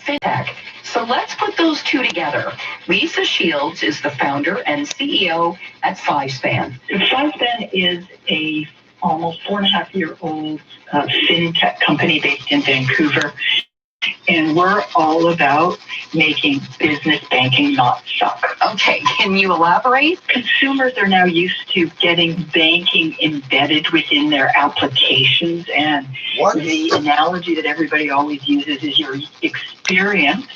fintech. So let's put those two together. Lisa Shields is the founder and CEO at FiveSpan. FiveSpan is a almost 4.5-year-old fintech company based in Vancouver. And we're all about making business banking not suck. Okay, can you elaborate? Consumers are now used to getting banking embedded within their applications. And the analogy that everybody always uses is your experience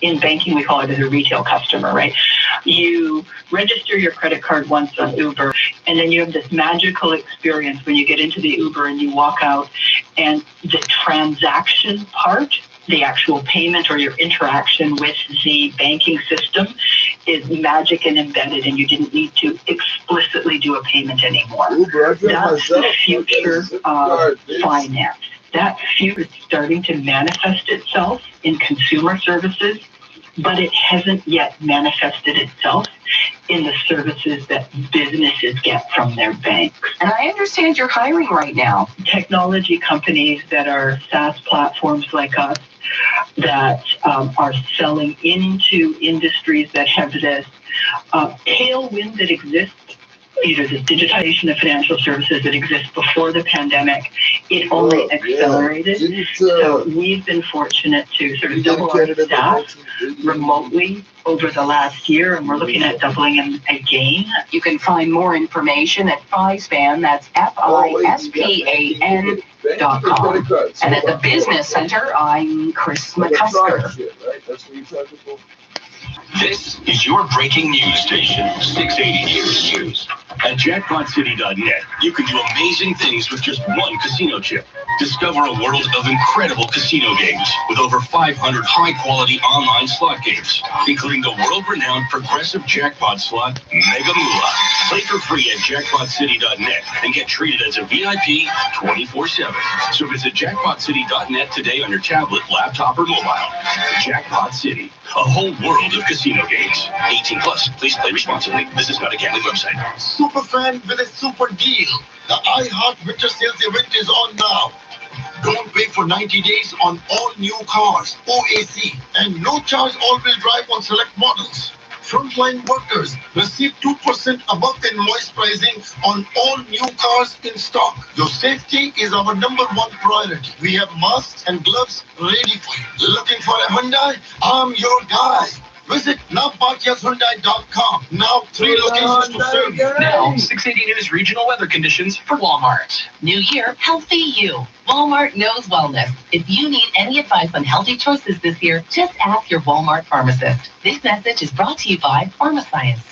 in banking, we call it as a retail customer, right? You register your credit card once on Uber, and then you have this magical experience when you get into the Uber and you walk out, and the transaction part, the actual payment or your interaction with the banking system is magic and embedded, and you didn't need to explicitly do a payment anymore. That's the future of finance. That future is starting to manifest itself in consumer services, but it hasn't yet manifested itself in the services that businesses get from their banks. And I understand you're hiring right now. Technology companies that are SaaS platforms like us that are selling into industries that have this tailwind that exists, either the digitization of financial services that exists before the pandemic, it only accelerated. So we've been fortunate to sort of double our staff remotely over the last year, and we're looking at doubling them again. You can find more information at FiveSpan, that's FISPAN.com. And at the Business Center, I'm Chris McCusker. This is your breaking news station, 680 News. At jackpotcity.net, you can do amazing things with just one casino chip. Discover a world of incredible casino games with over 500 high-quality online slot games, including the world-renowned progressive jackpot slot, Mega Moolah. Play for free at jackpotcity.net and get treated as a VIP 24/7. So visit jackpotcity.net today on your tablet, laptop, or mobile. Jackpot City, a whole world of casino games. 18 plus. Please play responsibly. This is not a gambling website. Superfan with a super deal. The iHeart Winter Sales event is on now. Don't pay for 90 days on all new cars, OAC, and no charge all-wheel drive on select models. Frontline workers receive 2% above invoice pricing on all new cars in stock. Your safety is our #1 priority. We have masks and gloves ready for you. Looking for a Hyundai? I'm your guy. Visit navbhatyashyundai.com. Now 3 locations to serve you. Now, 680 News regional weather conditions for Walmart. New year, healthy you. Walmart knows wellness. If you need any advice on healthy choices this year, just ask your Walmart pharmacist. This message is brought to you by PharmaScience.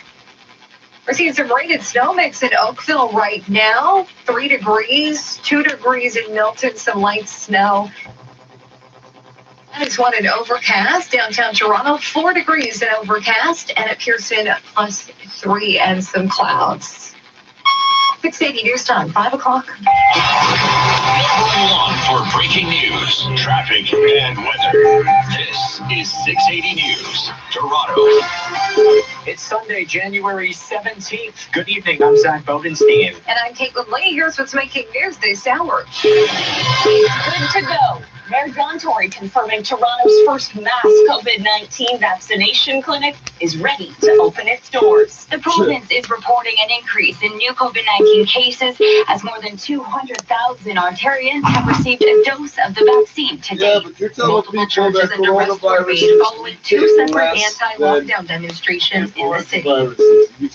We're seeing some rain and snow mix in Oakville right now. 3 degrees, 2 degrees in Milton, some light snow. It's one in Overcast, downtown Toronto, 4 degrees in Overcast, and at Pearson, +3 and some clouds. 680 News Time, 5 o'clock. Hold on for breaking news, traffic, and weather. This is 680 News, Toronto. It's Sunday, January 17th. Good evening, I'm Zach Bodenstein. And I'm Caitlin Lee. Here's what's making news this hour. Good to go. Mayor John Tory confirming Toronto's first mass COVID-19 vaccination clinic is ready to open its doors. The province is reporting an increase in new COVID-19 cases as more than 200,000 Ontarians have received a dose of the vaccine today. Multiple charges and arrests were made following 2 separate anti-lockdown demonstrations in the city.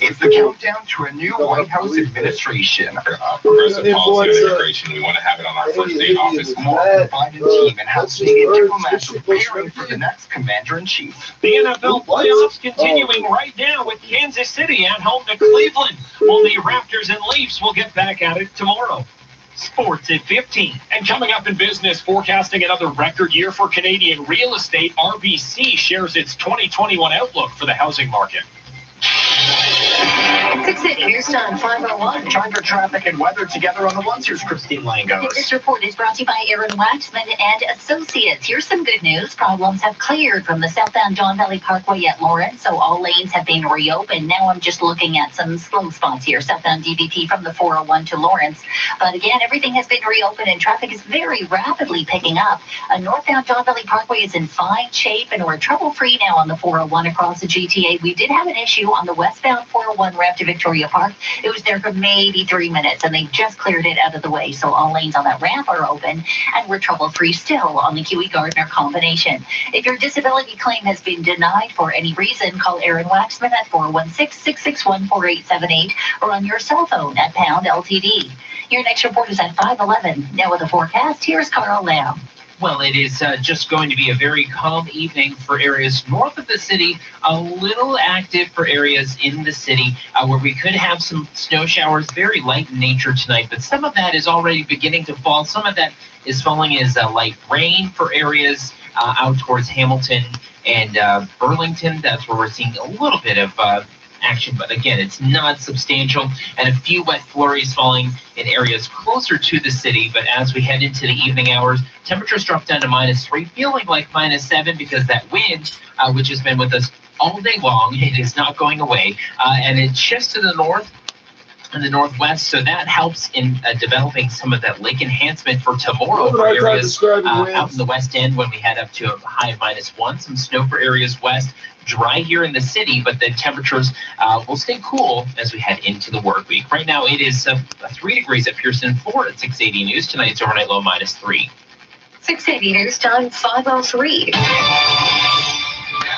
It's the countdown to a new White House administration. Progressive policy and immigration, we want to have it on our first day in office. More than Biden team and housing and diplomats preparing for the next commander-in-chief. The NFL playoffs continuing right now with Kansas City at home to Cleveland. Only Raptors and Leafs will get back at it tomorrow. Sports at 15. And coming up in business, forecasting another record year for Canadian real estate, RBC shares its 2021 outlook for the housing market. 680 News Time, 5:01. Time for traffic and weather together on the ones. Here's Christine Langos. This report is brought to you by Aaron Waxman and Associates. Here's some good news. Problems have cleared from the southbound Don Valley Parkway at Lawrence, so all lanes have been reopened. Now I'm just looking at some slow spots here. Southbound DVP from the 401 to Lawrence. But again, everything has been reopened and traffic is very rapidly picking up. Northbound Don Valley Parkway is in fine shape and we're trouble-free now on the 401 across the GTA. We did have an issue on the westbound 401 ramp to Victoria Park. It was there for maybe 3 minutes and they just cleared it out of the way. So all lanes on that ramp are open and we're trouble-free still on the Huey-Gardner combination. If your disability claim has been denied for any reason, call Aaron Waxman at 416-661-4878 or on your cell phone at pound LTD. Your next report is at 5:11. Now with the forecast, here's Carl Lamb. Well, it is just going to be a very calm evening for areas north of the city, a little active for areas in the city where we could have some snow showers, very light in nature tonight, but some of that is already beginning to fall. Some of that is falling as light rain for areas out towards Hamilton and Burlington. That's where we're seeing a little bit of action, but again, it's not substantial, and a few wet flurries falling in areas closer to the city. But as we head into the evening hours, temperatures drop down to -3, feeling like -7 because that wind, which has been with us all day long, it is not going away, and it shifts to the north and the northwest, so that helps in developing some of that lake enhancement for tomorrow for areas out in the west end when we head up to a high of -1. Some snow for areas west. Dry here in the city, but the temperatures will stay cool as we head into the work week. Right now, it is 3 degrees at Pearson, 4 at 680 News. Tonight's overnight low -3. 680 News Time, 5:03.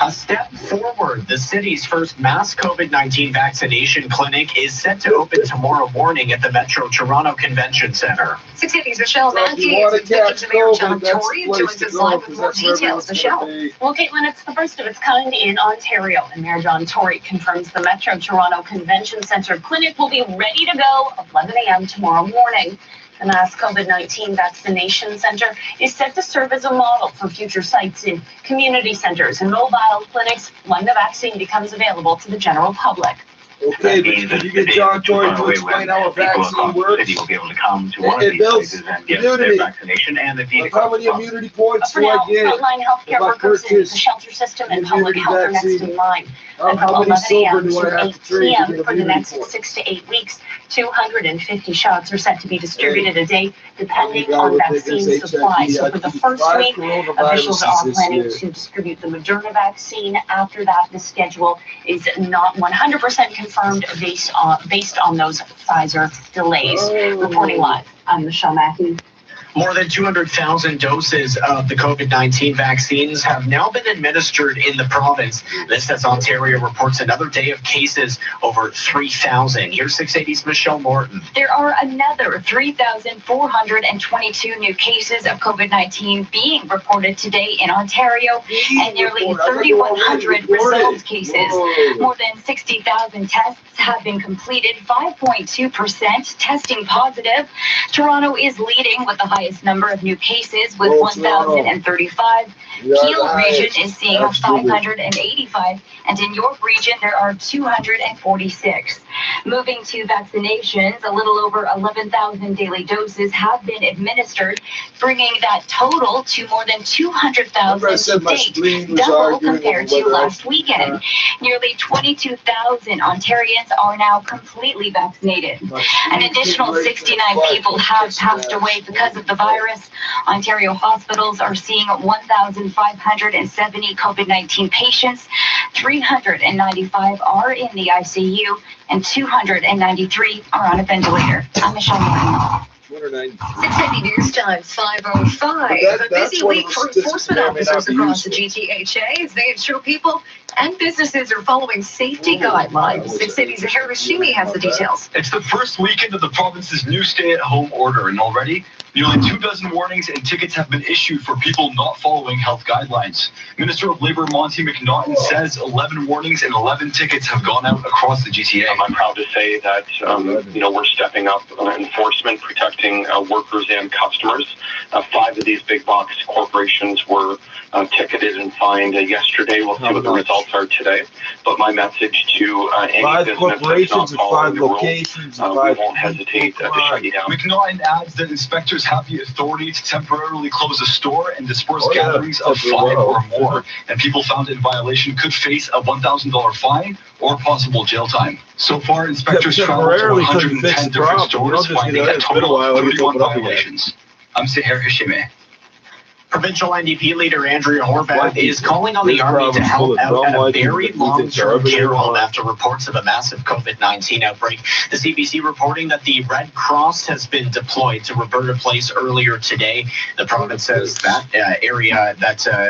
A step forward. The city's first mass COVID-19 vaccination clinic is set to open tomorrow morning at the Metro Toronto Convention Center. 680's Michelle Matthews and Vicki Mayor John Tory joins us live with more details. Michelle. Well, Caitlin, it's the first of its kind in Ontario, and Mayor John Tory confirms the Metro Toronto Convention Center clinic will be ready to go 11 a.m. tomorrow morning. The mass COVID-19 vaccination center is set to serve as a model for future sites in community centers and mobile clinics when the vaccine becomes available to the general public. Okay, but can you get John Tory to explain how a vaccine works? City will be able to come to one of these places and get their vaccination and the how many immunity points For do now, I get? frontline healthcare workers in the shelter system and public health are next in line. And from 11 a.m. to 8 p.m. for the next 6 to 8 weeks, 250 shots are set to be distributed a day, depending on vaccine supply. So for the first week, officials are planning to distribute the Moderna vaccine. After that, the schedule is not 100% confirmed based on those Pfizer delays. Reporting live, I'm Michelle Matthews. More than 200,000 doses of the COVID-19 vaccines have now been administered in the province. This as Ontario reports another day of cases, over 3,000. Here's 680's Michelle Morton. There are another 3,422 new cases of COVID-19 being reported today in Ontario, and nearly 3,100 result cases. More than 60,000 tests have been completed, 5.2% testing positive. Toronto is leading with the highest number of new cases with 1,035. Peel region is seeing 585, and in York region there are 246. Moving to vaccinations, a little over 11,000 daily doses have been administered, bringing that total to more than 200,000 to date, double compared to last weekend. Nearly 22,000 Ontarians are now completely vaccinated. An additional 69 people have passed away because of the virus. Ontario hospitals are seeing 1,570 COVID-19 patients. 395 are in the ICU, and 293 are on a ventilator. I'm Michelle Morton. 680 News Time, 5:05. A busy week for enforcement officers across the GTHA as they ensure people and businesses are following safety guidelines. 680's Harris Shimi has the details. It's the first weekend of the province's new stay-at-home order, and already Nearly 24 warnings and tickets have been issued for people not following health guidelines. Minister of Labour Monty McNaughton says 11 warnings and 11 tickets have gone out across the GTA. I'm proud to say that we're stepping up enforcement, protecting workers and customers. 5 of these big box corporations were ticketed and fined yesterday. We'll see what the results are today. But my message to any 5 business corporations that's and not 5 following the rules, locations we and 5 won't hesitate to shut you down. McNaughton adds that inspectors have the authority to temporarily close a store and disperse gatherings of 5 or more, and people found in violation could face a $1,000 fine or possible jail time. So far, inspectors traveled to 110 different stores, finding a total of 31 violations. I'm Seher Hashime. Provincial NDP leader Andrea Horvath is calling on the Army to help out at a very long-term care home after reports of a massive COVID-19 outbreak. The CBC reporting that the Red Cross has been deployed to Roberta Place earlier today. The province says that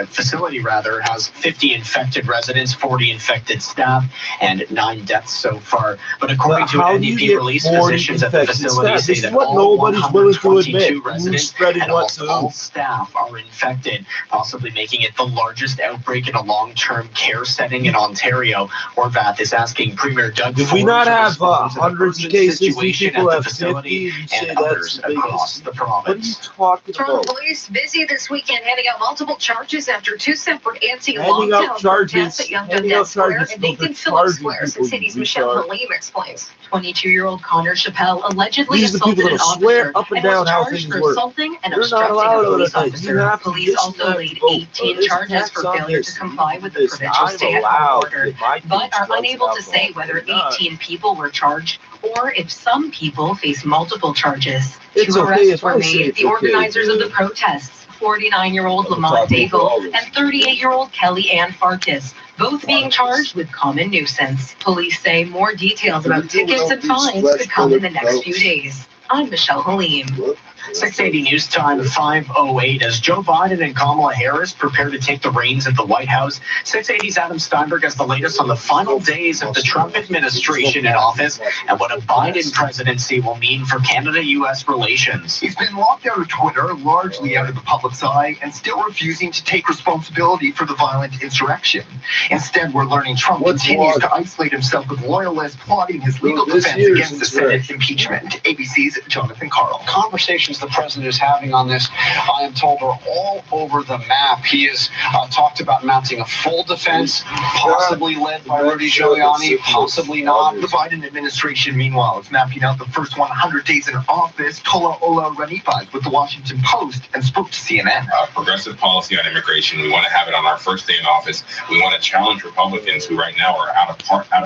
facility has 50 infected residents, 40 infected staff, and 9 deaths so far. But according to an NDP release, physicians at the facility say that all 122 residents and almost all staff are infected, possibly making it the largest outbreak in a long-term care setting in Ontario. Horvath is asking Premier Doug Did we not have hundreds of cases? People have 50 and others across the province. What are you talking Toronto about? police busy this weekend handing out multiple charges after 2 separate anti Handing out lockdown charges, protests at Young handing out Dundas Square charges, and no, Nathan they're Phillips charging Square. people, City's we Michelle charge. Halim explains. 22-year-old Connor Chappelle allegedly These are the assaulted people an that'll swear officer up and and down was how charged things for work. assaulting and You're not obstructing allowed a to police let that. officer. You have to Police listen also to laid vote. 18 There's charges tax for on failure this. to comply with the This. provincial I'm stay-at-home allowed order, to get my but kids are drugs unable to and say alcohol. whether You're not. 18 people were charged or if some people face multiple charges. It's 2 okay arrests if were I say made. it's The okay, organizers of dude. the protests, 49-year-old I'm Lamont talking for Daigle all this. and 38-year-old Kelly Ann Farkas, both being charged with common nuisance. Police say more details about tickets and fines could come in the next few days. I'm Michelle Halim. 680 News Time 5:08 as Joe Biden and Kamala Harris prepare to take the reins at the White House. 680's Adam Steinberg has the latest on the final days of the Trump administration in office and what a Biden presidency will mean for Canada-U.S. relations. He's been locked out of Twitter, largely out of the public's eye, and still refusing to take responsibility for the violent insurrection. Instead, we're learning Trump continues to isolate himself with loyalists, plotting his legal defense against the Senate impeachment. ABC's Jonathan Carl. Conversations the president is having on this, I am told, are all over the map. He has talked about mounting a full defense, possibly led by Rudy Giuliani, possibly not. The Biden administration, meanwhile, is mapping out the first 100 days in office. Tola Ola Ranipas with the Washington Post and spoke to CNN. Progressive policy on immigration. We want to have it on our first day in office. We want to challenge Republicans who right now are out of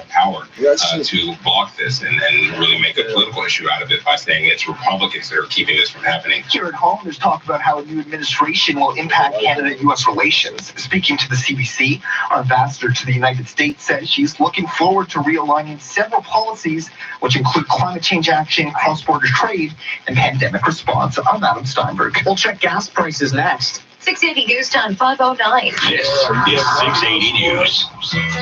power to block this and really make a political issue out of it by saying it's Republicans that are keeping this from happening. Here at home, there's talk about how a new administration will impact Canada-U.S. relations. Speaking to the CBC, our ambassador to the United States says she's looking forward to realigning several policies, which include climate change action, cross-border trade, and pandemic response. I'm Adam Steinberg. We'll check gas prices next. 680 News Time 5:09. This is 680 News.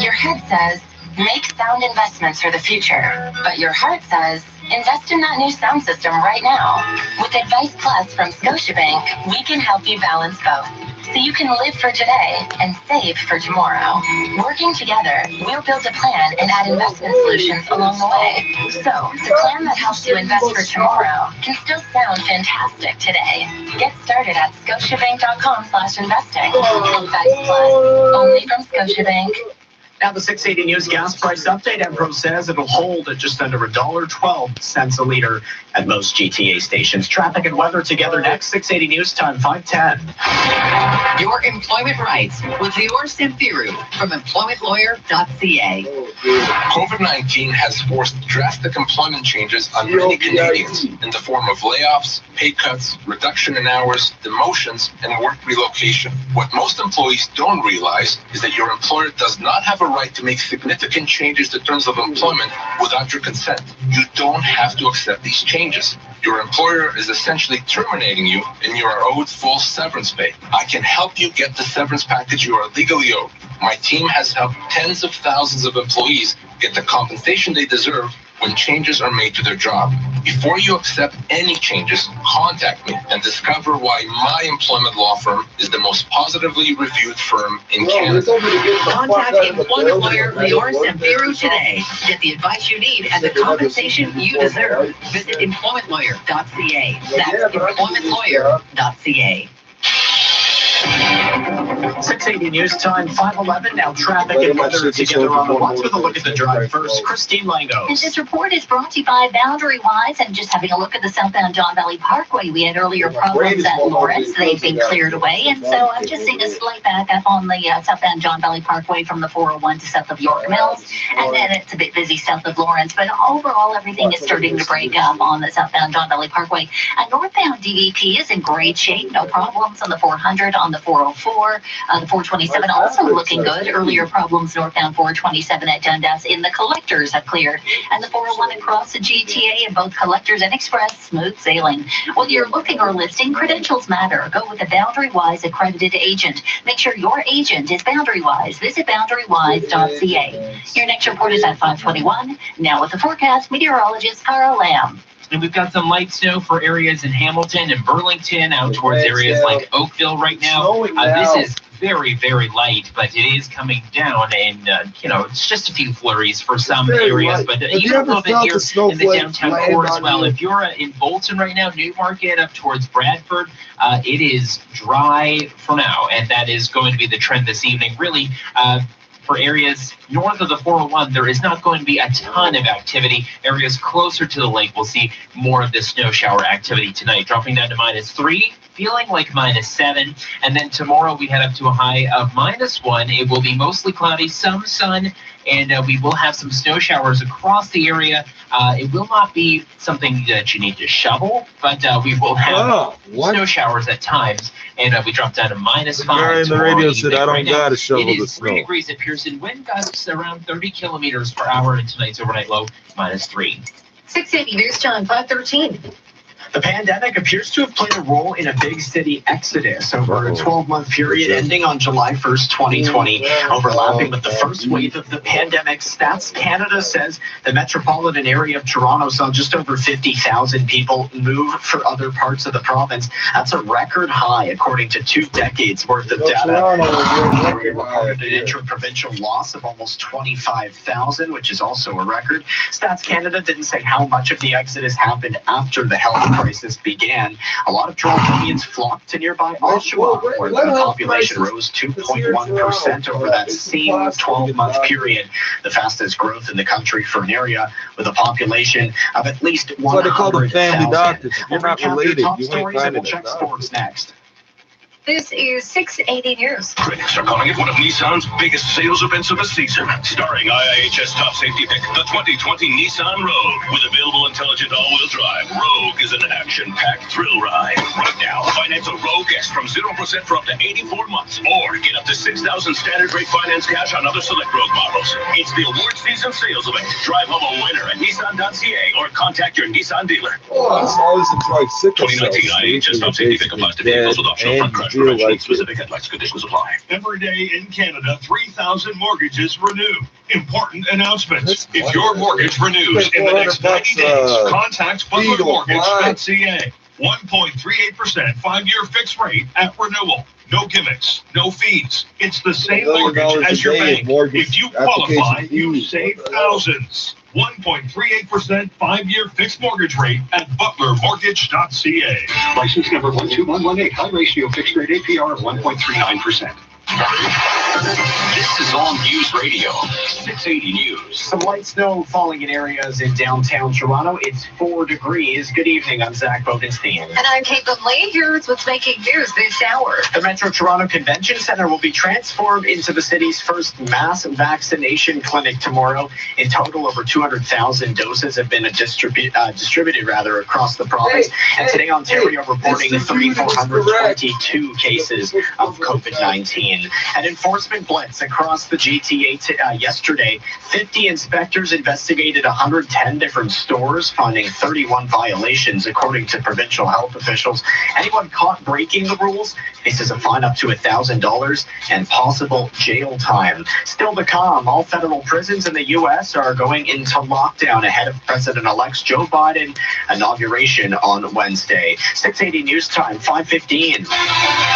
Your head says, make sound investments for the future. But your heart says, invest in that new sound system right now. With Advice Plus from Scotiabank, we can help you balance both, so you can live for today and save for tomorrow. Working together, we'll build a plan and add investment solutions along the way. So, the plan that helps you invest for tomorrow can still sound fantastic today. Get started at scotiabank.com/investing. Advice Plus, only from Scotiabank. Now the 680 News gas price update. Empro says it'll hold at just under $1.12 a liter at most GTA stations. Traffic and weather together next. 680 News Time 5:10. Your employment rights with Lior Samfiru from employmentlawyer.ca. COVID-19 has forced drastic employment changes on many Canadians in the form of layoffs, pay cuts, reduction in hours, demotions, and work relocation. What most employees don't realize is that your employer does not have a right to make significant changes to terms of employment without your consent. You don't have to accept these changes. Your employer is essentially terminating you, and you are owed full severance pay. I can help you get the severance package you are legally owed. My team has helped tens of thousands of employees get the compensation they deserve when changes are made to their job. Before you accept any changes, contact me and discover why my employment law firm is the most positively reviewed firm in Canada. Contact employment lawyer Lior Sampiru today. Get the advice you need and the compensation you deserve. Visit employmentlawyer.ca. That's employmentlawyer.ca. 680 News Time, 5:11. Now traffic and weather together on the ones with a look at the drive first. Christine Langos. And this report is brought to you by Boundary Wise. And just having a look at the southbound John Valley Parkway, we had earlier problems at Lawrence. They've been cleared away. And so I'm just seeing a slight backup on the southbound John Valley Parkway from the 401 to south of York Mills. And then it's a bit busy south of Lawrence. But overall, everything is starting to break up on the southbound John Valley Parkway. Northbound DVP is in great shape. No problems on the 400, on the 404. The 427 also looking good. Earlier problems northbound 427 at Dundas in the collectors have cleared. And the 401 across the GTA in both collectors and express, smooth sailing. Whether you're looking or listing, credentials matter. Go with a Boundary Wise accredited agent. Make sure your agent is Boundary Wise. Visit boundarywise.ca. Your next report is at 5:21. Now with the forecast, meteorologist Carl Lamb. And we've got some light snow for areas in Hamilton and Burlington, out towards areas like Oakville right now. This is very, very light, but it is coming down, and it's just a few flurries for some areas, but even a little bit here in the downtown core as well. If you're in Bolton right now, Newmarket up towards Bradford, it is dry for now, and that is going to be the trend this evening. Really, for areas north of the 401, there is not going to be a ton of activity. Areas closer to the lake will see more of this snow shower activity tonight, dropping down to -3, feeling like -7. And then tomorrow we head up to a high of -1. It will be mostly cloudy, some sun, and we will have some snow showers across the area. It will not be something that you need to shovel, but we will have snow showers at times, and we drop down to -5. The guy in the radio said, "I don't gotta shovel the It is 3 snow." degrees at Pearson. Wind gusts around 30 kilometers per hour, and tonight's overnight low -3. 680 News Time, 5:13. The pandemic appears to have played a role in a big city exodus over a 12-month period ending on July 1st, 2020, overlapping with the first wave of the pandemic. Stats Canada says the metropolitan area of Toronto saw just over 50,000 people move for other parts of the province. That's a record high, according to 2 decades worth of data. Ontario recorded an inter-provincial loss of almost 25,000, which is also a record. Stats Canada didn't say how much of the exodus happened after the health crisis began. A lot of Torontonians flocked to nearby Oshawa, where the population rose 2.1% over that same 12-month period, the fastest growth in the country for an area with a population of at least 100,000. What they call them family doctors. You're not related. You ain't finding check sports next. This is 680 News. Critics are calling it one of Nissan's biggest sales events of the season. Starring IIHS top safety pick, the 2020 Nissan Rogue. With available intelligent all-wheel drive, Rogue is an action-packed thrill ride. Right now, finance a Rogue S from 0% for up to 84 months. Or get up to $6,000 standard rate finance cash on other select Rogue models. It's the award season sales event. Drive home a winner at Nissan.ca or contact your Nissan dealer. Oh, I always enjoyed sickle 2019 IIHS top safety pick applies to vehicles with optional front crash prevention. Specific headlights conditions apply. Every day in Canada, 3,000 mortgages renew. Important announcements. If your mortgage renews in the next 90 days, contact butlermortgage.ca. 1.38% 5-year fixed rate at renewal. No gimmicks, no fees. It's the same mortgage as your bank. If you qualify, you save thousands. 1.38% 5-year fixed mortgage rate at butlermortgage.ca. License number 12118. High ratio fixed rate APR of 1.39%. This is All News Radio, 680 News. Some light snow falling in areas in downtown Toronto. It's 4 degrees. Good evening. I'm Zach Bodenstein. And I'm Caitlin Lee. Here's what's making news this hour. The Metro Toronto Convention Center will be transformed into the city's first mass vaccination clinic tomorrow. In total, over 200,000 doses have been distributed across the province. And today, Ontario reporting 3,422 cases of COVID-19. Ukraine. An enforcement blitz across the GTA yesterday. 50 inspectors investigated 110 different stores, finding 31 violations, according to provincial health officials. Anyone caught breaking the rules faces a fine up to $1,000 and possible jail time. Still to come, all federal prisons in the U.S. are going into lockdown ahead of President-elect Joe Biden inauguration on Wednesday. 680 News Time, 5:15.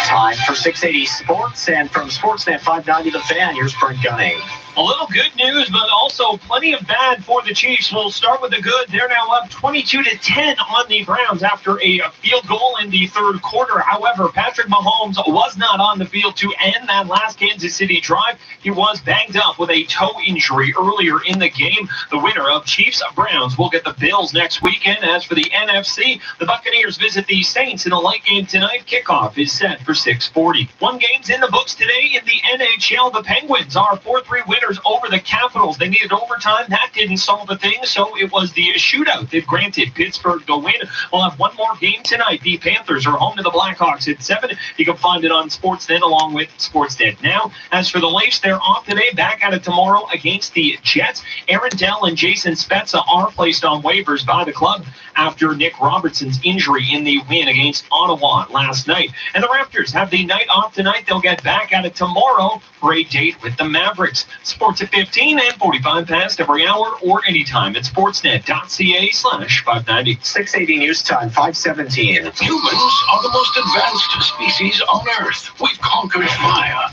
Time for 680 Sports, and from Sportsnet 590 The Fan, here's Brent Gunning. A little good news, but also plenty of bad for the Chiefs. We'll start with the good. They're now up 22-10 on the Browns after a field goal in the third quarter. However, Patrick Mahomes was not on the field to end that last Kansas City drive. He was banged up with a toe injury earlier in the game. The winner of Chiefs-Browns will get the Bills next weekend. As for the NFC, the Buccaneers visit the Saints in a late game tonight. Kickoff is set for 6:40. One game's in the books today in the NHL. The Penguins are 4-3 winners over the Capitals. They needed overtime. That didn't solve a thing, so it was the shootout that granted Pittsburgh the win. We'll have one more game tonight. The Panthers are home to the Blackhawks at 7. You can find it on Sportsnet along with Sportsnet Now. As for the Leafs, they're off today, back at it tomorrow against the Jets. Aaron Dell and Jason Spezza are placed on waivers by the club after Nick Robertson's injury in the win against Ottawa last night. And the Raptors have the night off tonight. They'll get back at it tomorrow for a date with the Mavericks. Sports at 15 and 45 past every hour or anytime at sportsnet.ca/590. 680 News Time, 5:17. Humans are the most advanced species on Earth. We've conquered fire,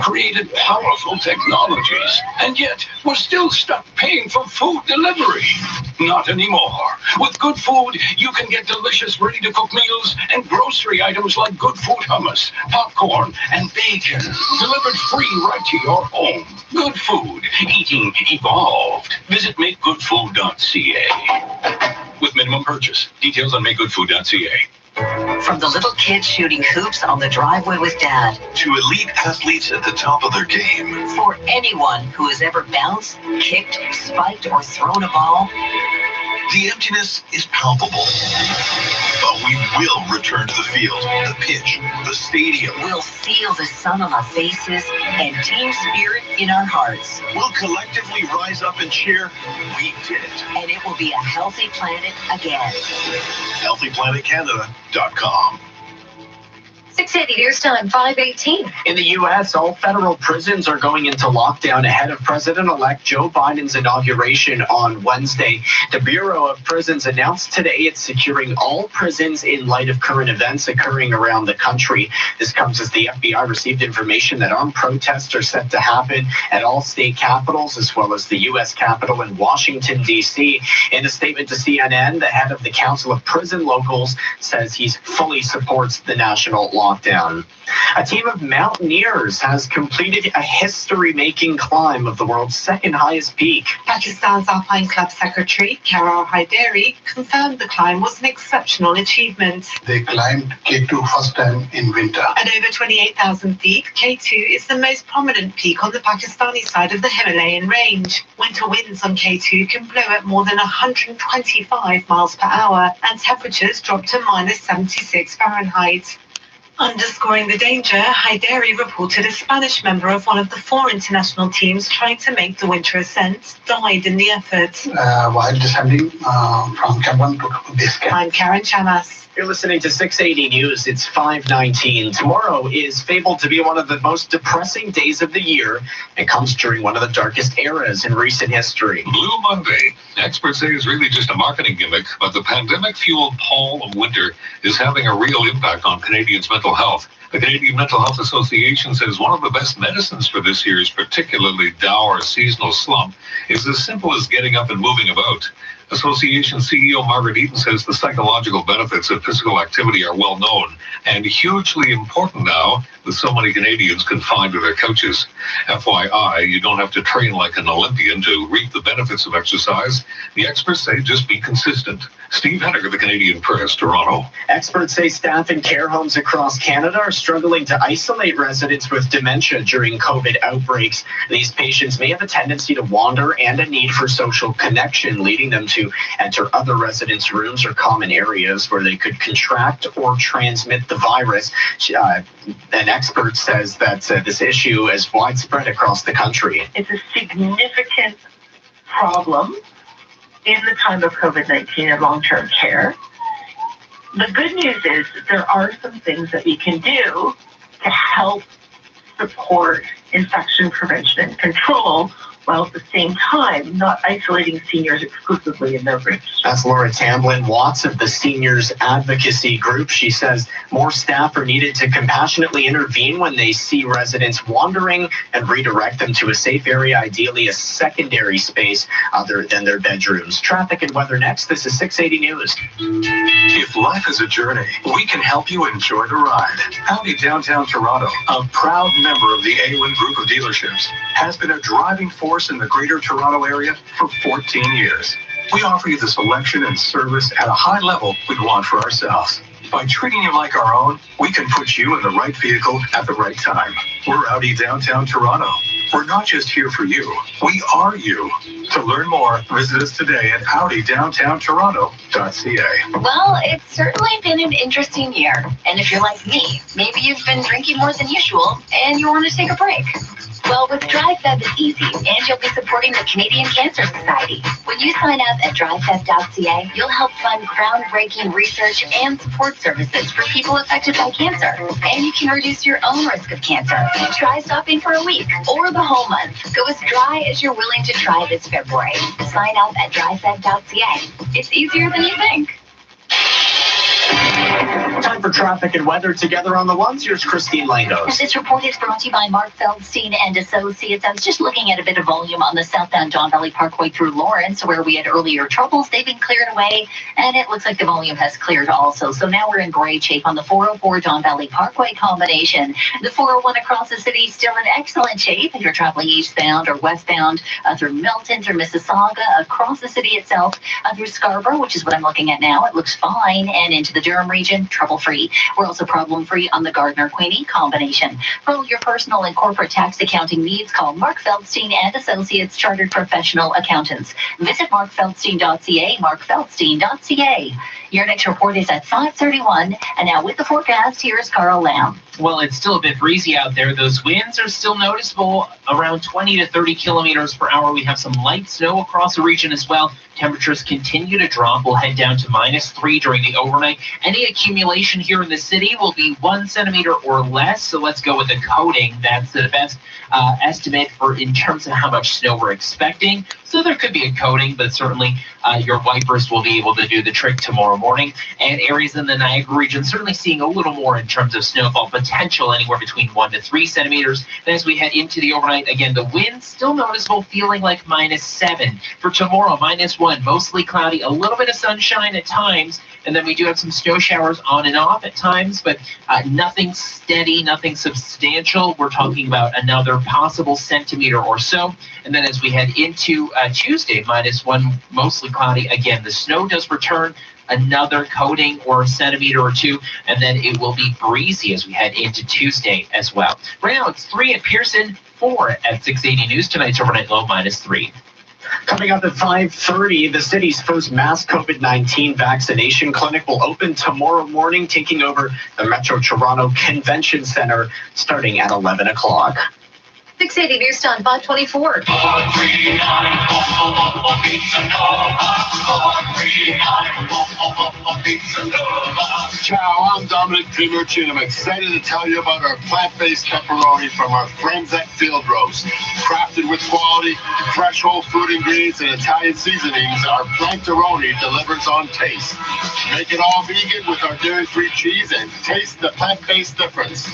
created powerful technologies, and yet we're still stuck paying for food delivery. Not anymore. With Good Food, you can get delicious ready-to-cook meals and grocery items like Good Food hummus, popcorn, and bacon delivered free right to your home. Good Food, eating evolved. Visit makegoodfood.ca. With minimum purchase. Details on makegoodfood.ca. From the little kids shooting hoops on the driveway with Dad, To elite athletes at the top of their game. for anyone who has ever bounced, kicked, spiked, or thrown a ball, The emptiness is palpable. But we will return to the field, the pitch, the stadium. we'll feel the sun on our faces and team spirit in our hearts. We'll collectively rise up and cheer, we did it. And it will be a healthy planet again. HealthyPlanetCanada.com. 680 News Time, 5:18. In the U.S., all federal prisons are going into lockdown ahead of President-elect Joe Biden's inauguration on Wednesday. The Bureau of Prisons announced today it's securing all prisons in light of current events occurring around the country. This comes as the FBI received information that armed protests are set to happen at all state capitals, as well as the U.S. Capitol in Washington, D.C. In a statement to CNN, the head of the Council of Prison Locals says he fully supports the national lockdown. A team of mountaineers has completed a history-making climb of the world's second highest peak. Pakistan's Alpine Club secretary, Kara Haidari, confirmed the climb was an exceptional achievement. They climbed K2 first time in winter. At over 28,000 feet, K2 is the most prominent peak on the Pakistani side of the Himalayan range. Winter winds on K2 can blow at more than 125 miles per hour, and temperatures drop to minus 76 Fahrenheit. Underscoring the danger, Haidari reported a Spanish member of one of the 4 international teams trying to make the winter ascent died in the effort. While descending from Camp 1 to base camp. I'm Karen Chamas. You're listening to 680 News. It's 5:19. Tomorrow is fabled to be one of the most depressing days of the year. It comes during one of the darkest eras in recent history. Blue Monday. Experts say is really just a marketing gimmick, but the pandemic-fueled pall of winter is having a real impact on Canadians' mental health. The Canadian Mental Health Association says one of the best medicines for this year's particularly dour seasonal slump is as simple as getting up and moving about. Association CEO Margaret Eaton says the psychological benefits of physical activity are well known and hugely important now with so many Canadians confined to their couches. FYI, you don't have to train like an Olympian to reap the benefits of exercise. The experts say just be consistent. Steve Henniger, the Canadian Press, Toronto. Experts say staff in care homes across Canada are struggling to isolate residents with dementia during COVID outbreaks. These patients may have a tendency to wander and a need for social connection, leading them to enter other residents' rooms or common areas where they could contract or transmit the the virus. An expert says that this issue is widespread across the country. It's a significant problem in the time of COVID-19 and long-term care. The good news is that there are some things that we can do to help support infection prevention and control, while at the same time not isolating seniors exclusively in their groups. That's Laura Tamblin Watts of the Seniors Advocacy Group. She says more staff are needed to compassionately intervene when they see residents wandering and redirect them to a safe area, ideally a secondary space other than their bedrooms. Traffic and weather next. This is 680 News. If life is a journey, we can help you enjoy the ride. Audi Downtown Toronto, a proud member of the A1 Group of dealerships, has been a driving force in the Greater Toronto area for 14 years. We offer you the selection and service at a high level we'd want for ourselves. By treating you like our own, we can put you in the right vehicle at the right time. We're Audi Downtown Toronto. We're not just here for you, we are you. To learn more, visit us today at audidowntowntoronto.ca. Well, it's certainly been an interesting year. And if you're like me, maybe you've been drinking more than usual and you want to take a break. Well, with DriveFeb, it's easy, and you'll be supporting the Canadian Cancer Society. When you sign up at drivefeb.ca, you'll help fund groundbreaking research and support services for people affected by cancer. And you can reduce your own risk of cancer. Try stopping for a week or the whole month. Go as dry as you're willing to try this February. Sign up at drivefeb.ca. It's easier than you think. Time for traffic and weather together on the ones. Here's Christine Langos. This report is brought to you by Mark Feldstein and Associates. I was just looking at a bit of volume on the southbound Don Valley Parkway through Lawrence, where we had earlier troubles. They've been cleared away, and it looks like the volume has cleared also. So now we're in great shape on the 404 Don Valley Parkway combination. The 401 across the city still in excellent shape if you're traveling eastbound or westbound through Milton, through Mississauga, across the city itself, through Scarborough, which is what I'm looking at now. It looks fine, and into the Durham region, trouble-free. We're also problem-free on the Gardner-Queenie combination. For all your personal and corporate tax accounting needs, call Mark Feldstein and Associates Chartered Professional Accountants. Visit markfeldstein.ca, markfeldstein.ca. Your next report is at 5:31, and now with the forecast, here's Carl Lamb. Well, it's still a bit breezy out there. Those winds are still noticeable, around 20 to 30 kilometers per hour. We have some light snow across the region as well. Temperatures continue to drop. We'll head down to -3 during the overnight. Any accumulation here in the city will be 1 centimeter or less. So let's go with the coating. That's the best estimate for in terms of how much snow we're expecting. So there could be a coating, but certainly your wipers will be able to do the trick tomorrow morning. And areas in the Niagara region certainly seeing a little more in terms of snowfall potential, anywhere between 1 to 3 centimeters. Then as we head into the overnight, again, the wind still noticeable, feeling like -7. For tomorrow, -1, mostly cloudy, a little bit of sunshine at times. And then we do have some snow showers on and off at times, but nothing steady, nothing substantial. We're talking about another possible centimeter or so. And then as we head into Tuesday, -1, mostly cloudy. Again, the snow does return, another coating or a centimeter or two, and then it will be breezy as we head into Tuesday as well. Right now it's 3 at Pearson, 4 at 680 News. Tonight's overnight low -3. Coming up at 5:30, the city's first mass COVID-19 vaccination clinic will open tomorrow morning, taking over the Metro Toronto Convention Center starting at 11 o'clock. 680 News Time, 524. Ciao, I'm Dominic Primerci, and I'm excited to tell you about our plant-based pepperoni from our friends at Field Roast. Crafted with quality, fresh whole food ingredients, and Italian seasonings, our Planteroni delivers on taste. Make it all vegan with our dairy-free cheese and taste the plant-based difference.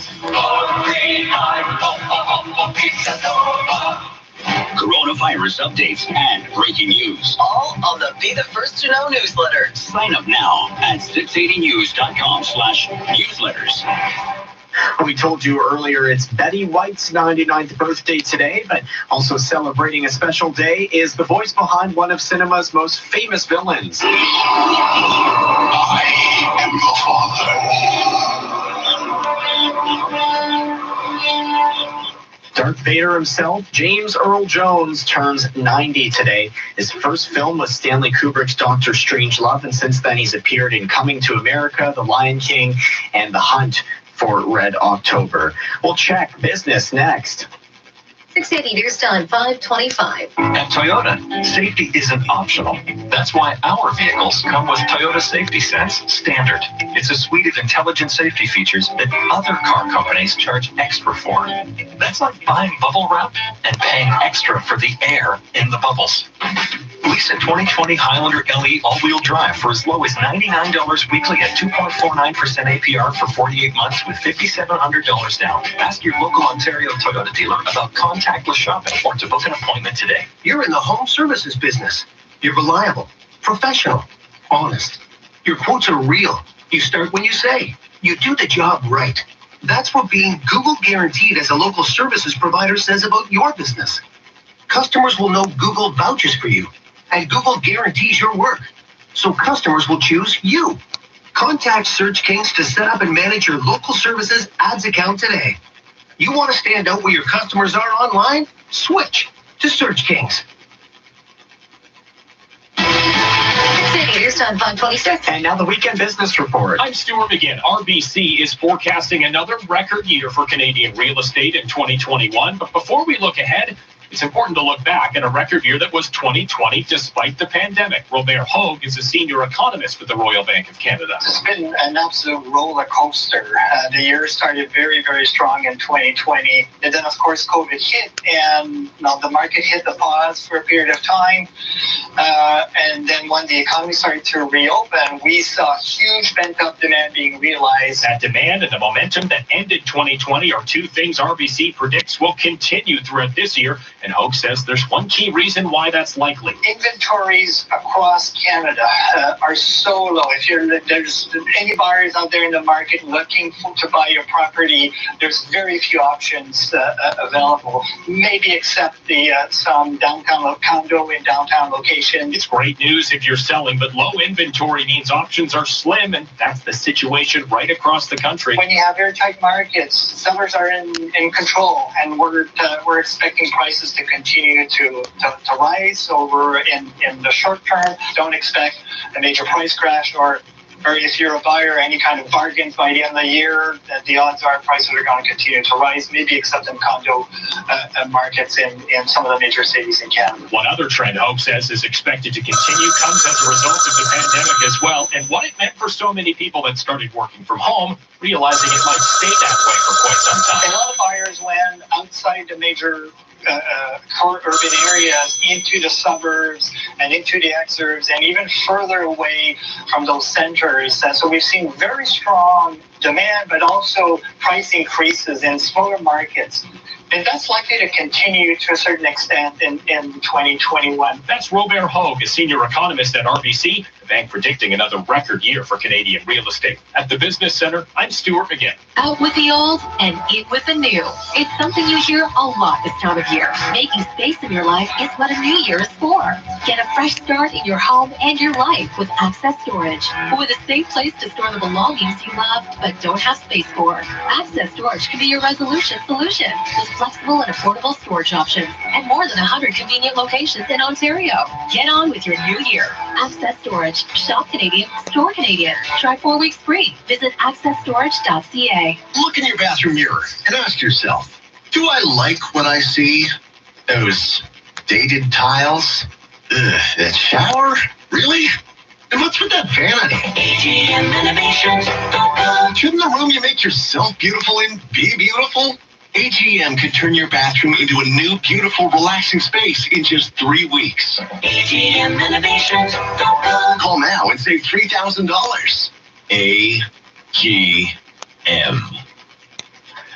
Coronavirus updates and breaking news. All on the Be the First to Know newsletter. Sign up now at 680news.com/newsletters. We told you earlier it's Betty White's 99th birthday today, but also celebrating a special day is the voice behind one of cinema's most famous villains. I am your father. Darth Vader himself, James Earl Jones, turns 90 today. His first film was Stanley Kubrick's Dr. Strangelove, and since then he's appeared in Coming to America, The Lion King, and The Hunt for Red October. We'll check business next. 680 News Time, 5:25. At Toyota, safety isn't optional. That's why our vehicles come with Toyota Safety Sense Standard. It's a suite of intelligent safety features that other car companies charge extra for. That's like buying bubble wrap and paying extra for the air in the bubbles. Lease a 2020 Highlander LE all-wheel drive for as low as $99 weekly at 2.49% APR for 48 months with $5,700 down. Ask your local Ontario Toyota dealer about contactless shopping or to book an appointment today. You're in the home services business. You're reliable, professional, honest. Your quotes are real. You start when you say. You do the job right. That's what being Google guaranteed as a local services provider says about your business. Customers will know Google vouches for you, and Google guarantees your work. So customers will choose you. Contact Search Kings to set up and manage your local services ads account today. You want to stand out where your customers are online? Switch to Search Kings. 680 News Time, 5:26. And now the weekend business report. I'm Stuart McGinn. RBC is forecasting another record year for Canadian real estate in 2021. But before we look ahead, it's important to look back at a record year that was 2020 despite the pandemic. Robert Hogue is a senior economist with the Royal Bank of Canada. It's been an absolute roller coaster. The year started very, very strong in 2020. And then, of course, COVID hit, and now the market hit the pause for a period of time. And then when the economy started to reopen, we saw huge pent-up demand being realized. That demand and the momentum that ended 2020 are two things RBC predicts will continue throughout this year. And Hogue says there's one key reason why that's likely. Inventories across Canada are so low. If there's any buyers out there in the market looking to buy your property, there's very few options available. Maybe except some downtown condo in downtown locations. It's great news if you're selling, but low inventory means options are slim, and that's the situation right across the country. When you have very tight markets, sellers are in control, and we're expecting prices to continue to rise over in the short term. Don't expect a major price crash, or if you're a buyer, any kind of bargains by the end of the year. The odds are prices are going to continue to rise, maybe except in condo markets in some of the major cities in Canada. One other trend Hogue says is expected to continue comes as a result of the pandemic as well, and what it meant for so many people that started working from home, realizing it might stay that way for quite some time. A lot of buyers went outside the major core urban areas into the suburbs and into the exurbs and even further away from those centers. So we've seen very strong demand, but also price increases in smaller markets. And that's likely to continue to a certain extent in 2021. That's Robert Hogue, a senior economist at RBC, the bank predicting another record year for Canadian real estate. At the Business Center, I'm Stuart McGinn. Out with the old and in with the new. It's something you hear a lot this time of year. Making space in your life is what a new year is for. Get a fresh start in your home and your life with Access Storage. With a safe place to store the belongings you love but don't have space for. Access Storage can be your resolution solution with flexible and affordable storage options and more than 100 convenient locations in Ontario. Get on with your new year. Access Storage. Shop Canadian, store Canadian. Try 4 weeks free. Visit accessstorage.ca. Look in your bathroom mirror and ask yourself, do I like what I see? Those dated tiles? Ugh, that shower? Really? And what's with that vanity? AGM Innovations.com. Shouldn't the room you make yourself beautiful in be beautiful? AGM can turn your bathroom into a new, beautiful, relaxing space in just 3 weeks. AGM Innovations.com. Call now and save $3,000. AGM.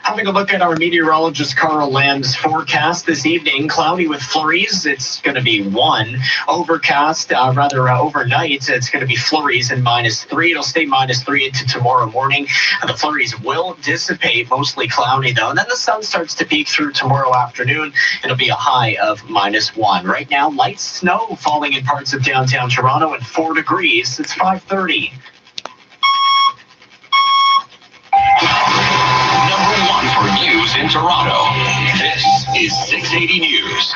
Having a look at our meteorologist Carl Lamb's forecast this evening, cloudy with flurries. It's going to be 1. Overcast, overnight, it's going to be flurries and -3. It'll stay -3 into tomorrow morning. The flurries will dissipate, mostly cloudy though. And then the sun starts to peek through tomorrow afternoon. It'll be a high of -1. Right now, light snow falling in parts of downtown Toronto at 4 degrees. It's 5:30. Number 1 for news in Toronto. This is 680 News.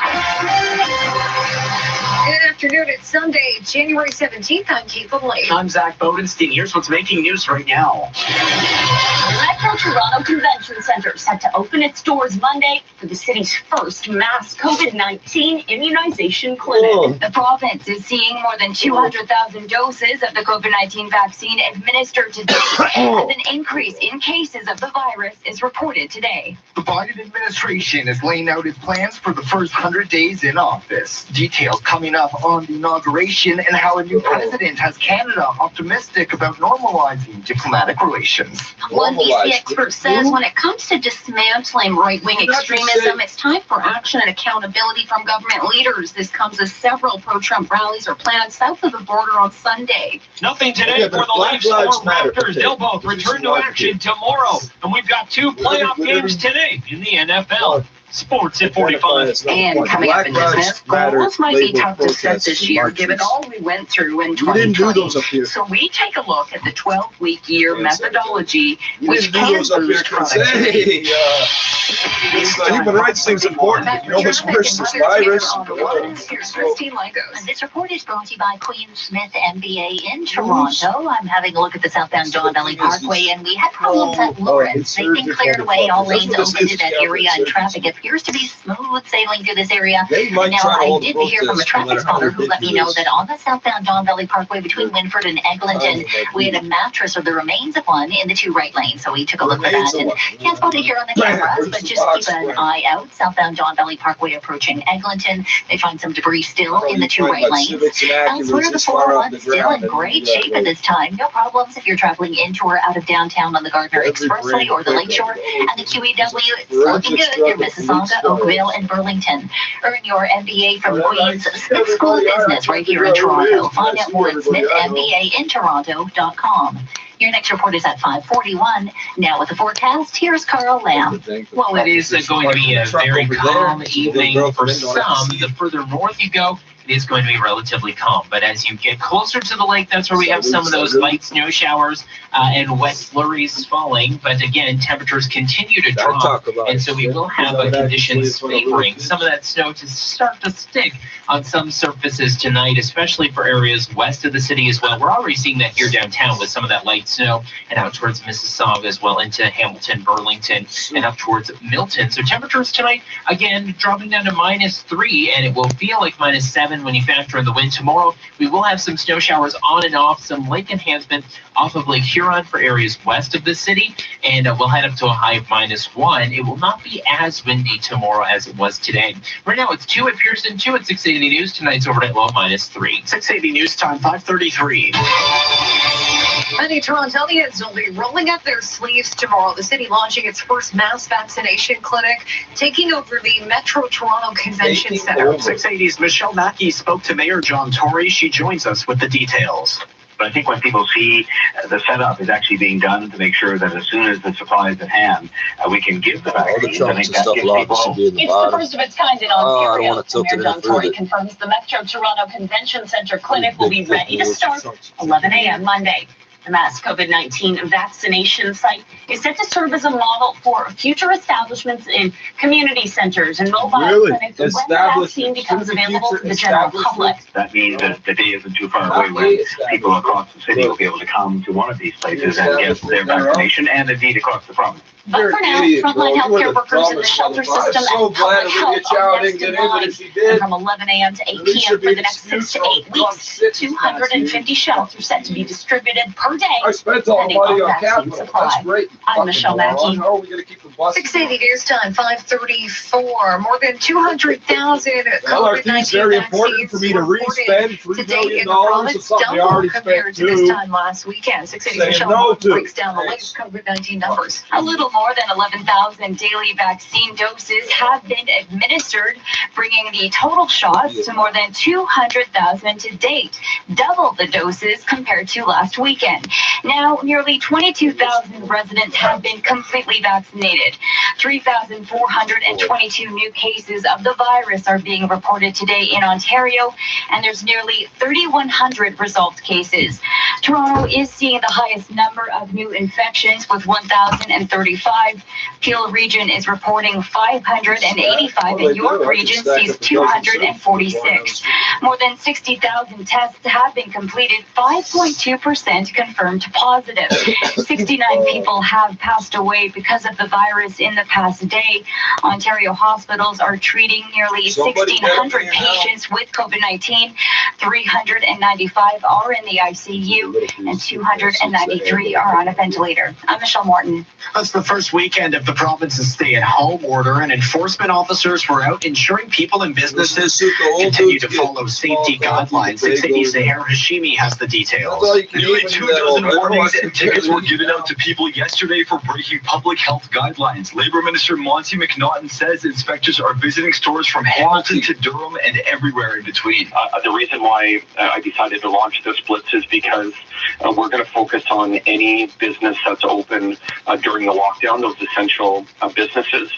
Good afternoon. It's Sunday, January 17th. I'm Kate Lee. I'm Zach Bodenstein. Here's what's making news right now. Metro Toronto Convention Center set to open its doors Monday for the city's first mass COVID-19 immunization clinic. The province is seeing more than 200,000 doses of the COVID-19 vaccine administered today, as an increase in cases of the virus is reported today. The Biden administration is laying out its plans for the first 100 days in office. Details coming up on the inauguration and how a new president has Canada optimistic about normalizing diplomatic relations. One BC expert says when it comes to dismantling right-wing extremism, it's time for action and accountability from government leaders. This comes as several pro-Trump rallies are planned south of the border on Sunday. Nothing today for the Leafs or Raptors. They'll both return to action tomorrow. And we've got 2 playoff games today in the NFL. Sports at 45. And coming up in business, goals might be tough to set this year, given all we went through in 2020. So we take a look at the 12-week year methodology, which can boost productivity. Human rights thing's important. You know what's worse, this virus. Here's Christine Lagos. This report is brought to you by Queen Smith MBA in Toronto. I'm having a look at the southbound Don Valley Parkway, and we had problems at Lawrence. They've been cleared away, all lanes open to that area, and traffic appears to be smooth sailing through this area. Now, I did hear from a traffic spotter who let me know that on the southbound Don Valley Parkway between Winford and Eglinton, we had a mattress or the remains of one in the 2 right lanes. So we took a look at that, and can't spot it here on the cameras, but just keep an eye out. Southbound Don Valley Parkway approaching Eglinton. They find some debris still in the 2 right lanes. Elsewhere, the 401 still in great shape at this time. No problems if you're traveling into or out of downtown on the Gardner Expressway or the Lakeshore. And the QEW, it's looking good near Mississauga, Oakville, and Burlington. Earn your MBA from Queen's Smith School of Business right here in Toronto. Find out more at smithmbaintoronto.com. Your next report is at 5:41. Now with the forecast, here's Carl Lamb. Well, it is going to be a very calm evening for some. The further north you go, it is going to be relatively calm. But as you get closer to the lake, that's where we have some of those light snow showers and wet flurries falling. But again, temperatures continue to drop, and so we will have conditions favoring some of that snow to start to stick on some surfaces tonight, especially for areas west of the city as well. We're already seeing that here downtown with some of that light snow and out towards Mississauga as well into Hamilton, Burlington, and up towards Milton. So temperatures tonight, again, dropping down to -3, and it will feel like -7 when you factor in the wind. Tomorrow, we will have some snow showers on and off, some lake enhancement off of Lake Huron for areas west of the city, and we'll head up to a high of -1. It will not be as windy tomorrow as it was today. Right now, it's 2 at Pearson, 2 at 680 News. Tonight's overnight low -3. 680 News time, 5:33. Many Torontonians will be rolling up their sleeves tomorrow. The city launching its first mass vaccination clinic, taking over the Metro Toronto Convention Center. 680's Michelle Mackey spoke to Mayor John Tory. She joins us with the details. But I think when people see the setup is actually being done to make sure that as soon as the supply is at hand, we can give the vaccines. I think that gives people hope. It's the first of its kind in Ontario. Mayor John Tory confirms the Metro Toronto Convention Center clinic will be ready to start 11 a.m. Monday. The mass COVID-19 vaccination site is set to serve as a model for future establishments in community centers and mobile clinics when the vaccine becomes available to the general public. That means that the day isn't too far away when people across the city will be able to come to one of these places and get their vaccination, and indeed across the province. But for now, frontline healthcare workers in the shelter system and public health are next in line. And from 11 a.m. to 8 p.m. for the next 6 to 8 weeks, 250 shots are set to be distributed per day. I spent all the money on capital. That's great. I'm Michelle Mackey. How are we going to keep the bus? 680 News time, 5:34. More than 200,000 LRT is very important for me to re-spend $3 billion of something I already spent compared to this time last weekend. 680's Michelle breaks down the latest COVID-19 numbers. A little more than 11,000 daily vaccine doses have been administered, bringing the total shots to more than 200,000 to date, double the doses compared to last weekend. again. Now, nearly 22,000 residents have been completely vaccinated. 3,422 new cases of the virus are being reported today in Ontario, and there's nearly 3,100 result cases. Toronto is seeing the highest number of new infections with 1,035. Peel Region is reporting 585, and York Region sees 246. More than 60,000 tests have been completed, 5.2% confirmed positive. 69 people have passed away because of the virus in the past day. Ontario hospitals are treating nearly 1,600 patients with COVID-19. 395 are in the ICU, and 293 are on a ventilator. I'm Michelle Morton. That's the first weekend of the province's stay-at-home order, and enforcement officers were out ensuring people and businesses continue to follow safety guidelines. 680's Zahir Hashimi has the details. Nearly 24 warnings and tickets were given out to people yesterday for breaking public health guidelines. Labour Minister Monty McNaughton says inspectors are visiting stores from Hamilton to Durham and everywhere in between. The reason why I decided to launch this blitz is because we're going to focus on any business that's open during the lockdown, those essential businesses.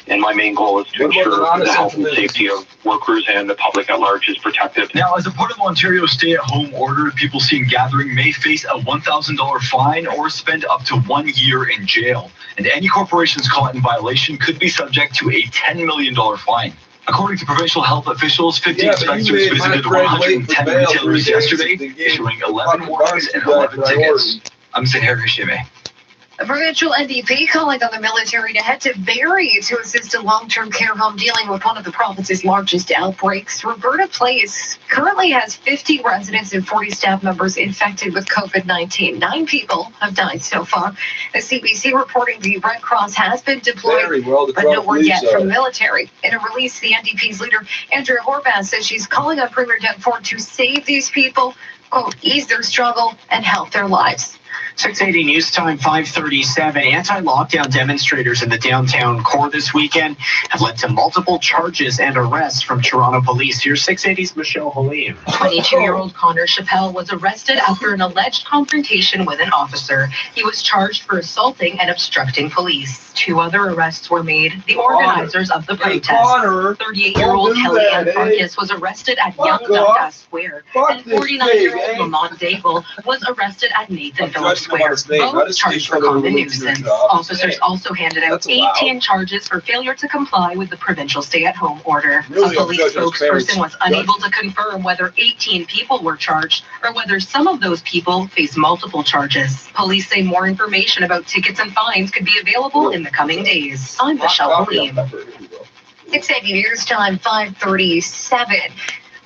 And my main goal is to ensure the health and safety of workers and the public at large is protected. Now, as a part of Ontario's stay-at-home order, people seen gathering may face a $1,000 fine or spend up to 1 year in jail. And any corporations caught in violation could be subject to a $10 million fine. According to provincial health officials, 50 inspectors visited 110 retailers yesterday, issuing 11 warnings and 11 tickets. I'm Zahir Hashimi. A provincial NDP calling on the military to head to Barrie to assist a long-term care home dealing with one of the province's largest outbreaks. Roberta Place currently has 50 residents and 40 staff members infected with COVID-19. 9 people have died so far. The CBC reporting the Red Cross has been deployed, but no word yet from the military. In a release, the NDP's leader, Andrea Horwath, says she's calling on Premier Doug Ford to save these people, quote, ease their struggle and help their lives. 680 News Time 537. Anti-lockdown demonstrators in the downtown core this weekend have led to multiple charges and arrests from Toronto police. Here's 680's Michelle Halim. 22-year-old Connor Chappelle was arrested after an alleged confrontation with an officer. He was charged for assaulting and obstructing police. 2 other arrests were made. The organizers of the protest. 38-year-old Kelly Ann Farkas was arrested at Young Dundas Square, and 49-year-old Lamont Daigle was arrested at Nathan Phillips Square, both charged for common nuisance. Officers also handed out 18 charges for failure to comply with the provincial stay-at-home order. A police spokesperson was unable to confirm whether 18 people were charged or whether some of those people face multiple charges. Police say more information about tickets and fines could be available in the coming days. I'm Michelle Halim. 680 News Time 537.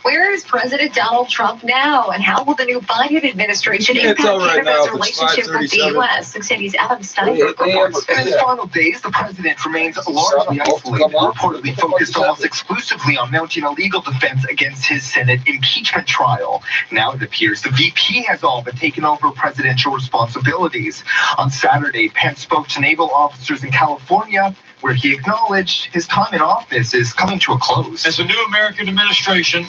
Where is President Donald Trump now, and how will the new Biden administration impact Canada's relationship with the U.S.? 680's Adam Steinberg reports. In his final days, the president remains largely isolated, reportedly focused almost exclusively on mounting a legal defense against his Senate impeachment trial. Now it appears the VP has all but taken over presidential responsibilities. On Saturday, Pence spoke to naval officers in California, where he acknowledged his time in office is coming to a close. As the new American administration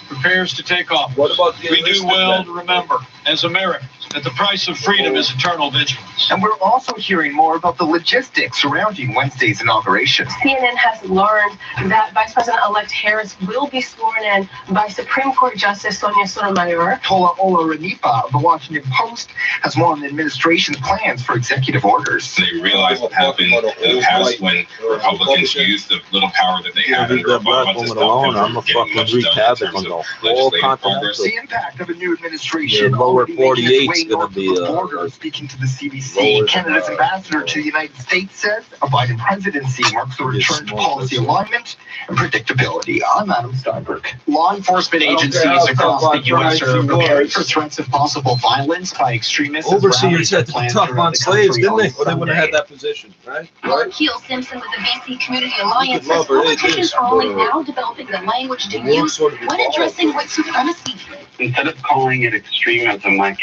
prepares to take off, we do well to remember, as Americans, that the price of freedom is eternal vigilance. And we're also hearing more about the logistics surrounding Wednesday's inauguration. CNN has learned that Vice President-elect Harris will be sworn in by Supreme Court Justice Sonia Sotomayor. Tola Olorunipa of the Washington Post has more on the administration's plans for executive orders. They realized what happened in the past when Republicans used the little power that they had under Obama to stop them from getting much done in terms of legislative progress. The impact of a new administration lower 48 is going to be speaking to the CBC, Canada's ambassador to the United States says a Biden presidency marks the return to policy alignment and predictability. I'm Adam Steinberg. Law enforcement agencies across the U.S. are preparing for threats of possible violence by extremists. Overseers had to be tough on slaves, didn't they? Or they wouldn't have had that position, right? Mark Keel Simpson with the BC Community Alliance says politicians are only now developing the language to use when addressing white supremacy. Instead of calling it extremism like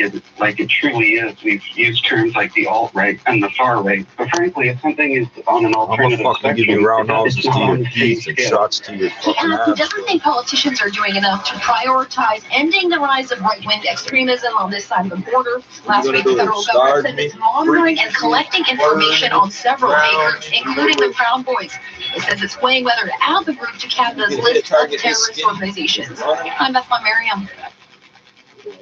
like it truly is. We've used terms like the alt-right and the far-right, but frankly, if something is on an alternative spectrum, give you roundhouses it's not to on your the same teeth and scale. shots to your fucking He ass. doesn't think politicians are doing enough to prioritize ending the rise of right-wing extremism on this side of the border. Last week, the federal government said it's monitoring and collecting information on several groups, including the Proud Boys. It says it's weighing whether to add the group to Canada's list of terrorist organizations. I'm Beth Miriam.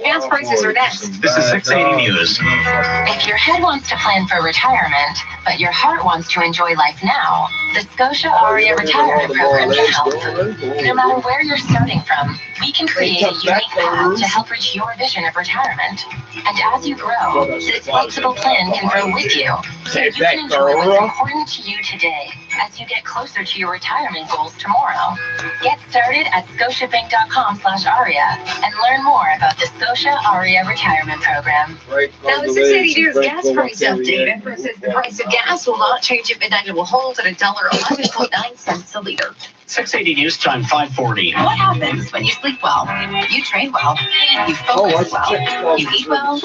Gas prices are next. This is 680 News. If your head wants to plan for retirement, but your heart wants to enjoy life now, the Scotia Aria Retirement Program can help. No matter where you're starting from, we can create a unique path to help reach your vision of retirement. And as you grow, this flexible plan can grow with you, so you can enjoy what's important to you today as you get closer to your retirement goals tomorrow. Get started at scotiabank.com/aria and learn more about the Scotia Aria Retirement Program. Now, the 680 News gas price update. Empress says the price of gas will not change at midnight. It will hold at $1.11.9 a liter. 680 News Time, 540. What happens when you sleep well, you train well, you focus well, you eat well,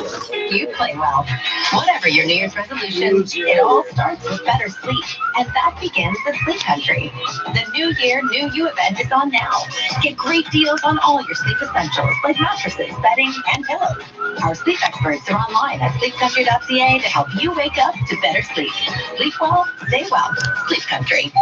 you play well? Whatever your New Year's resolution, it all starts with better sleep. And that begins with Sleep Country. The New Year, New You event is on now. Get great deals on all your sleep essentials like mattresses, bedding, and pillows. Our sleep experts are online at sleepcountry.ca to help you wake up to better sleep. Sleep well, stay well. Sleep Country.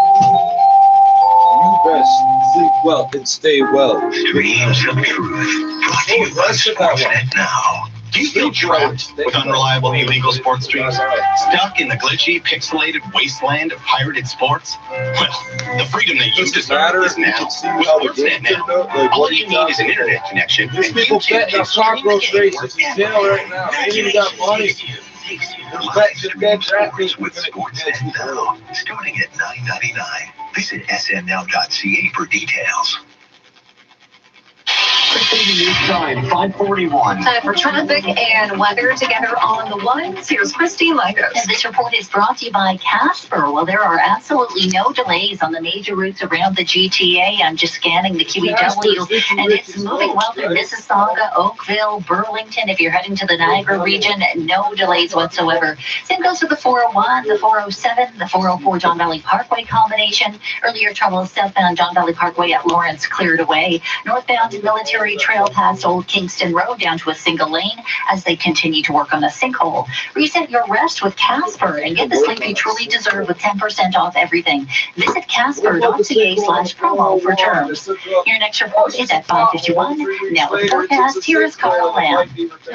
You best sleep well and stay well. Streams of truth. Brought to you by Sportsnet Now. Do you feel trapped with unreliable illegal sports streams? Stuck in the glitchy, pixelated wasteland of pirated sports? Well, the freedom that you deserve is now with Sportsnet Now. All you need is an internet connection, and you can stream the game right now. They even got money. With Sportsnet Now, starting at $9.99. Visit snnow.ca for details. 680 News Time, 541. Time for traffic and weather together on the ones. Here's Christine Lagos. And this report is brought to you by Casper. Well, there are absolutely no delays on the major routes around the GTA. I'm just scanning the QEW, and it's moving well through Mississauga, Oakville, Burlington. If you're heading to the Niagara region, no delays whatsoever. Same goes for the 401, the 407, the 404 John Valley Parkway combination. Earlier trouble southbound John Valley Parkway at Lawrence cleared away. Northbound Military Trail past Old Kingston Road down to a single lane as they continue to work on the sinkhole. Reset your rest with Casper and get the sleep you truly deserve with 10% off everything. Visit casper.ca/promo for terms. Your next report is at 5:51. Now with the forecast, here is Carl Lamb.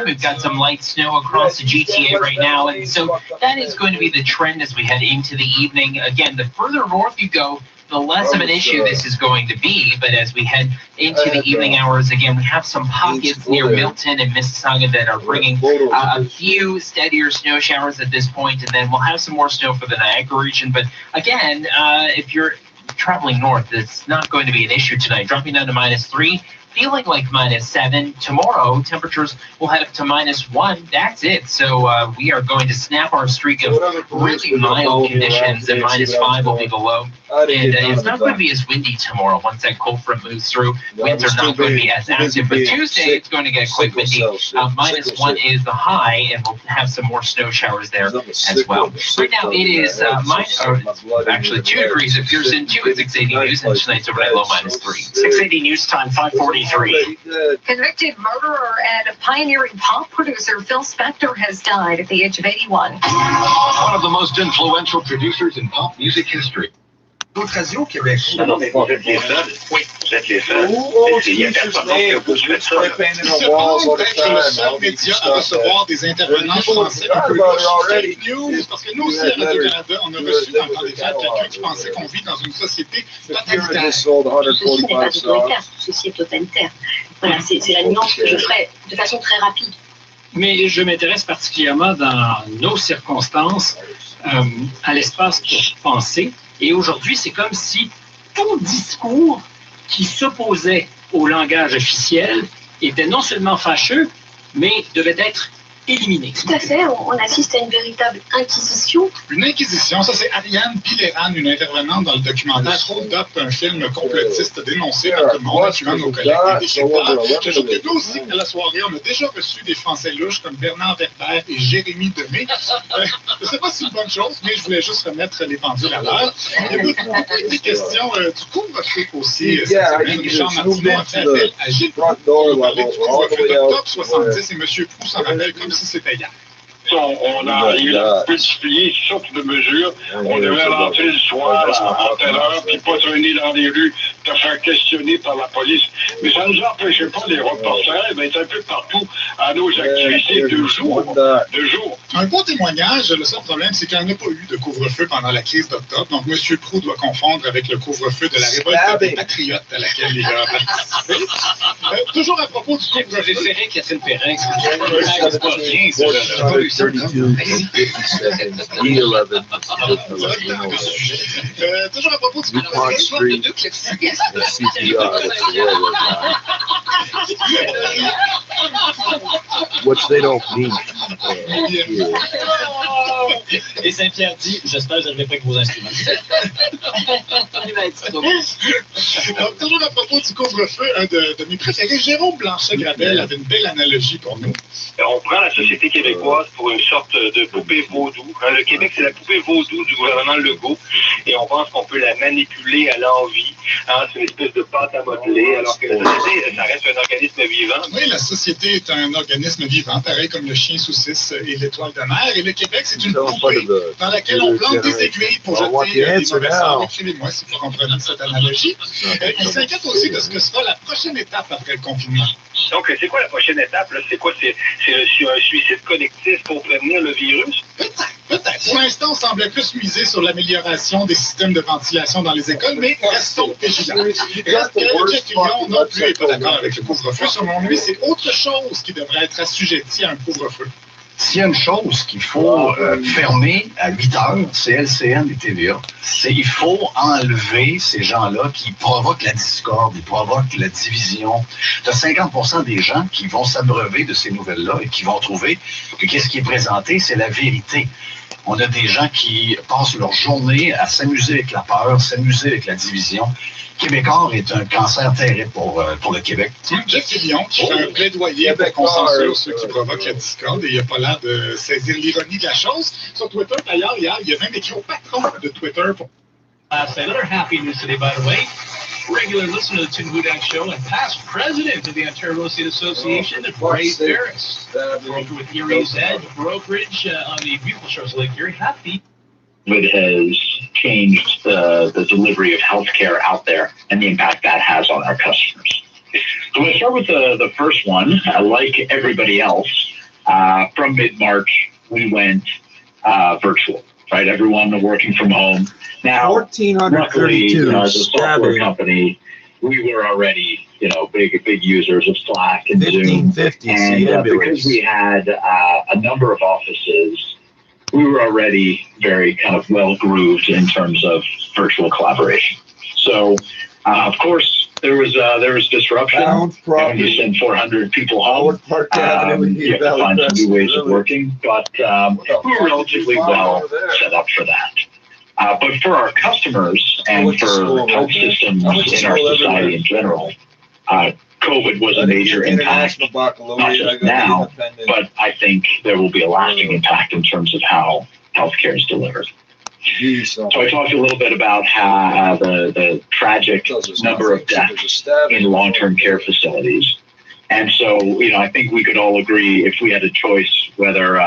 We've got some light snow across the GTA right now, and so that is going to be the trend as we head into the evening. Again, the further north you go, the less of an issue this is going to be, but as we head into the evening hours, again, we have some pockets near Milton and Mississauga that are bringing a few steadier snow showers at this point, and then we'll have some more snow for the Niagara region. But again, if you're traveling north, it's not going to be an issue tonight. Dropping down to -3. Feeling like -7. Tomorrow, temperatures will head up to -1. That's it. So we are going to snap our streak of really mild conditions, and -5 will be the low. And it's not going to be as windy tomorrow once that cold front moves through. Winds are not going to be as active, but Tuesday it's going to get quite windy. -1 is the high, and we'll have some more snow showers there as well. Right now it is actually 2 degrees at Pearson, 2 at 680 News, and tonight's overnight low -3. 680 News Time, 543. Convicted murderer and pioneering pop producer Phil Spector has died at the age of 81. One of the most influential producers in pop music history. D'autres radios Québec. Non, mais vous êtes les seuls. Oui, vous êtes les seuls. Il y a personne d'autre que vous faites ça. Être le seul média à recevoir des intervenants français un peu fake news, parce que nous aussi, à Radio-Canada, on a reçu dans le temps des fêtes quelqu'un qui pensait qu'on vit dans une société totalitaire. Ceci n'est pas totalitaire, ceci est totalitaire. Voilà, c'est la nuance que je ferai de façon très rapide. Mais je m'intéresse particulièrement dans nos circonstances à l'espace pour penser. Et aujourd'hui, c'est comme si tout discours qui s'opposait au langage officiel était non seulement fâcheux, mais devait être éliminés. Tout à fait, on assiste à une véritable inquisition. Une inquisition, ça c'est Ariane Piléran, une intervenante dans le documentaire Hold Up, un film complotiste dénoncé par tout le monde, incluant nos collègues des décrypteurs. J'ajoute que nous aussi, à la soirée, on a déjà reçu des Français louches comme Bernard Werber et Jérémy Demé. Je ne sais pas si c'est une bonne chose, mais je voulais juste remettre les pendules à l'heure. Il y a beaucoup de questions du couvre-feu aussi. Richard Martineau a fait appel à Gilles Proulx pour parler du couvre-feu d'octobre 70 et M. Proulx s'en rappelle comme si c'était hier. Il a multiplié sortes de mesures. On devait rentrer le soir en telle heure, puis pas traîner dans les rues, te faire questionner par la police. Mais ça ne nous empêchait pas, les reporters, d'être un peu partout à nos activités de jour. Un beau témoignage. Le seul problème, c'est qu'il n'y en a pas eu de couvre-feu pendant la crise d'octobre. Donc, M. Proulx doit confondre avec le couvre-feu de la révolte des patriotes à laquelle il a participé. Toujours à propos du couvre-feu. J'ai préféré Catherine Perrin. C'est pas bien, ça. 32, 57, E11, toujours à propos du Dupont Street, the CPR, which they don't mean. Et Saint-Pierre dit, j'espère que je n'arriverai pas avec vos instruments. Donc, toujours à propos du couvre-feu, un de mes préférés, Jérôme Blanchet-Gravel avait une belle analogie pour nous. On prend la société québécoise pour une sorte de poupée vaudou. Le Québec, c'est la poupée vaudou du gouvernement Legault et on pense qu'on peut la manipuler à l'envie. C'est une espèce de pâte à modeler, alors que la société, ça reste un organisme vivant. Oui, la société est un organisme vivant, pareil comme le chien saucisse et l'étoile de mer. Et le Québec, c'est une poupée dans laquelle on plante des aiguilles pour jeter des mauvais sorts. Écrivez-moi si vous comprenez cette analogie. Il s'inquiète aussi de ce que sera la prochaine étape après le confinement. Donc, c'est quoi la prochaine étape? C'est quoi? C'est un suicide collectif pour prévenir le virus? Peut-être. Pour l'instant, on semblait plus miser sur l'amélioration des systèmes de ventilation dans les écoles, mais restons vigilants. Reste que Jeff Fillion non plus n'est pas d'accord avec le couvre-feu. Selon lui, c'est autre chose qui devrait être assujetti à un couvre-feu. S'il y a une chose qu'il faut fermer à 8 heures, c'est LCN et TVA. Il faut enlever ces gens-là qui provoquent la discorde, ils provoquent la division. Tu as 50% des gens qui vont s'abreuver de ces nouvelles-là et qui vont trouver que qu'est-ce qui est présenté, c'est la vérité. On a des gens qui passent leur journée à s'amuser avec la peur, s'amuser avec la division. Québécois est un cancer terrible pour le Québec. Jeff Fillion qui fait un plaidoyer pour qu'on censure ceux qui provoquent la discorde et il n'a pas l'air de saisir l'ironie de la chose. Sur Twitter, d'ailleurs, hier, il a même écrit au patron de Twitter pour... Another happy news today, by the way. Regular listener to the Tim Hudak Show and past president of the Ontario Real Estate Association, Ray Ferris. Broker with Erie's Edge Brokerage on the beautiful shores of Lake Erie. Happy. COVID has changed the delivery of healthcare out there and the impact that has on our customers. So we'll start with the first one. Like everybody else, from mid-March, we went virtual, right? Everyone working from home. Now, luckily, as a software company, we were already, big users of Slack and Zoom. And because we had a number of offices, we were already very kind of well-grooved in terms of virtual collaboration. So, of course, there was disruption. When you send 400 people home, you have to find some new ways of working. But we were relatively well set up for that. But for our customers and for health systems in our society in general, COVID was a major impact, not just now, but I think there will be a lasting impact in terms of how healthcare is delivered. So I talked a little bit about how the tragic number of deaths in long-term care facilities. And so, I think we could all agree if we had a choice whether,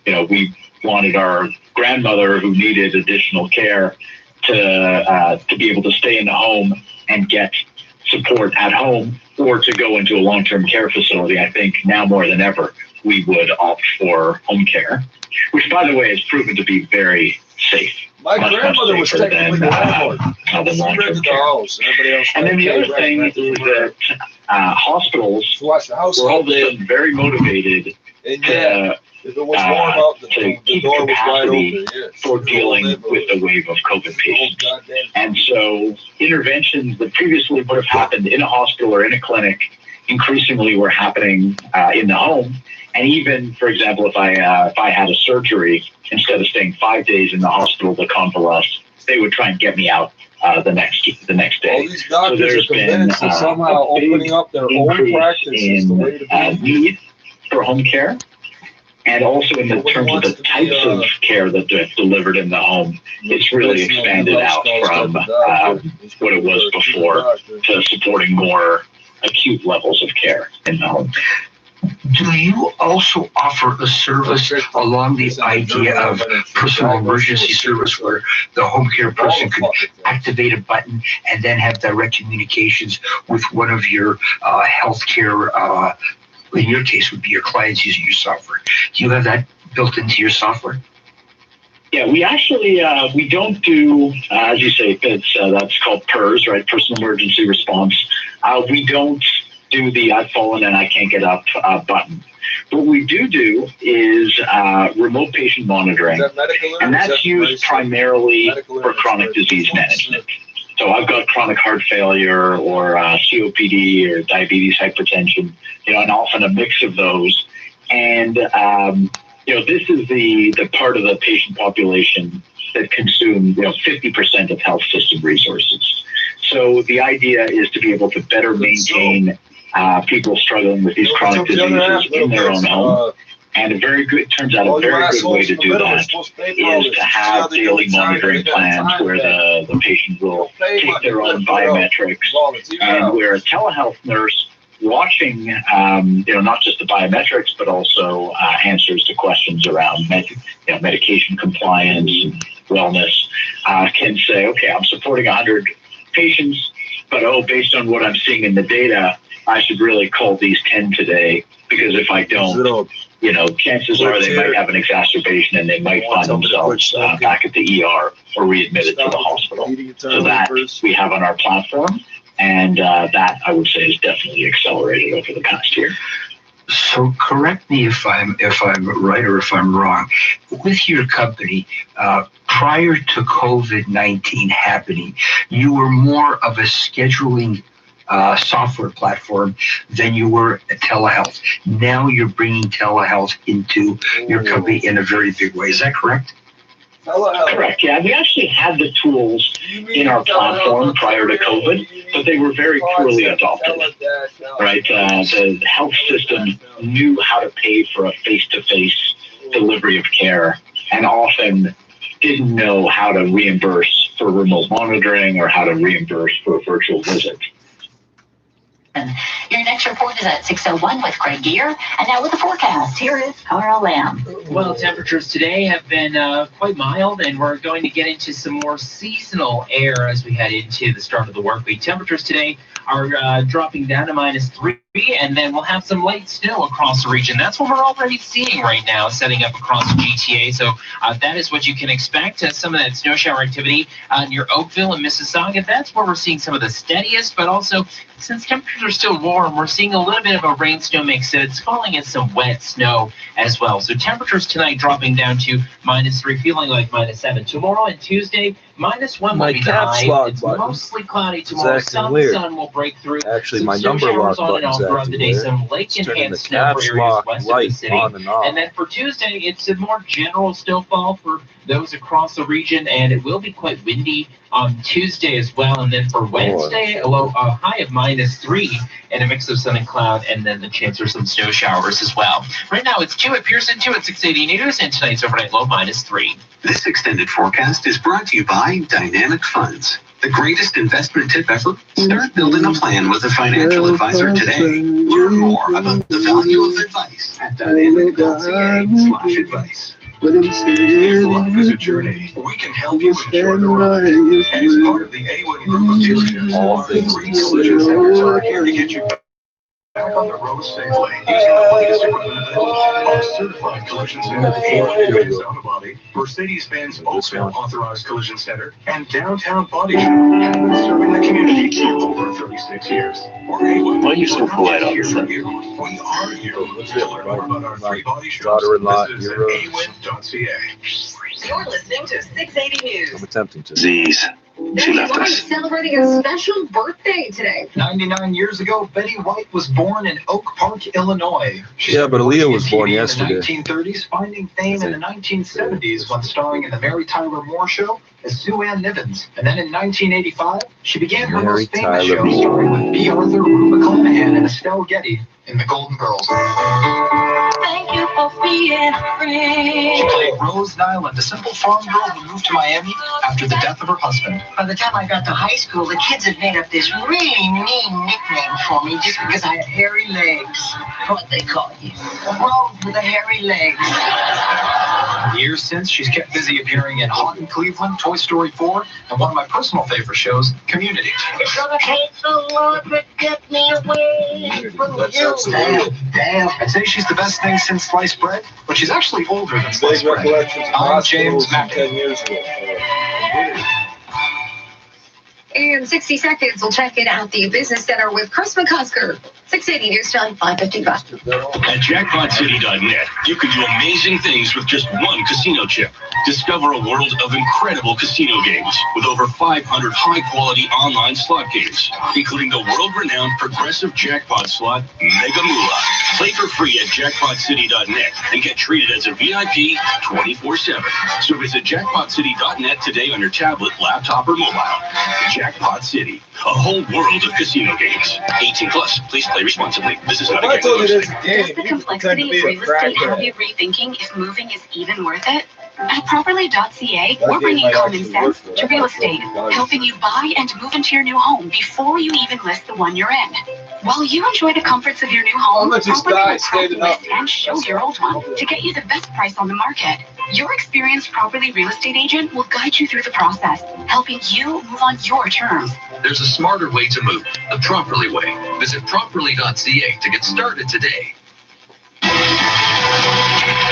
we wanted our grandmother who needed additional care to be able to stay in the home and get support at home or to go into a long-term care facility. I think now more than ever, we would opt for home care, which, by the way, has proven to be very safe. My grandmother was technically the landlord. She rented the house. And then the other thing is that hospitals were all then very motivated to if it was warm out, the door was wide open. For dealing with the wave of COVID patients. And so interventions that previously would have happened in a hospital or in a clinic increasingly were happening in the home. And even, for example, if I had a surgery, instead of staying 5 days in the hospital to convalesce, they would try and get me out the next day. All these doctors are convinced that somehow opening up their own practice is the way to be. Need for home care, and also in the terms of the types of care that are delivered in the home, it's really expanded out from what it was before to supporting more acute levels of care in the home. Do you also offer a service along the idea of personal emergency service where the home care person could activate a button and then have direct communications with one of your healthcare, in your case would be your clients using your software? Do you have that built into your software? Yeah, we actually, we don't do, as you say, that's called PERS, right? Personal emergency response. We don't do the I've fallen and I can't get up button. What we do is remote patient monitoring, and that's used primarily for chronic disease management. So I've got chronic heart failure or COPD or diabetes, hypertension, and often a mix of those. And, this is the part of the patient population that consume, 50% of health system resources. So the idea is to be able to better maintain people struggling with these chronic diseases in their own home. And a very good way to do that is to have daily monitoring plans where the patient will take their own biometrics, and where a telehealth nurse watching, not just the biometrics, but also answers to questions around medication compliance and wellness, can say, okay, I'm supporting 100 patients, but based on what I'm seeing in the data, I should really call these 10 today, because if I don't, chances are they might have an exacerbation and they might find themselves back at the ER or readmitted to the hospital. So that we have on our platform, and that I would say is definitely accelerated over the past year. So correct me if I'm right or if I'm wrong. With your company, prior to COVID-19 happening, you were more of a scheduling software platform than you were at telehealth. Now you're bringing telehealth into your company in a very big way. Is that correct? Correct. Yeah, we actually had the tools in our platform prior to COVID, but they were very poorly adopted. Right? The health system knew how to pay for a face-to-face delivery of care, and often didn't know how to reimburse for remote monitoring or how to reimburse for a virtual visit. Your next report is at 6:01 with Craig Gear. And now with the forecast, here is Carl Lamb. Well, temperatures today have been quite mild, and we're going to get into some more seasonal air as we head into the start of the work week. Temperatures today are dropping down to -3, and then we'll have some light snow across the region. That's what we're already seeing right now, setting up across the GTA. So that is what you can expect. Some of that snow shower activity near Oakville and Mississauga. That's where we're seeing some of the steadiest, but also since temperatures are still warm, we're seeing a little bit of a rain snow mix. So it's falling in some wet snow as well. So temperatures tonight dropping down to -3, feeling like -7. Tomorrow and Tuesday, -1 will be the high. It's mostly cloudy tomorrow. Some sun will break through. Actually, my snow number showers lock on and off throughout the day. Some lake-enhanced snow for areas west of the city. And then for Tuesday, it's a more general snowfall for those across the region, and it will be quite windy on Tuesday as well. And then for Wednesday, a high of -3 and a mix of sun and cloud, and then the chance for some snow showers as well. Right now, it's 2 at Pearson, 2 at 680 News, and tonight's overnight low -3. This extended forecast is brought to you by Dynamic Funds. The greatest investment tip ever? Start building a plan with a financial advisor today. Learn more about the value of advice at dynamic.ca/advice. If life is a journey, we can help you enjoy the ride. As part of the A1 group of dealerships, our 3 collision centers are here to get you back on the road safely using the latest equipment available. Our certified collision center, A1 Auto Body, Mercedes-Benz Oakville Authorized Collision Center, and Downtown Body Shop have been serving the community for over 36 years. Or A1, Why are you so polite all of a here for sudden? you. We are here. To learn more about our 3 body shops, visit us at awin.ca. You're listening to 680 News. I'm attempting to. Disease. She left Betty White us. celebrating a special birthday today. 99 years ago, Betty White was born in Oak Park, Illinois. Yeah, but Aaliyah was born yesterday. In the 1930s, finding fame in the 1970s when starring in the Mary Tyler Moore Show as Sue Ann Nivens. And then in 1985, she began her most famous show starring with B. Arthur, Rue McClanahan, and Estelle Getty in The Golden Girls. Thank you for being free. She played Rose Nyland, a simple farm girl who moved to Miami after the death of her husband. By the time I got to high school, the kids had made up this really mean nickname for me just because I had hairy legs. What'd they call you? Rose with the hairy legs. Years since, she's kept busy appearing in Hot in Cleveland, Toy Story 4, and one of my personal favorite shows, Community. It's gonna take the Lord to get me away from you. Damn. I'd say she's the best thing since sliced bread, but she's actually older than sliced bread. I'm James Mackin. In 60 seconds, we'll check in at the Business Center with Chris McCusker. 680 News Time, 5:55. At jackpotcity.net, you can do amazing things with just one casino chip. Discover a world of incredible casino games with over 500 high-quality online slot games, including the world-renowned progressive jackpot slot, Mega Moolah. Play for free at jackpotcity.net and get treated as a VIP 24/7. So visit jackpotcity.net today on your tablet, laptop, or mobile. Jackpot City, a whole world of casino games. 18 plus. Please play responsibly. This is not a gambling Does the complexity of real estate have you rethinking if moving is even worth it? At Properly.ca, we're bringing common sense to real estate, helping you buy and move into your new home before you even list the one you're in. While you enjoy the comforts of your new home, Properly will track the list and show your old one to get you the best price on the market. Your experienced Properly real estate agent will guide you through the process, helping you move on your terms. There's a smarter way to move, the Properly way. Visit Properly.ca to get started today.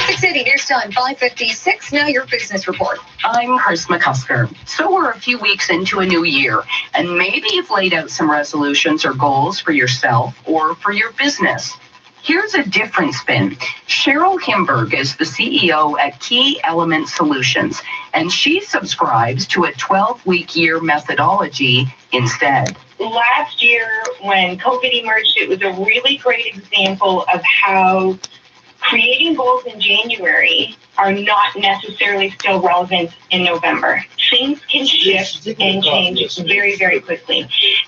680 News Time, 5:56. Now your business report. I'm Chris McCusker. So we're a few weeks into a new year, and maybe you've laid out some resolutions or goals for yourself or for your business. Here's a different spin. Cheryl Himberg is the CEO at Key Element Solutions, and she subscribes to a 12-week year methodology instead. Last year, when COVID emerged, it was a really great example of how creating goals in January are not necessarily still relevant in November. Things can shift and change very, very quickly.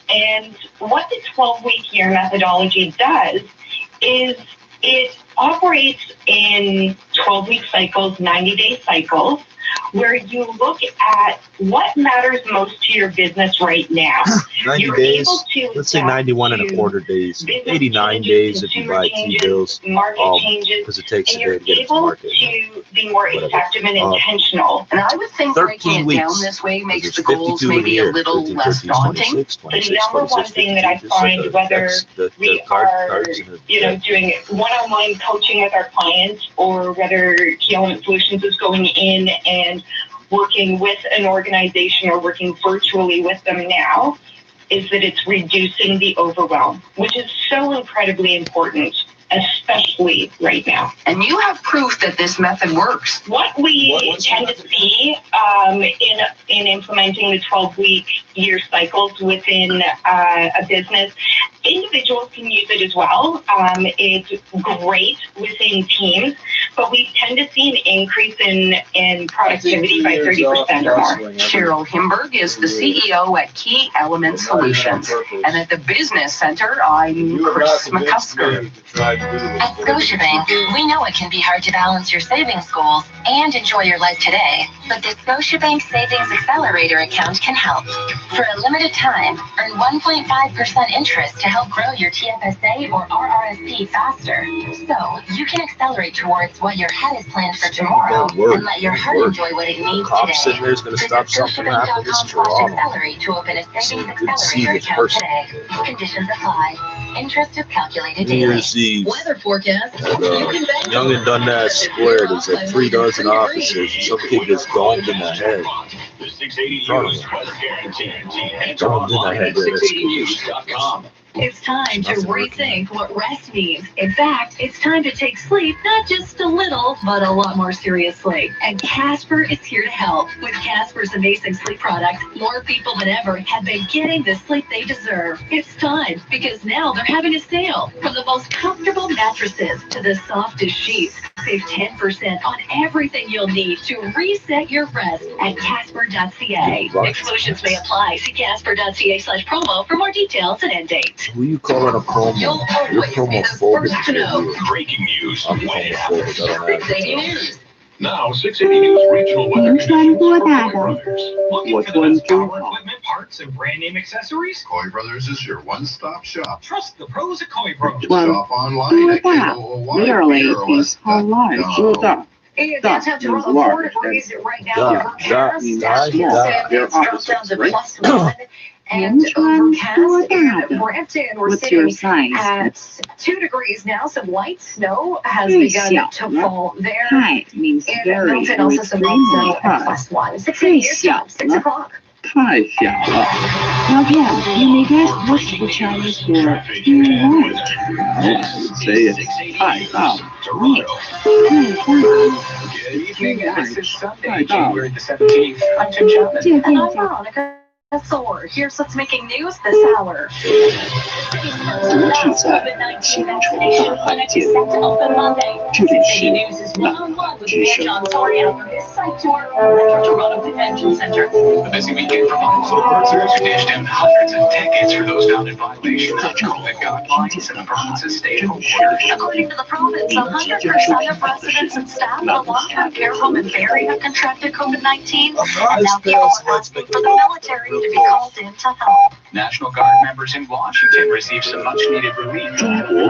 And what the 12-week year methodology does is it operates in 12-week cycles, 90-day cycles, where you look at what matters most to your business right now. 90 days, let's say 91 and a quarter days, 89 days if you buy T-bills, because it takes a day to get it to market. To be more effective and intentional. And I would think breaking it down this way makes the goals maybe a little less daunting. The number one thing that I find, whether we are, doing one-on-one coaching with our clients, or whether Key Element Solutions is going in and working with an organization or working virtually with them now, is that it's reducing the overwhelm, which is so incredibly important, especially right now. And you have proof that this method works. What we tend to see in implementing the 12-week year cycles within a business, individuals can use it as well. It's great within teams, but we tend to see an increase in productivity by 30% or more. Cheryl Himberg is the CEO at Key Element Solutions. And at the Business Center, I'm Chris McCusker. At Scotiabank, we know it can be hard to balance your savings goals and enjoy your life today, but the Scotiabank Savings Accelerator account can help. For a limited time, earn 1.5% interest to help grow your TFSA or RRSP faster. So you can accelerate towards what your head is planned for tomorrow and let your heart enjoy what it needs today. Visit Scotiabank.com/accelerate to open a savings accelerator account today. Conditions apply. Interest is calculated daily. Weather forecast. Young and Dundas Square, there's like 3 dozen officers. Some kid gets domed in the head. The 680 News weather guarantee. Domed in the head. At 680news.com. It's time to rethink what rest means. In fact, it's time to take sleep not just a little, but a lot more seriously. And Casper is here to help. With Casper's amazing sleep products, more people than ever have been getting the sleep they deserve. It's time, because now they're having a sale. From the most comfortable mattresses to the softest sheets, save 10% on everything you'll need to reset your rest at Casper.ca. Exclusions may apply. See Casper.ca/promo for more details and end date. Who you calling a promo? You'll You're always be the promophobic. first to know. Breaking news. I'm homophobic. I don't have Breaking news. Now, 680 News regional weather conditions for Coy Brothers. Looking for the best power equipment, parts, and brand name accessories? Coy Brothers is your one-stop shop. Trust the pros at Coy Bros. Shop online at literally is how large. In downtown Toronto, 4 degrees right now. Overcast. It's dropped down to +1 and overcast. And Brampton, we're sitting at 2 degrees now. Some light snow has begun to fall there. Means In very, Milton, also some light snow at +1. 6 o'clock. 太小了。照片，你没该不是 Chinese for you say it. 太大了。Sunday, January the 17th. I'm Tim Chapman. And I'm Veronica Thor. Here's what's making news this hour. COVID-19 vaccination clinic is set to open Monday. City News is one-on-one with Mayor John Toria from his site tour at the Toronto Convention Center. A busy weekend for local workers who dished out hundreds of tickets for those found in violation of COVID guidelines and the province's stay-at-home order. According to the province, 100% of residents and staff at a long-term care home in Barrie have contracted COVID-19, and now people are asking for the military to be called in to help. National Guard members in Washington received some much-needed relief. The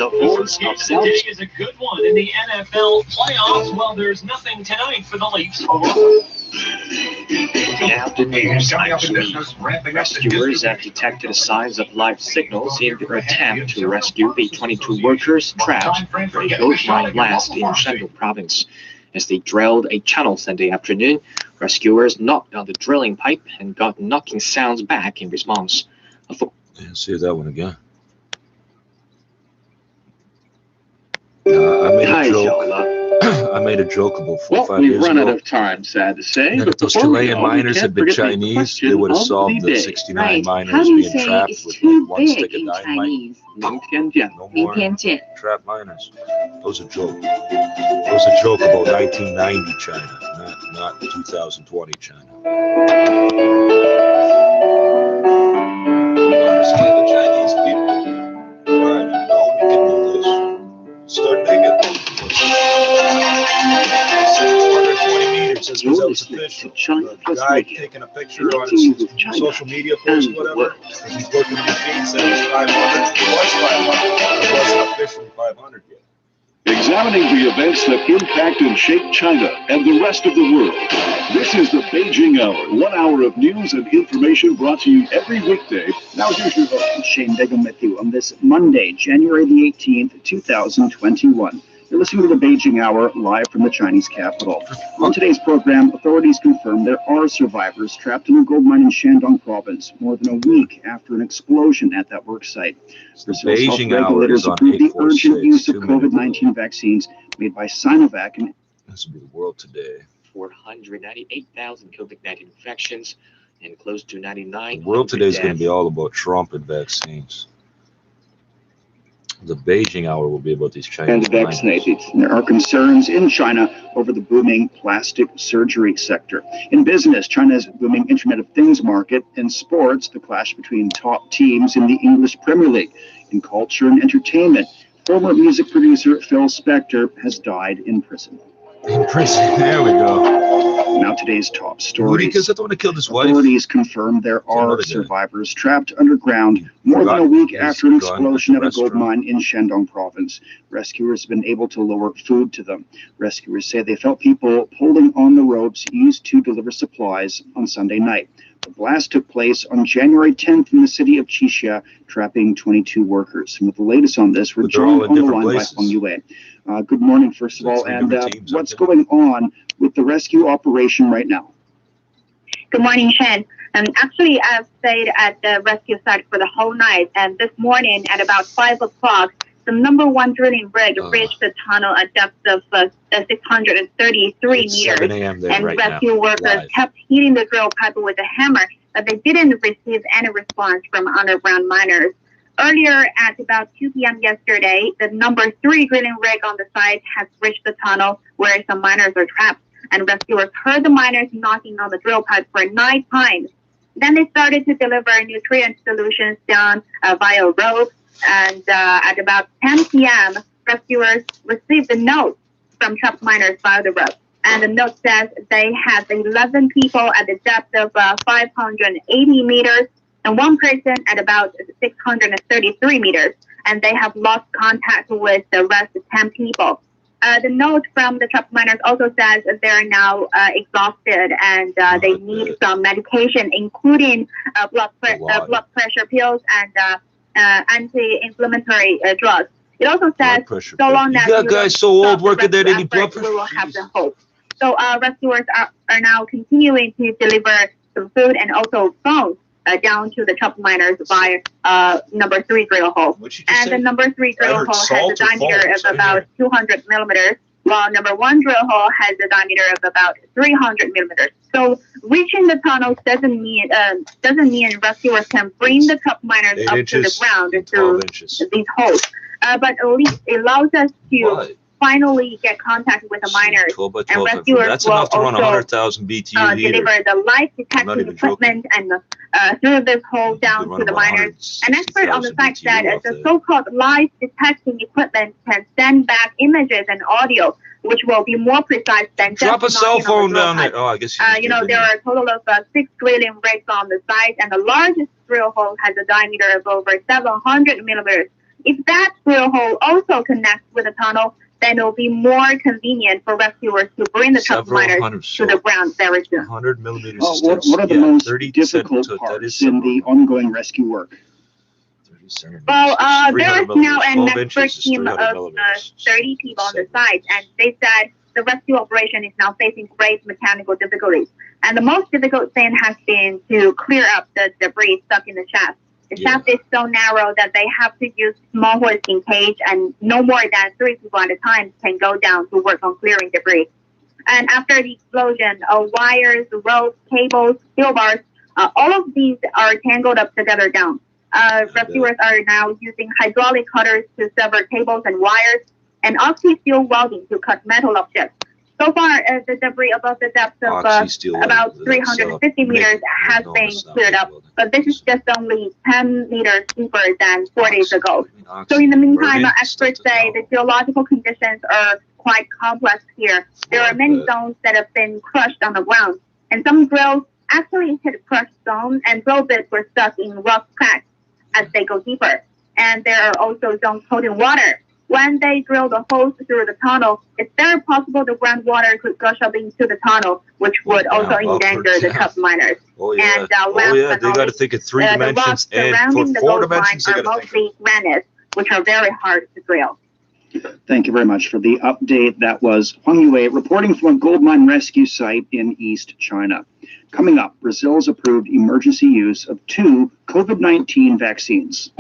voice of today is a good one in the NFL playoffs. Well, there's nothing tonight for the Leafs. Good afternoon. Rescuers have detected signs of life signals in their attempt to rescue the 22 workers trapped in a gold mine blast in Shandong province. As they drilled a tunnel Sunday afternoon, rescuers knocked on the drilling pipe and got knocking sounds back in response. See that one again. I made a joke about 4 or 5 years ago. We've run out of time, sad to say. That if those Chilean miners had been Chinese, they would have solved the 69 miners being trapped with one stick of dynamite. No more trapped miners. That was a joke. It was a joke about 1990 China, not 2020 China. You understand the Chinese people? All right, no, we can do this. Start making 420 meters. This was official. A guy taking a picture on his social media post, whatever. And he's working the machine, said it's 500. It was 500. It wasn't officially 500 yet. Examining the events that impact and shape China and the rest of the world. This is the Beijing Hour, 1 hour of news and information brought to you every weekday. Now here's your host, Shane Bigham, with you on this Monday, January the 18th, 2021. You're listening to the Beijing Hour, live from the Chinese capital. On today's program, authorities confirm there are survivors trapped in a gold mine in Shandong province more than a week after an explosion at that work site. Brazil's health regulators approved the urgent use of COVID-19 vaccines made by Sinovac. And this will be the world today. 498,000 COVID-19 infections and close to 99. The world today is going to be all about Trump and vaccines. The Beijing Hour will be about these Chinese and vaccinated. There are concerns in China over the booming plastic surgery sector. In business, China's booming Internet of Things market. In sports, the clash between top teams in the English Premier League. In culture and entertainment, former music producer Phil Spector has died in prison. In prison, there we go. Now today's top stories. Because I don't want to kill his wife. Authorities confirm there are survivors trapped underground more than a week after an explosion at a gold mine in Shandong province. Rescuers have been able to lower food to them. Rescuers say they felt people pulling on the ropes used to deliver supplies on Sunday night. The blast took place on January 10th in the city of Qixia, trapping 22 workers. And with the latest on this, we're joined on the line by Feng Yue. Good morning, first of all, and what's going on with the rescue operation right now? Good morning, Shen. Actually, I've stayed at the rescue site for the whole night, and this morning at about 5 o'clock, the number 1 drilling rig reached the tunnel at depth of 633 meters, and right rescue workers kept hitting the drill pipe with a hammer, but they didn't receive any response from underground miners. Earlier at about 2 p.m. yesterday, the number 3 drilling rig on the site has reached the tunnel where some miners are trapped, and rescuers heard the miners knocking on the drill pipe for 9 times. Then they started to deliver nutrient solutions down via rope, and at about 10 p.m., rescuers received a note from trapped miners via the rope. And the note says they had 11 people at the depth of 580 meters and 1 person at about 633 meters, and they have lost contact with the rest of 10 people. The note from the trapped miners also says they're now exhausted and they need some medication, including blood pressure pills and anti-inflammatory drugs. It also says so long as you guys so old working there, they need blood pressure. We will have the hope. So rescuers are now continuing to deliver some food and also phones down to the trapped miners via number 3 drill hole. And the number 3 drill hole has a diameter of about 200 millimeters, while number 1 drill hole has a diameter of about 300 millimeters. So reaching the tunnel doesn't mean rescuers can bring the trapped miners up to the ground through these holes, but at least it allows us to finally get contact with the miners, and rescuers that's will enough to run also 100,000 BTU deliver the life detection equipment and through this hole down to the miners. An expert on the site said the so-called life detection equipment can send back images and audio, which will be more precise than drop a just cell phone down there. Oh, I guess there are a total of 6 drilling rigs on the site, and the largest drill hole has a diameter of over 700 millimeters. If that drill hole also connects with the tunnel, then it will be more convenient for rescuers to bring the trapped miners to the ground very soon. 100 millimeters. What are the most difficult parts in the ongoing rescue work? Well, there is now an expert team of 30 people on the site, and they said the rescue operation is now facing great mechanical difficulties. And the most difficult thing has been to clear up the debris stuck in the shaft. The shaft is so narrow that they have to use small hoisting cage, and no more than 3 people at a time can go down to work on clearing debris. And after the explosion, wires, ropes, cables, steel bars, all of these are tangled up together down. Rescuers are now using hydraulic cutters to sever cables and wires, and oxy-steel welding to cut metal objects. So far, the debris above the depth of about 350 meters has been cleared up, but this is just only 10 meters deeper than 4 days ago. So in the meantime, experts say the geological conditions are quite complex here. There are many zones that have been crushed on the ground, and some drills actually hit crushed zones, and drill bits were stuck in rough cracks as they go deeper. And there are also zones holding water. When they drill the holes through the tunnel, it's very possible the groundwater could gush up into the tunnel, which would also endanger the trapped miners. And they got to think of 3 dimensions, and for 4 dimensions, they got to think mostly granites, which are very hard to drill. Thank you very much for the update. That was Huang Yue reporting from a gold mine rescue site in East China. Coming up, Brazil's approved emergency use of 2 COVID-19 vaccines.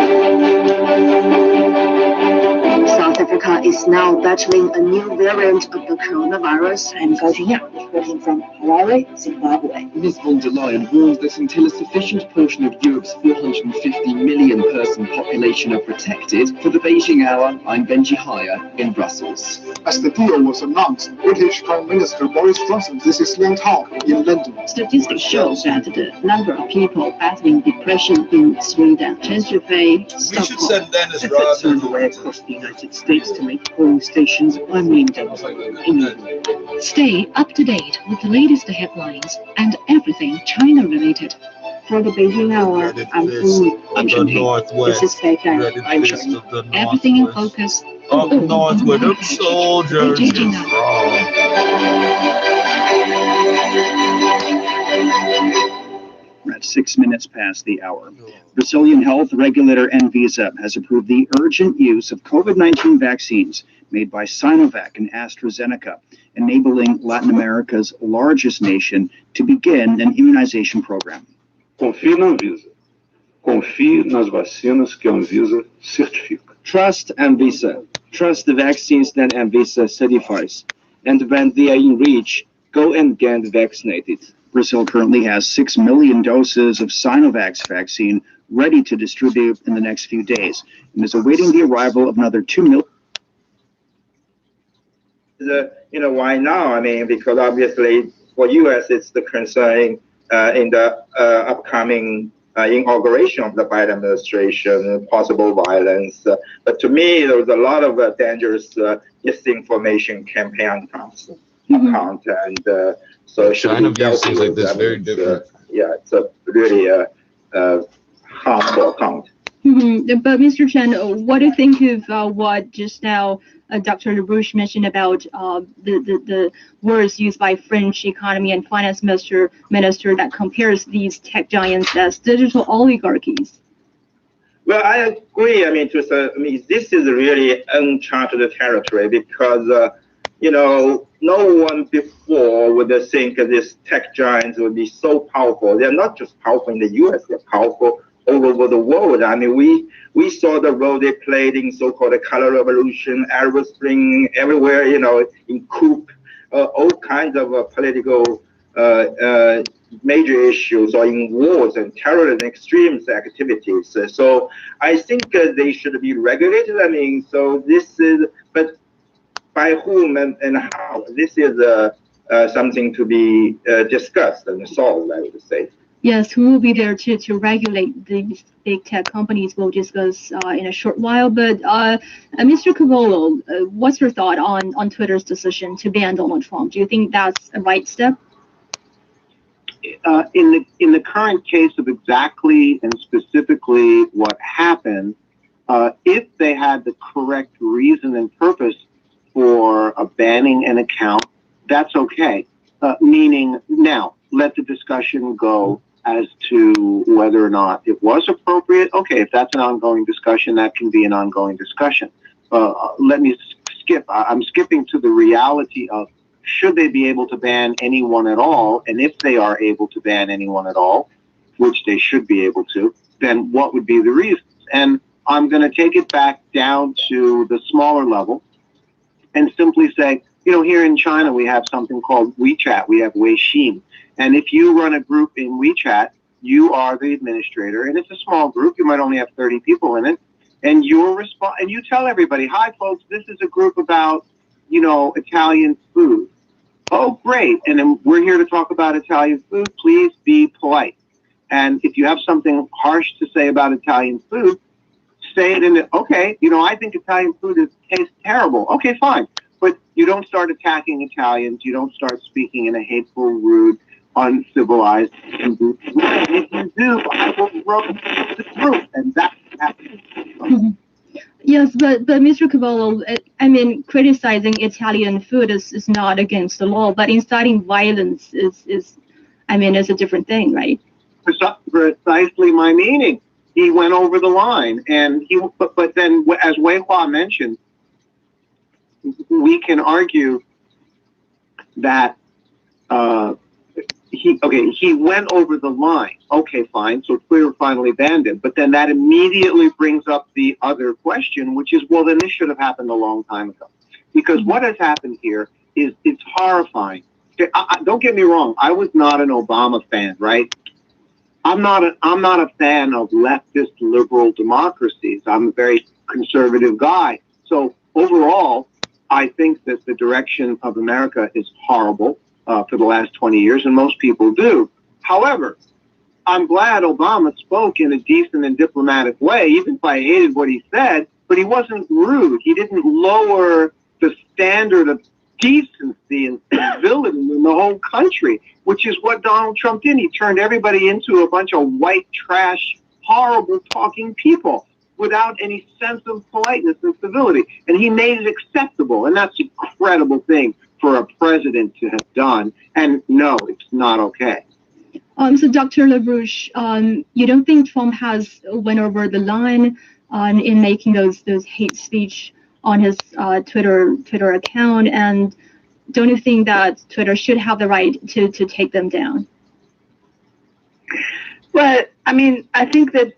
South Africa is now battling a new variant of the coronavirus. I'm Gao Junyang, reporting from Harare, Zimbabwe. Ms. von der Leyen warns that until a sufficient portion of Europe's 450 million person population are protected, for the Beijing Hour, I'm Benji Haya in Brussels. As the deal was announced, British Prime Minister Boris Johnson is Long Talk in London. Statistics show that the number of people battling depression in Sweden tends to fade. We should send Dennis efforts underway across the United States to make polling stations more meaningful. Stay up to date with the latest headlines and everything China-related. For the Beijing Hour, I'm Fu. I'm Shanghai. This is Beijing. I'm China. Everything in focus. Up north where the soldiers are We're at 6 minutes past the hour. Brazilian health regulator Anvisa has approved the urgent use of COVID-19 vaccines made by Sinovac and AstraZeneca. enabling Latin America's largest nation to begin an immunization program. Confie na Anvisa. Confie nas vacinas que a Anvisa certifica. Trust Anvisa. Trust the vaccines that Anvisa certifies. And when they are in reach, go and get vaccinated. Brazil currently has 6 million doses of Sinovac vaccine ready to distribute in the next few days, and is awaiting the arrival of another 2 million. Why now? I mean, because obviously for U.S. it's the concern in the upcoming inauguration of the Biden administration, possible violence. But to me, there was a lot of dangerous disinformation campaign on Trump's account, and so China views things like this very different. It's a really harmful account. But Mr. Chen, what do you think of what just now Dr. LaRouche mentioned about the words used by French economy and finance minister that compares these tech giants as digital oligarchies? Well, I agree. I mean, this is really uncharted territory because no one before would think these tech giants would be so powerful. They're not just powerful in the U.S., they're powerful all over the world. I mean, we saw the role they played in so-called color revolution, Arab Spring, everywhere, in coup, all kinds of political major issues, or in wars and terror and extremist activities. So I think they should be regulated. I mean, so this is, but by whom and how? This is something to be discussed and solved, I would say. Yes, who will be there to regulate these big tech companies? We'll discuss in a short while. But Mr. Cavolo, what's your thought on Twitter's decision to ban Donald Trump? Do you think that's a right step? In the current case of exactly and specifically what happened, if they had the correct reason and purpose for banning an account, that's okay. Meaning, now let the discussion go as to whether or not it was appropriate. Okay, if that's an ongoing discussion, that can be an ongoing discussion. Let me skip. I'm skipping to the reality of, should they be able to ban anyone at all? And if they are able to ban anyone at all, which they should be able to, then what would be the reasons? And I'm going to take it back down to the smaller level and simply say, here in China, we have something called WeChat. We have Weixin. And if you run a group in WeChat, you are the administrator, and it's a small group. You might only have 30 people in it. And and you tell everybody, hi, folks, this is a group about, Italian food. Oh, great. And then we're here to talk about Italian food. Please be polite. And if you have something harsh to say about Italian food, say it in the, okay, I think Italian food tastes terrible. Okay, fine. But you don't start attacking Italians. You don't start speaking in a hateful, rude, uncivilized group. If you do, I will throw the group. And that's happening. Yes, but Mr. Cavolo, I mean, criticizing Italian food is not against the law, but inciting violence is a different thing, right? Precisely my meaning. He went over the line, and but then, as Wei Hua mentioned, we can argue that he went over the line. Okay, fine. So Twitter finally banned him. But then that immediately brings up the other question, which is, well, then this should have happened a long time ago. Because what has happened here is it's horrifying. Don't get me wrong. I was not an Obama fan, right? I'm not a fan of leftist liberal democracies. I'm a very conservative guy. So overall, I think that the direction of America is horrible for the last 20 years, and most people do. However, I'm glad Obama spoke in a decent and diplomatic way, even if I hated what he said, but he wasn't rude. He didn't lower the standard of decency and civility in the whole country, which is what Donald Trump did. He turned everybody into a bunch of white trash, horrible talking people without any sense of politeness and civility. And he made it acceptable. And that's an incredible thing for a president to have done. And no, it's not okay. So Dr. LaRouche, you don't think Trump has went over the line in making those hate speech on his Twitter account? And don't you think that Twitter should have the right to take them down? Well, I mean, I think that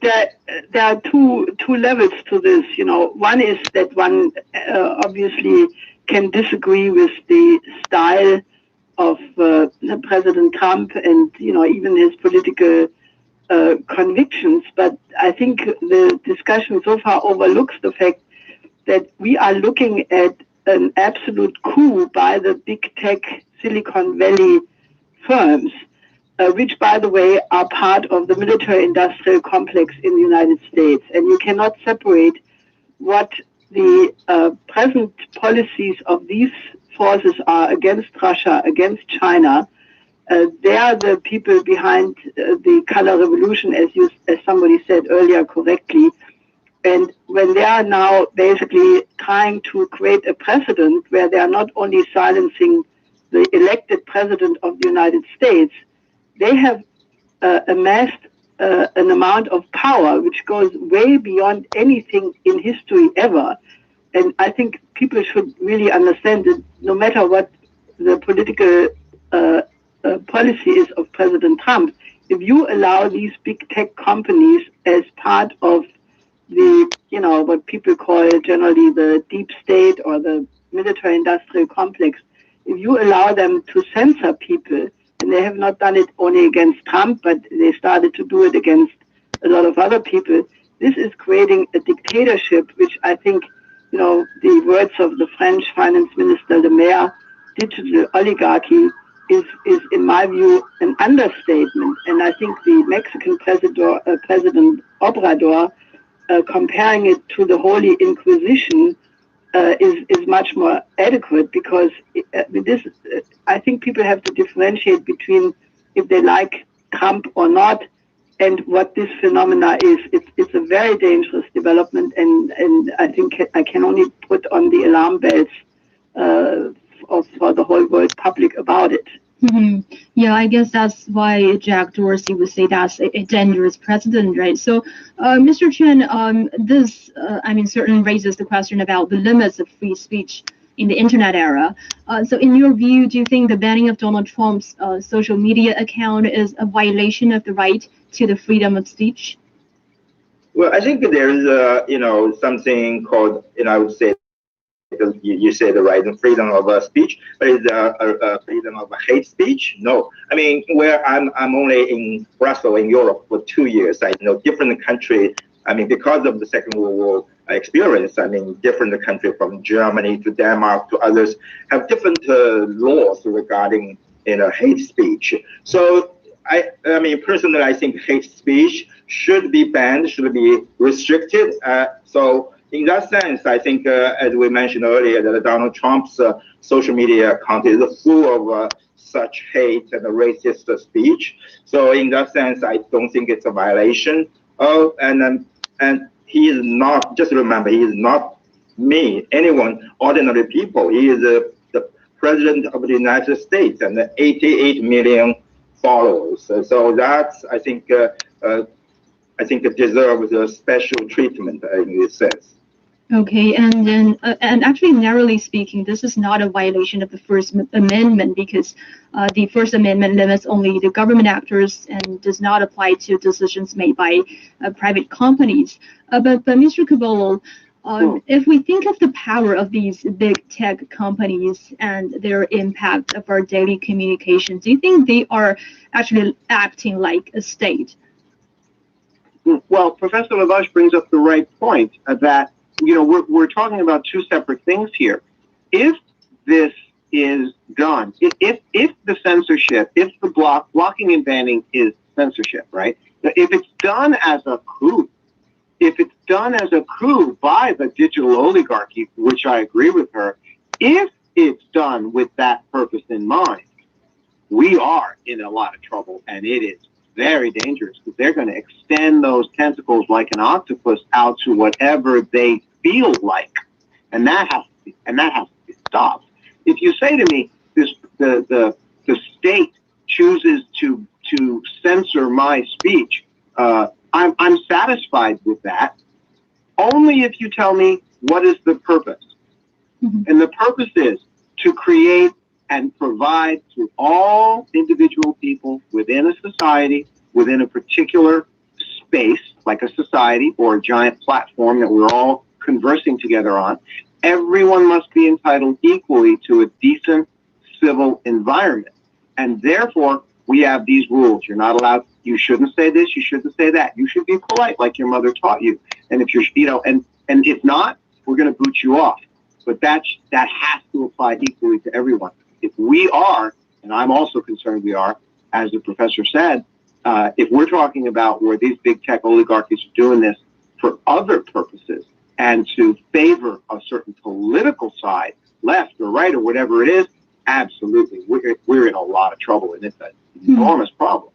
there are two levels to this. You know, one is that one obviously can disagree with the style of President Trump and, you know, even his political convictions. But I think the discussion so far overlooks the fact that we are looking at an absolute coup by the big tech Silicon Valley firms, which, by the way, are part of the military-industrial complex in the United States. And you cannot separate what the present policies of these forces are against Russia, against China. They are the people behind the color revolution, as somebody said earlier correctly. And when they are now basically trying to create a precedent where they are not only silencing the elected president of the United States, they have amassed an amount of power which goes way beyond anything in history ever. And I think people should really understand that no matter what the political policy is of President Trump, if you allow these big tech companies as part of the, you know, what people call generally the deep state or the military-industrial complex, if you allow them to censor people, and they have not done it only against Trump, but they started to do it against a lot of other people, this is creating a dictatorship, which I think, you know, the words of the French finance minister, Le Maire, digital oligarchy, is in my view, an understatement. And I think the Mexican President Obrador, comparing it to the Holy Inquisition, is much more adequate, because I think people have to differentiate between if they like Trump or not and what this phenomena is. It's a very dangerous development, and I think I can only put on the alarm bells for the whole world public about it. Mm-hmm. Yeah, I guess that's why Jack Dorsey would say that's a dangerous precedent, right? So, Mr. Chen, this, I mean, certainly raises the question about the limits of free speech in the internet era. So, in your view, do you think the banning of Donald Trump's social media account is a violation of the right to the freedom of speech? Well, I think there's, you know, something called, you know, I would say, because you say the right and freedom of speech, but is a freedom of hate speech? No. I mean, where I'm only in Brussels, in Europe, for 2 years. I know different countries. I mean, because of the Second World War experience, I mean, different countries from Germany to Denmark to others have different laws regarding, you know, hate speech. So I mean, personally, I think hate speech should be banned, should be restricted. So in that sense, I think, as we mentioned earlier, that Donald Trump's social media account is full of such hate and racist speech. So in that sense, I don't think it's a violation. Oh, and he is not, just remember, he is not me, anyone, ordinary people. He is the president of the United States and 88 million followers. So that's, I think it deserves a special treatment in this sense. Okay, and then, and actually, narrowly speaking, this is not a violation of the First Amendment, because the First Amendment limits only the government actors and does not apply to decisions made by private companies. But Mr. Cabolo, if we think of the power of these big tech companies and their impact of our daily communication, do you think they are actually acting like a state? Well, Professor Lavache brings up the right point that, you know, we're talking about two separate things here. If this is done, if the censorship, if the blocking and banning is censorship, right? If it's done as a coup, if it's done as a coup by the digital oligarchy, which I agree with her, if it's done with that purpose in mind, we are in a lot of trouble, and it is very dangerous, because they're going to extend those tentacles like an octopus out to whatever they feel like, and that has to be stopped. If you say to me, the state chooses to censor my speech, I'm satisfied with that, only if you tell me what is the purpose. Mm-hmm. And the purpose is to create and provide to all individual people within a society, within a particular space, like a society or a giant platform that we're all conversing together on. Everyone must be entitled equally to a decent civil environment. And therefore, we have these rules. You're not allowed, you shouldn't say this, you shouldn't say that. You should be polite like your mother taught you. And if you're, and if not, we're going to boot you off. But that has to apply equally to everyone. If we are, and I'm also concerned we are, as the professor said, if we're talking about where these big tech oligarchies are doing this for other purposes and to favor a certain political side, left or right or whatever it is, absolutely, we're in a lot of trouble, and it's an enormous problem.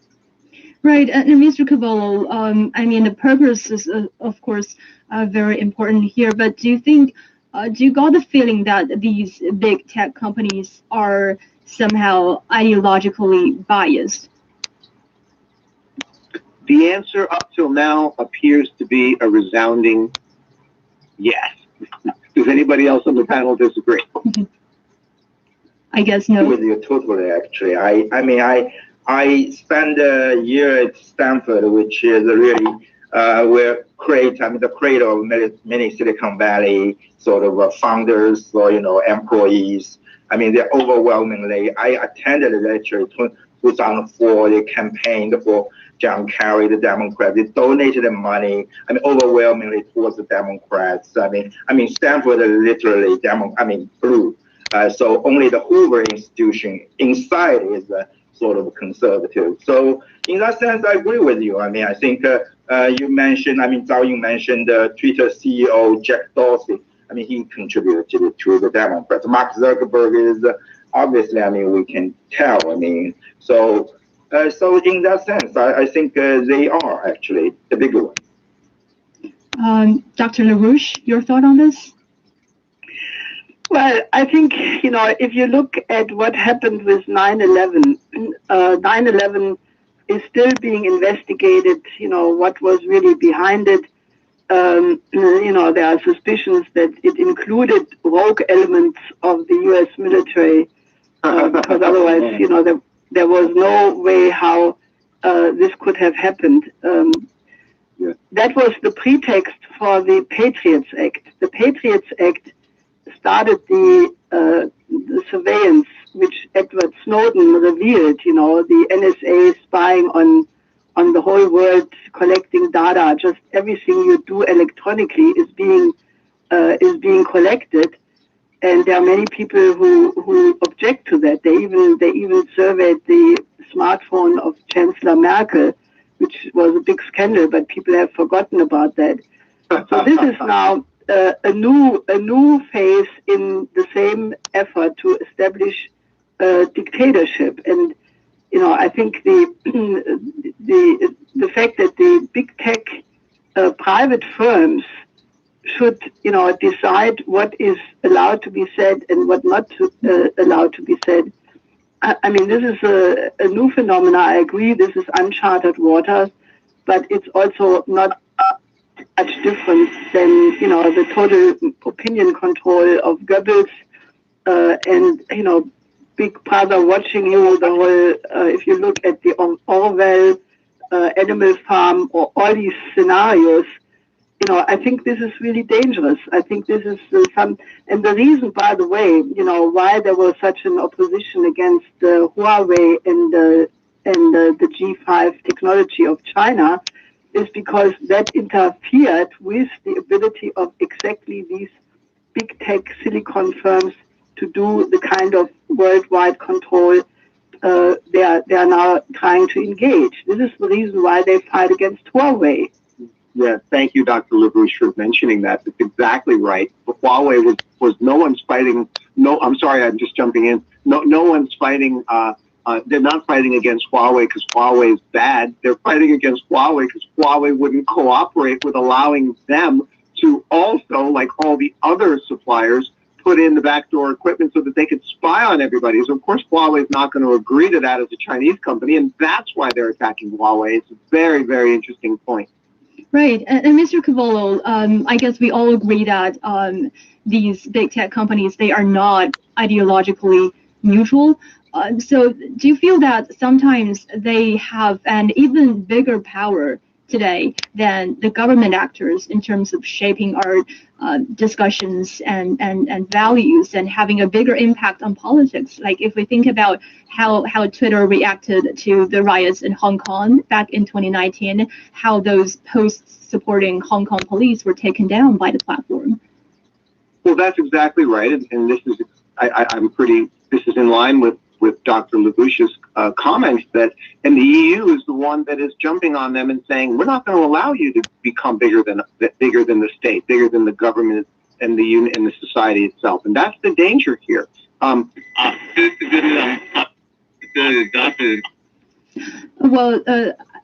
Right, and Mr. Cavallo, I mean, the purpose is, of course, very important here, but do you think, do you got the feeling that these big tech companies are somehow ideologically biased? The answer up till now appears to be a resounding yes. Does anybody else on the panel disagree? I guess no. With you totally, actually. I mean, I spent a year at Stanford, which is really where the cradle of many Silicon Valley sort of founders or employees. I mean, they're overwhelmingly. I attended actually 2004. They campaigned for John Kerry, the Democrat. They donated the money. I mean, overwhelmingly towards the Democrats. I mean, Stanford is literally blue. So only the Hoover institution inside is sort of conservative. So in that sense, I agree with you. I mean, I think you mentioned, Zhao Ying mentioned Twitter CEO Jack Dorsey. I mean, he contributed to the Democrats. Mark Zuckerberg is obviously, we can tell. So in that sense, I think they are actually the bigger one. Dr. LaRouche, your thought on this? Well, I think, if you look at what happened with 9/11, 9/11 is still being investigated, what was really behind it. There are suspicions that it included rogue elements of the U.S. military, because otherwise, there was no way how this could have happened. That was the pretext for the Patriots Act. The Patriots Act started the surveillance, which Edward Snowden revealed, the NSA spying on the whole world, collecting data. Just everything you do electronically is being collected, and there are many people who object to that. They even surveyed the smartphone of Chancellor Merkel, which was a big scandal, but people have forgotten about that. So this is now a new phase in the same effort to establish dictatorship. And I think the fact that the big tech private firms should decide what is allowed to be said and what not allowed to be said. I mean, this is a new phenomenon. I agree, this is uncharted waters, but it's also not much different than the total opinion control of Goebbels and Big Brother watching you. The whole if you look at the Orwell, Animal Farm, or all these scenarios, I think this is really dangerous. I think this is and the reason, by the way, why there was such an opposition against Huawei and the G5 technology of China is because that interfered with the ability of exactly these big tech silicon firms to do the kind of worldwide control they are now trying to engage. This is the reason why they fight against Huawei. Yeah, thank you, Dr. LaRouche, for mentioning that. That's exactly right. But Huawei was no one's fighting. No, I'm sorry, I'm just jumping in. No one's fighting. They're not fighting against Huawei because Huawei is bad. They're fighting against Huawei because Huawei wouldn't cooperate with allowing them to also, like all the other suppliers, put in the backdoor equipment so that they could spy on everybody. So, of course, Huawei is not going to agree to that as a Chinese company, and that's why they're attacking Huawei. It's a very, very interesting point. Right. And Mr. Cavallo, I guess we all agree that these big tech companies, they are not ideologically neutral. So do you feel that sometimes they have an even bigger power today than the government actors in terms of shaping our discussions and values and having a bigger impact on politics? Like if we think about how Twitter reacted to the riots in Hong Kong back in 2019, how those posts supporting Hong Kong police were taken down by the platform. Well, that's exactly right, and this is this is in line with Dr. LaBouche's comments and the EU is the one that is jumping on them and saying, we're not going to allow you to become bigger than the state, bigger than the government and the union and the society itself. And that's the danger here. Well,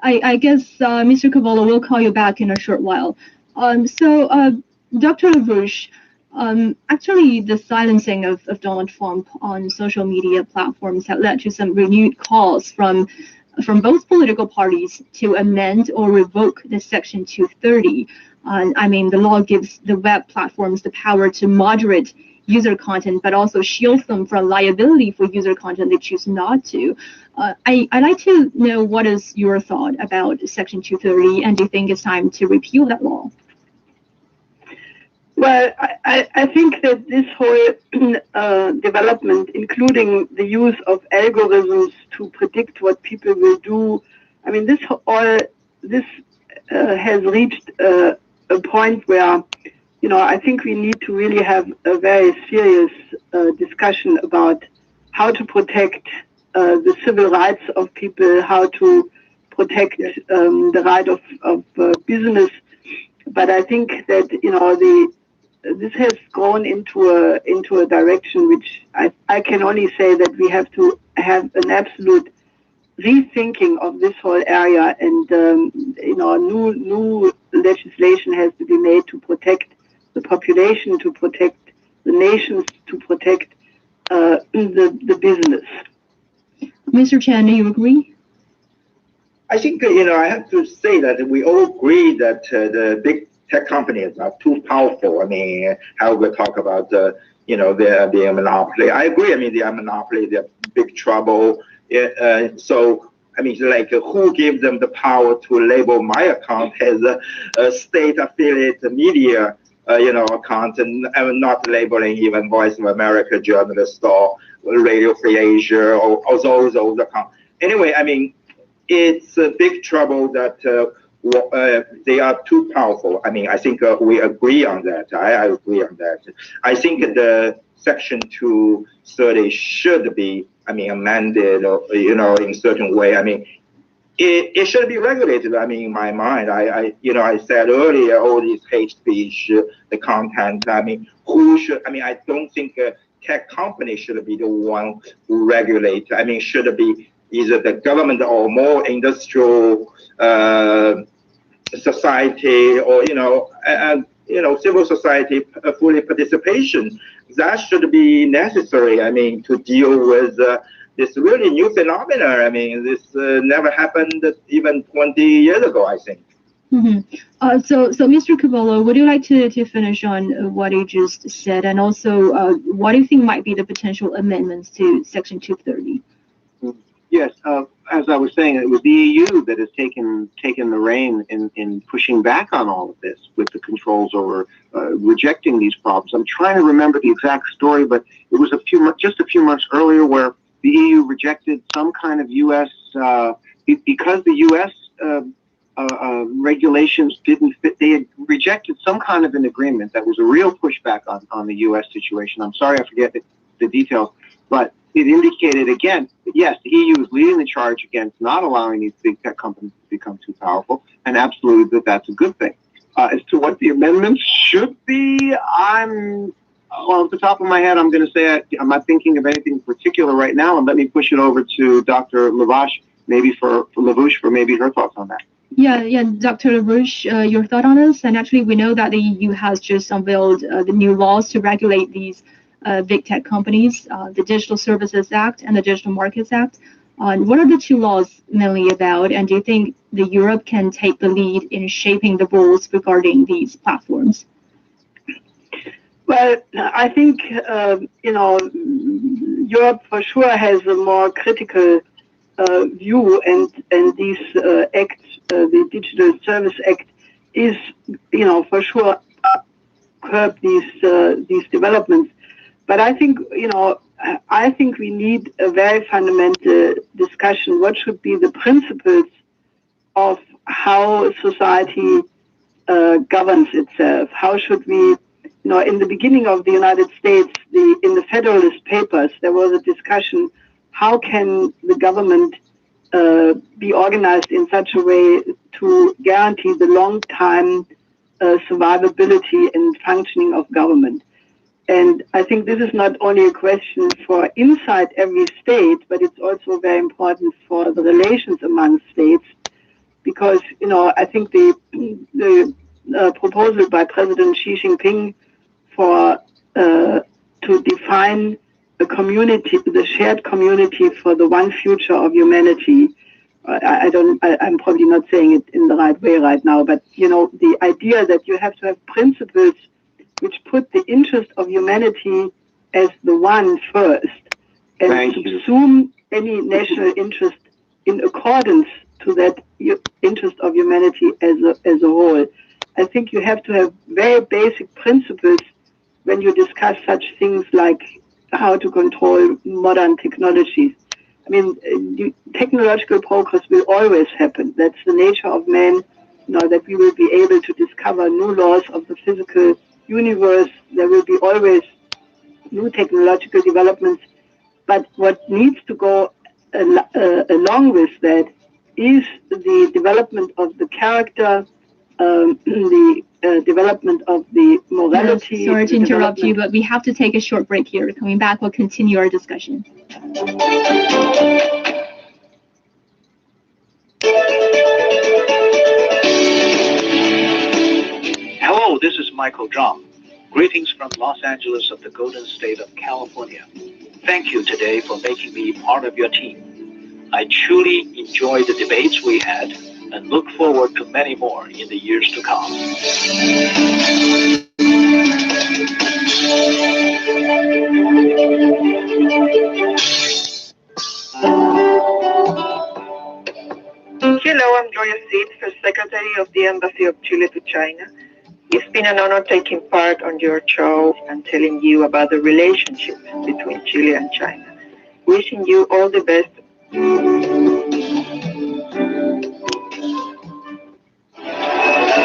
I guess Mr. Cavallo will call you back in a short while. Dr. LaBouche, actually, the silencing of Donald Trump on social media platforms have led to some renewed calls from both political parties to amend or revoke the Section 230. I mean, the law gives the web platforms the power to moderate user content, but also shields them from liability for user content they choose not to. I'd like to know what is your thought about Section 230, and do you think it's time to repeal that law? Well, I think that this whole development, including the use of algorithms to predict what people will do, I mean, this has reached a point where, you know, I think we need to really have a very serious discussion about how to protect the civil rights of people, how to protect the right of business. But I think that, you know, this has gone into a direction which I can only say that we have to have an absolute rethinking of this whole area, and you know, new legislation has to be made to protect the population, to protect the nations, to protect the business. Mr. Chen, do you agree? I think, you know, I have to say that we all agree that the big tech companies are too powerful. I mean, how we talk about you know, they're a monopoly. I agree. I mean, they are monopoly. They're big trouble. So I mean, like, who gave them the power to label my account as a state affiliate media, you know, account, and I'm not labeling even Voice of America journalist or Radio Free Asia or those accounts. Anyway, I mean, it's a big trouble that they are too powerful. I mean, I think we agree on that. I agree on that. I think the Section 230 should be, I mean, amended, or, you know, in a certain way. I mean, it should be regulated. I mean, in my mind, you know, I said earlier, all these hate speech, the content. I mean, who should? I mean, I don't think tech companies should be the one who regulate. I mean, should it be either the government or more industrial society, or you know, civil society fully participation. That should be necessary. I mean, to deal with this really new phenomena. I mean, this never happened even 20 years ago, I think. Mm-hmm. So Mr. Cavallo, would you like to finish on what you just said, and also what do you think might be the potential amendments to Section 230? Yes, as I was saying, it was the EU that has taken the rein in pushing back on all of this with the controls over rejecting these problems. I'm trying to remember the exact story, but it was just a few months earlier where the EU rejected some kind of U.S. Because the U.S. Regulations didn't fit. They had rejected some kind of an agreement that was a real pushback on the U.S. situation. I'm sorry, I forget the details, but it indicated again that yes, the EU is leading the charge against not allowing these big tech companies to become too powerful, and absolutely that's a good thing. As to what the amendments should be, off the top of my head, I'm going to say I'm not thinking of anything particular right now, and let me push it over to Dr. LaBouche, maybe for maybe her thoughts on that. Yeah, Dr. LaBouche, your thought on this? And actually, we know that the EU has just unveiled the new laws to regulate these big tech companies, the Digital Services Act and the Digital Markets Act. What are the two laws mainly about, and do you think the Europe can take the lead in shaping the rules regarding these platforms? Well, I think, Europe for sure has a more critical view, and these acts, the Digital Service Act, is, for sure curb these developments. But I think, I think we need a very fundamental discussion. What should be the principles of how society governs itself? How should we, in the beginning of the United States, in the Federalist Papers, there was a discussion, how can the government be organized in such a way to guarantee the long-time survivability and functioning of government. And I think this is not only a question for inside every state, but it's also very important for the relations among states, because, I think the proposal by President Xi Jinping for to define a community, the shared community for the one future of humanity. I'm probably not saying it in the right way right now, but the idea that you have to have principles which put the interest of humanity as the one first, and subsume any national interest in accordance to that interest of humanity as a whole. I think you have to have very basic principles when you discuss such things like how to control modern technologies. I mean, technological progress will always happen. That's the nature of man, that we will be able to discover new laws of the physical universe. There will be always new technological developments. But what needs to go along with that is the development of the character, the development of the morality. Yes, sorry to interrupt you, but we have to take a short break here. Coming back, we'll continue our discussion. Hello, this is Michael Zhang. Greetings from Los Angeles of the Golden State of California. Thank you today for making me part of your team. I truly enjoyed the debates we had and look forward to many more in the years to come. Hello, I'm Joya Seed, First Secretary of the Embassy of Chile to China. It's been an honor taking part on your show and telling you about the relationship between Chile and China. Wishing you all the best.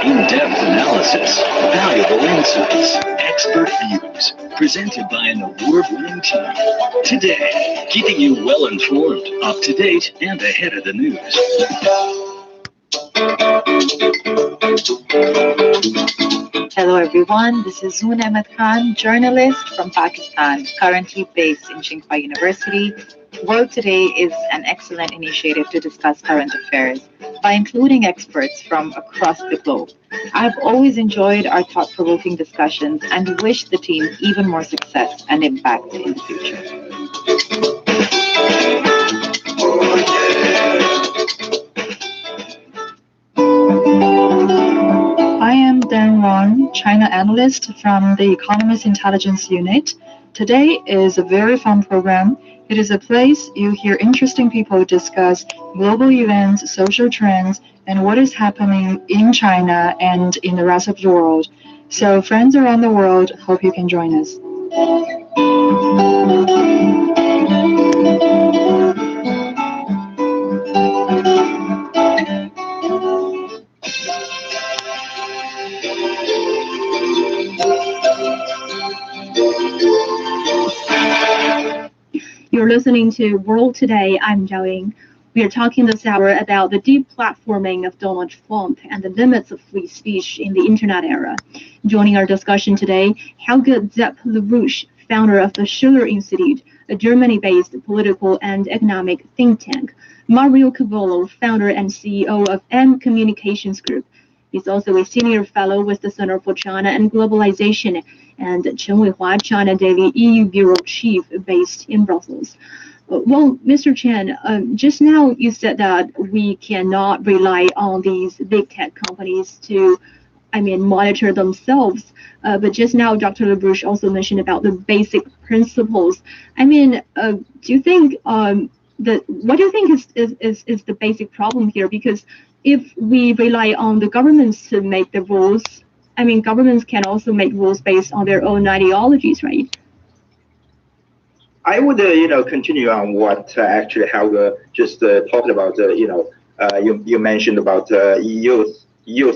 In-depth analysis, valuable insights, expert views, presented by an award-winning team. Today, keeping you well-informed, up-to-date, and ahead of the news. Hello everyone, this is Zoon Ahmed Khan, journalist from Pakistan, currently based in Tsinghua University. World Today is an excellent initiative to discuss current affairs by including experts from across the globe. I've always enjoyed our thought-provoking discussions and wish the team even more success and impact in the future. I am Dan Wang, China analyst from the Economist Intelligence Unit. Today is a very fun program. It is a place you hear interesting people discuss global events, social trends, and what is happening in China and in the rest of the world. So friends around the world, hope you can join us. You're listening to World Today. I'm Zhao Ying. We are talking this hour about the deplatforming of Donald Trump and the limits of free speech in the internet era. Joining our discussion today, Helge Zepp LaRouche, founder of the Schiller Institute, a Germany-based political and economic think tank. Mario Cavolo, founder and CEO of M Communications Group. He's also a senior fellow with the Center for China and Globalization, and Chen Weihua, China Daily EU Bureau Chief based in Brussels. Well, Mr. Chen, just now you said that we cannot rely on these big tech companies to monitor themselves. But just now, Dr. LaBrouche also mentioned about the basic principles. Do you think what do you think is the basic problem here? Because if we rely on the governments to make the rules, governments can also make rules based on their own ideologies, right? I would, continue on what actually Helga just talked about. You mentioned about EU's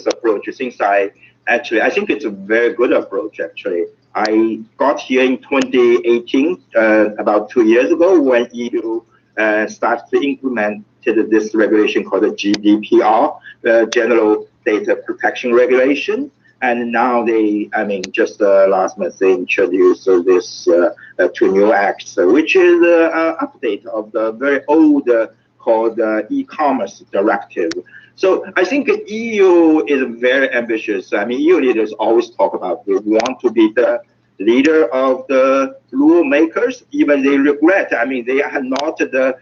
approach. Since I think it's a very good approach. Actually, I got here in 2018, about 2 years ago, when EU started to implement this regulation called the GDPR, General Data Protection Regulation. And now they, just last month, they introduced this two new acts, which is an update of the very old called e-commerce directive. So I think EU is very ambitious. EU leaders always talk about they want to be the leader of the rule makers, even they regret. They are not the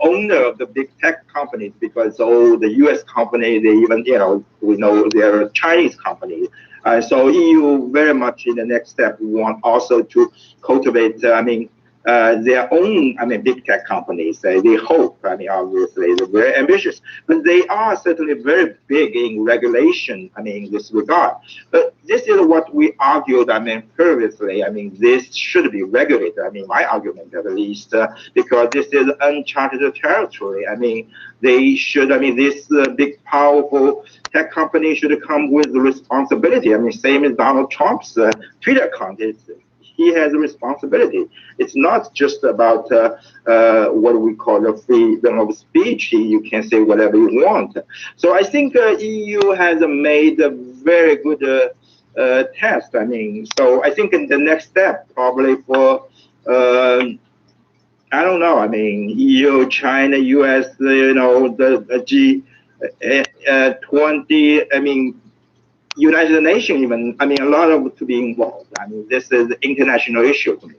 owner of the big tech companies, because the US companies, they even, we know they're Chinese companies. So EU very much in the next step want also to cultivate, their own, big tech companies. They hope, obviously, they're very ambitious, but they are certainly very big in regulation, in this regard. But this is what we argued, previously. This should be regulated. My argument at least, because this is uncharted territory. They should, this big, powerful tech company should come with responsibility. Same as Donald Trump's Twitter account. He has a responsibility. It's not just about what we call the freedom of speech. You can say whatever you want. So I think EU has made a very good test. So I think in the next step, probably for, I don't know, EU, China, US, the G20, United Nations even, a lot of to be involved. This is an international issue to me.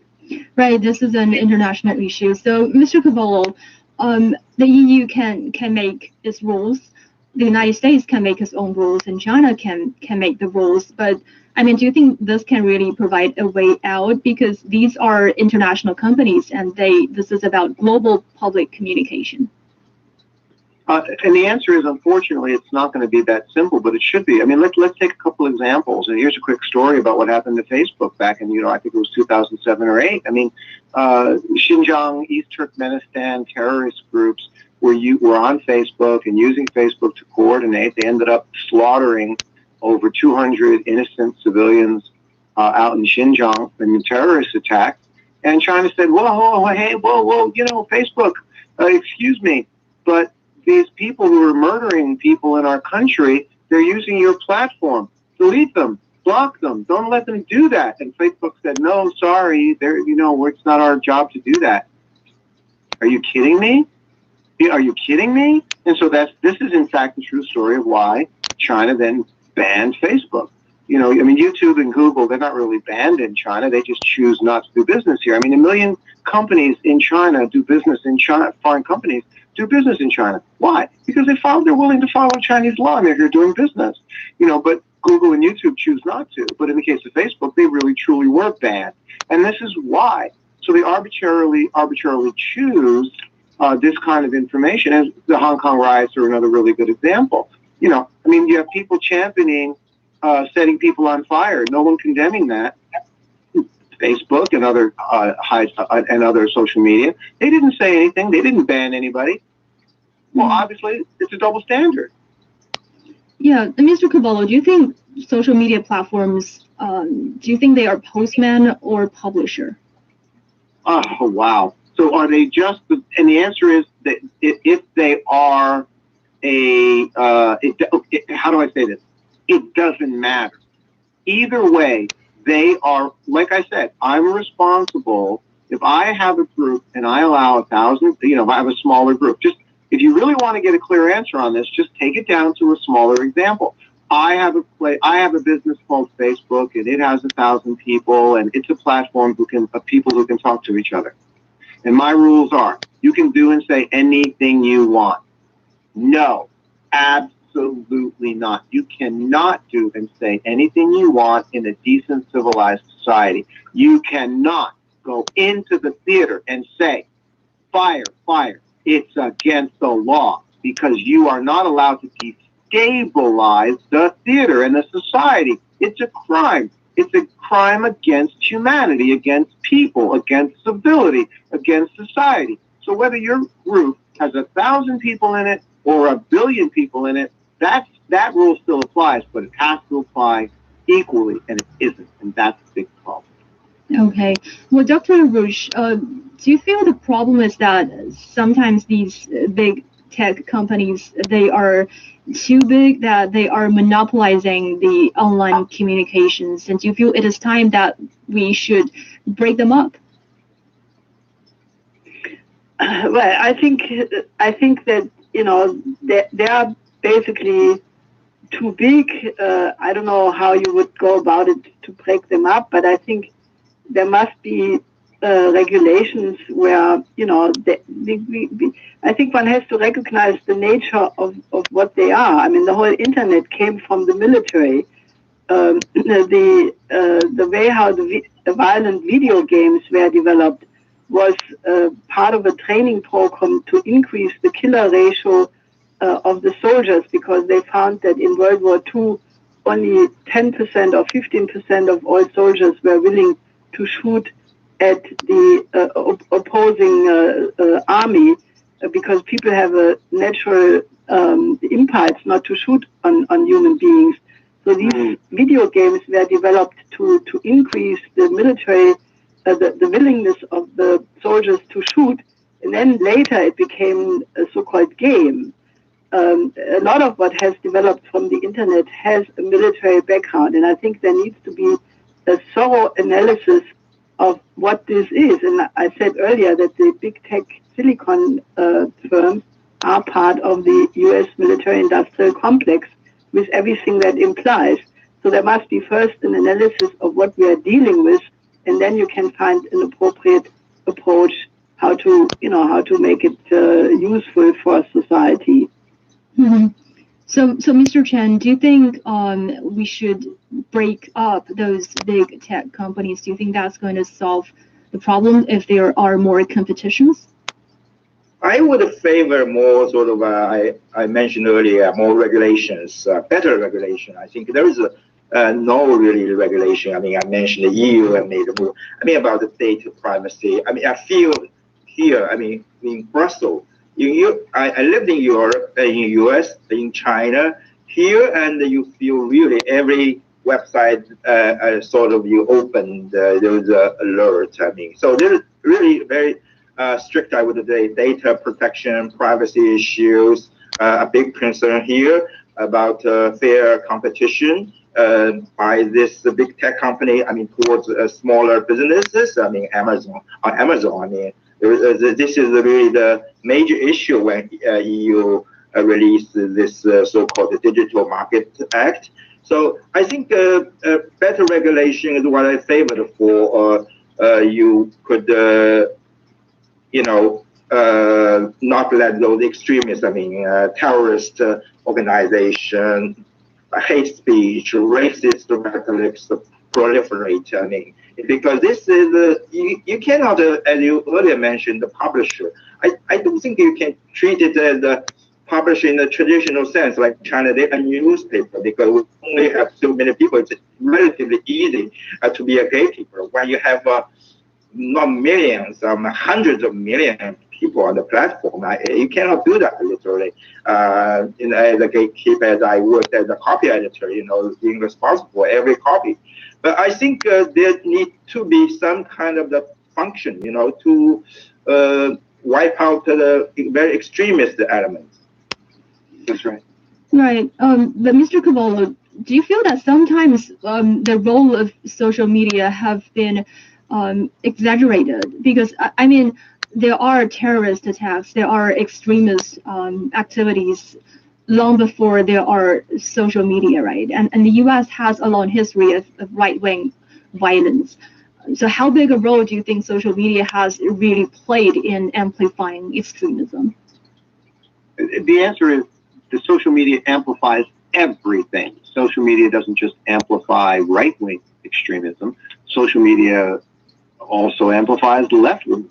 Right, this is an international issue. So, Mr. Cavallo, the EU can make its rules, the United States can make its own rules, and China can make the rules. But, do you think this can really provide a way out? Because these are international companies, and this is about global public communication. And the answer is, unfortunately, it's not going to be that simple, but it should be. Let's take a couple examples. And here's a quick story about what happened to Facebook back in, I think it was 2007 or 8. Xinjiang, East Turkmenistan terrorist groups were on Facebook and using Facebook to coordinate. They ended up slaughtering over 200 innocent civilians out in Xinjiang in a terrorist attack. And China said, whoa, Facebook, excuse me, but these people who are murdering people in our country, they're using your platform. Delete them, block them, don't let them do that. And Facebook said, no, sorry, it's not our job to do that. Are you kidding me? Are you kidding me? And so this is in fact the true story of why China then banned Facebook. YouTube and Google, they're not really banned in China. They just choose not to do business here. A million companies in China do business in China, foreign companies do business in China. Why? Because they're willing to follow Chinese law and they're here doing business. But Google and YouTube choose not to. But in the case of Facebook, they really truly were banned. And this is why. So they arbitrarily choose this kind of information. And the Hong Kong riots are another really good example. You have people championing setting people on fire. No one condemning that. Facebook and other social media. They didn't say anything. They didn't ban anybody. Well, obviously, it's a double standard. Yeah, Mr. Cavallo, do you think social media platforms, do you think they are postman or publisher? Oh, wow. So are they just, and the answer is that if they are how do I say this? It doesn't matter. Either way, they are, like I said, I'm responsible. If I have a group and I allow 1,000, if I have a smaller group, just if you really want to get a clear answer on this, just take it down to a smaller example. I have a business called Facebook, and it has 1,000 people, and it's a platform of people who can talk to each other. And my rules are, you can do and say anything you want. No, absolutely Absolutely not. You cannot do and say anything you want in a decent, civilized society. You cannot go into the theater and say, fire, fire. It's against the law, because you are not allowed to destabilize the theater and the society. It's a crime. It's a crime against humanity, against people, against civility, against society. So whether your group has 1,000 people in it or 1 billion people in it, that rule still applies, but it has to apply equally, and it isn't, and that's a big problem. Okay. Well, Dr. LaRouche, do you feel the problem is that sometimes these big tech companies, they are too big, that they are monopolizing the online communications, and do you feel it is time that we should break them up? Well, I think that, you know, they are basically too big. I don't know how you would go about it to break them up, but I think there must be regulations where, you know, I think one has to recognize the nature of what they are. I mean, the whole internet came from the military. The way how the violent video games were developed was part of a training program to increase the killer ratio of the soldiers, because they found that in World War II, only 10% or 15% of all soldiers were willing to shoot at the opposing army, because people have a natural impulse not to shoot on human beings. So these video games were developed to increase the military, the willingness of the soldiers to shoot, and then later it became a so-called game. A lot of what has developed from the internet has a military background, and I think there needs to be a thorough analysis of what this is. And I said earlier that the big tech silicon firms are part of the U.S. military-industrial complex with everything that implies. So there must be first an analysis of what we are dealing with, and then you can find an appropriate approach how to make it useful for society. Mm-hmm. So, Mr. Chen, do you think we should break up those big tech companies? Do you think that's going to solve the problem if there are more competitions? I would favor more sort of, I mentioned earlier, more regulations, better regulation. I think there is no really regulation. I mean, I mentioned the EU and made a move. I mean, about the data privacy. I mean, I feel here, I mean, in Brussels, I lived in Europe, in US, in China, here, and you feel really every website sort of you open, there's an alert. I mean, so there's really very strict, I would say, data protection, privacy issues, a big concern here about fair competition by this big tech company, I mean, towards smaller businesses. I mean, Amazon, I mean, this is really the major issue when EU released this so-called Digital Market Act. So I think better regulation is what I favored for. You could, you know, not let those extremists, I mean, terrorist organization, hate speech, racist rhetorics proliferate. I mean, because this is you cannot, as you earlier mentioned, the publisher. I don't think you can treat it as a publisher in the traditional sense, like China, they're a newspaper, because we only have so many people. It's relatively easy to be a gatekeeper. When you have not millions, hundreds of millions people on the platform, you cannot do that literally. You know, as a gatekeeper, as I worked as a copy editor, you know, being responsible for every copy. But I think there needs to be some kind of the function, you know, to wipe out the very extremist elements. That's right. Right. But Mr. Cavallo, do you feel that sometimes the role of social media have been exaggerated? Because, I mean, there are terrorist attacks, there are extremist activities long before there are social media, right? And the U.S. has a long history of right-wing violence. So how big a role do you think social media has really played in amplifying extremism? The answer is the social media amplifies everything. Social media doesn't just amplify right-wing extremism. Social media also amplifies left-wing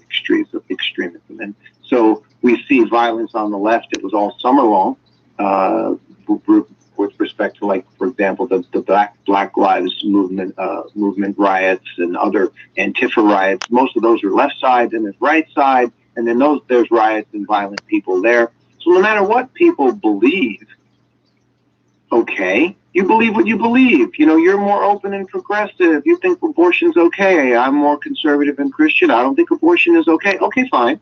extremism. And so we see violence on the left. It was all summer long with respect to, like, for example, the Black Lives movement riots and other Antifa riots. Most of those are left side, and there's right side, and then there's riots and violent people there. So no matter what people believe, okay, you believe what you believe. You know, you're more open and progressive. You think abortion's okay. I'm more conservative and Christian. I don't think abortion is okay. Okay, fine.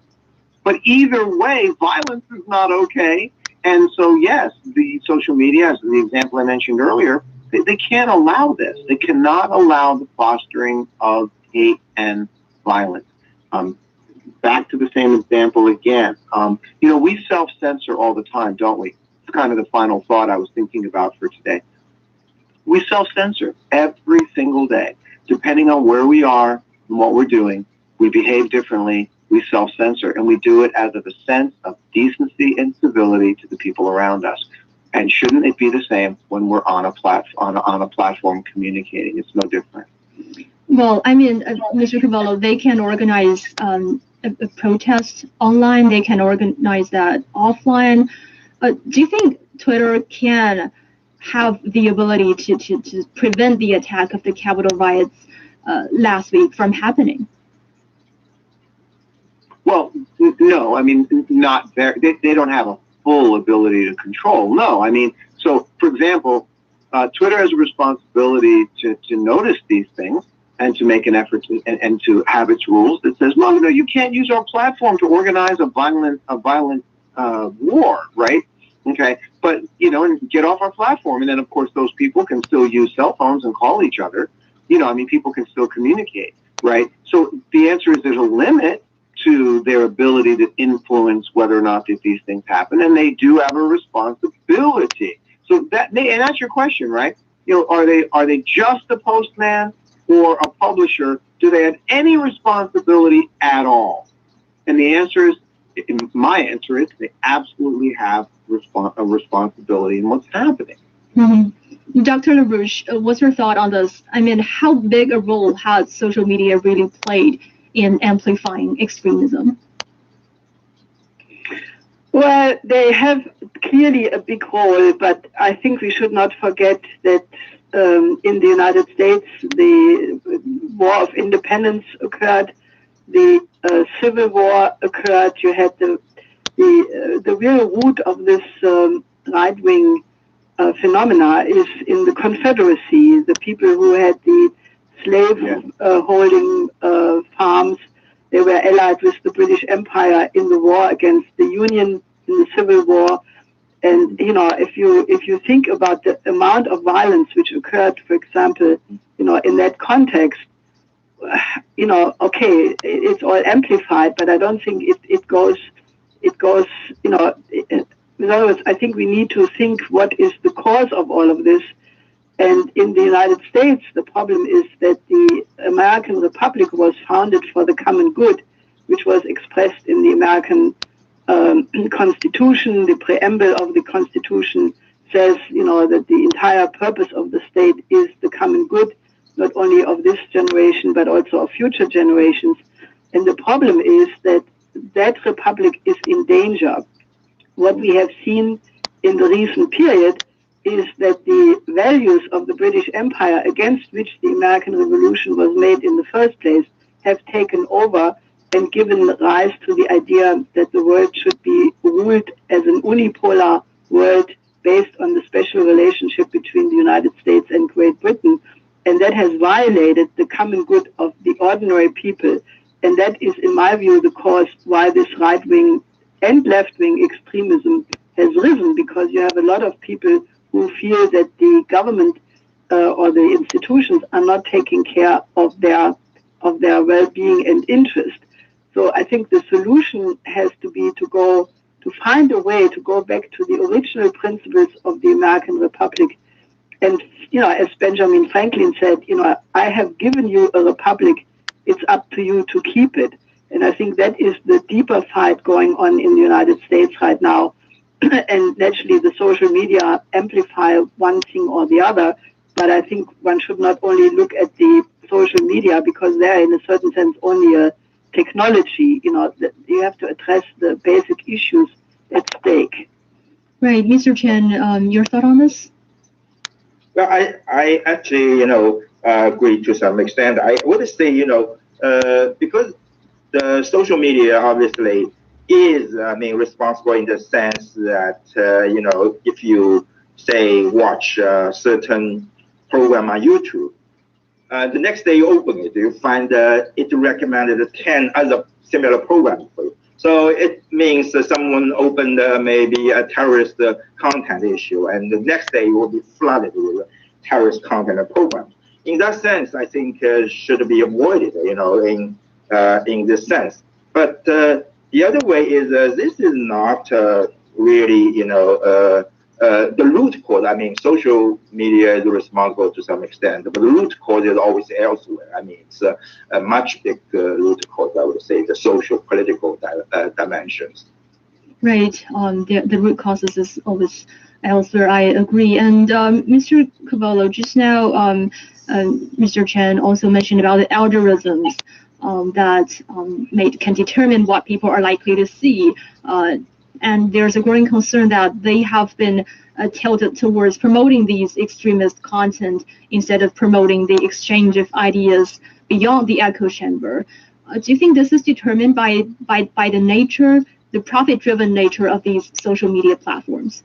But either way, violence is not okay. And so, yes, the social media, as the example I mentioned earlier, they can't allow this. They cannot allow the fostering of hate and violence. Back to the same example again. You know, we self-censor all the time, don't we? It's kind of the final thought I was thinking about for today. We self-censor every single day. Depending on where we are and what we're doing, we behave differently. We self-censor, and we do it out of a sense of decency and civility to the people around us. And shouldn't it be the same when we're on a platform communicating? It's no different. Well, I mean, Mr. Cavallo, they can organize a protest online. They can organize that offline. Do you think Twitter can have the ability to prevent the attack of the Capitol riots last week from happening? Well, no, I mean, not very. They don't have a full ability to control. No, I mean, so for example, Twitter has a responsibility to notice these things and to make an effort and to have its rules that says, no, you can't use our platform to organize a violent war, right? Okay, but you know, and get off our platform, and then of course those people can still use cell phones and call each other. You know, I mean, people can still communicate, right? So the answer is there's a limit to their ability to influence whether or not these things happen, and they do have a responsibility. So and that's your question, right? You know, are they just a postman or a publisher? Do they have any responsibility at all? And the answer is, my answer is, they absolutely have a responsibility in what's happening. Mm-hmm. Dr. LaRouche, what's your thought on this? I mean, how big a role has social media really played in amplifying extremism? Well, they have clearly a big role, but I think we should not forget that in the United States, the War of Independence occurred, the Civil War occurred. You had the real root of this right-wing phenomena is in the Confederacy, the people who had the slave holding farms. They were allied with the British Empire in the war against the Union in the Civil War. And you know, if you think about the amount of violence which occurred, for example, you know, in that context, you know, okay, it's all amplified, but I don't think it goes, you know, in other words, I think we need to think what is the cause of all of this. And in the United States, the problem is that the American Republic was founded for the common good, which was expressed in the American Constitution. The preamble of the Constitution says, you know, that the entire purpose of the state is the common good, not only of this generation, but also of future generations. And the problem is that that republic is in danger. What we have seen in the recent period is that the values of the British Empire, against which the American Revolution was made in the first place, have taken over and given rise to the idea that the world should be ruled as an unipolar world based on the special relationship between the United States and Great Britain. And that has violated the common good of the ordinary people. And that is, in my view, the cause why this right-wing and left-wing extremism has risen, because you have a lot of people who feel that the government or the institutions are not taking care of their well-being and interest. So I think the solution has to be to find a way to go back to the original principles of the American Republic. And, you know, as Benjamin Franklin said, you know, I have given you a republic, it's up to you to keep it. And I think that is the deeper fight going on in the United States right now. and naturally the social media amplify one thing or the other. But I think one should not only look at the social media because they're in a certain sense only a technology. You know, you have to address the basic issues at stake. Right, Mr. Chen, your thought on this? Well, I actually, agree to some extent. I would say, because the social media obviously is, responsible in the sense that, if you say watch a certain program on YouTube, the next day you open it, you find it recommended 10 other similar programs for you. So it means that someone opened maybe a terrorist content issue, and the next day you will be flooded with terrorist content programs. In that sense, I think should be avoided, in this sense. But the other way is this is not really, the root cause. I mean, social media is responsible to some extent, but the root cause is always elsewhere. I mean, it's a much bigger root cause, I would say, the social, political dimensions. Right. The root causes is always elsewhere. I agree. And Mr. Cavallo, just now, Mr. Chen also mentioned about the algorithms that can determine what people are likely to see. And there's a growing concern that they have been tilted towards promoting these extremist content instead of promoting the exchange of ideas beyond the echo chamber. Do you think this is determined by the nature, the profit-driven nature of these social media platforms?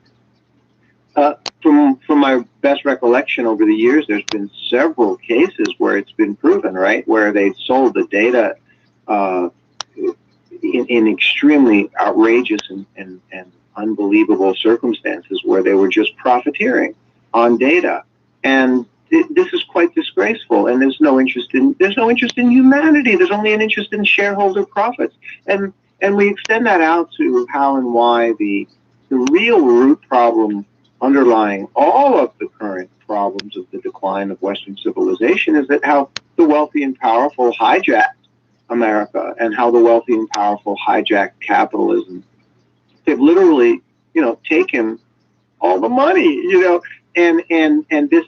From my best recollection over the years, there's been several cases where it's been proven, right, where they sold the data in extremely outrageous and unbelievable circumstances where they were just profiteering on data. And this is quite disgraceful, and there's no interest in humanity. There's only an interest in shareholder profits. And we extend that out to how and why the real root problem underlying all of the current problems of the decline of Western civilization is that how the wealthy and powerful hijacked America and how the wealthy and powerful hijacked capitalism. They've literally, taken all the money, and this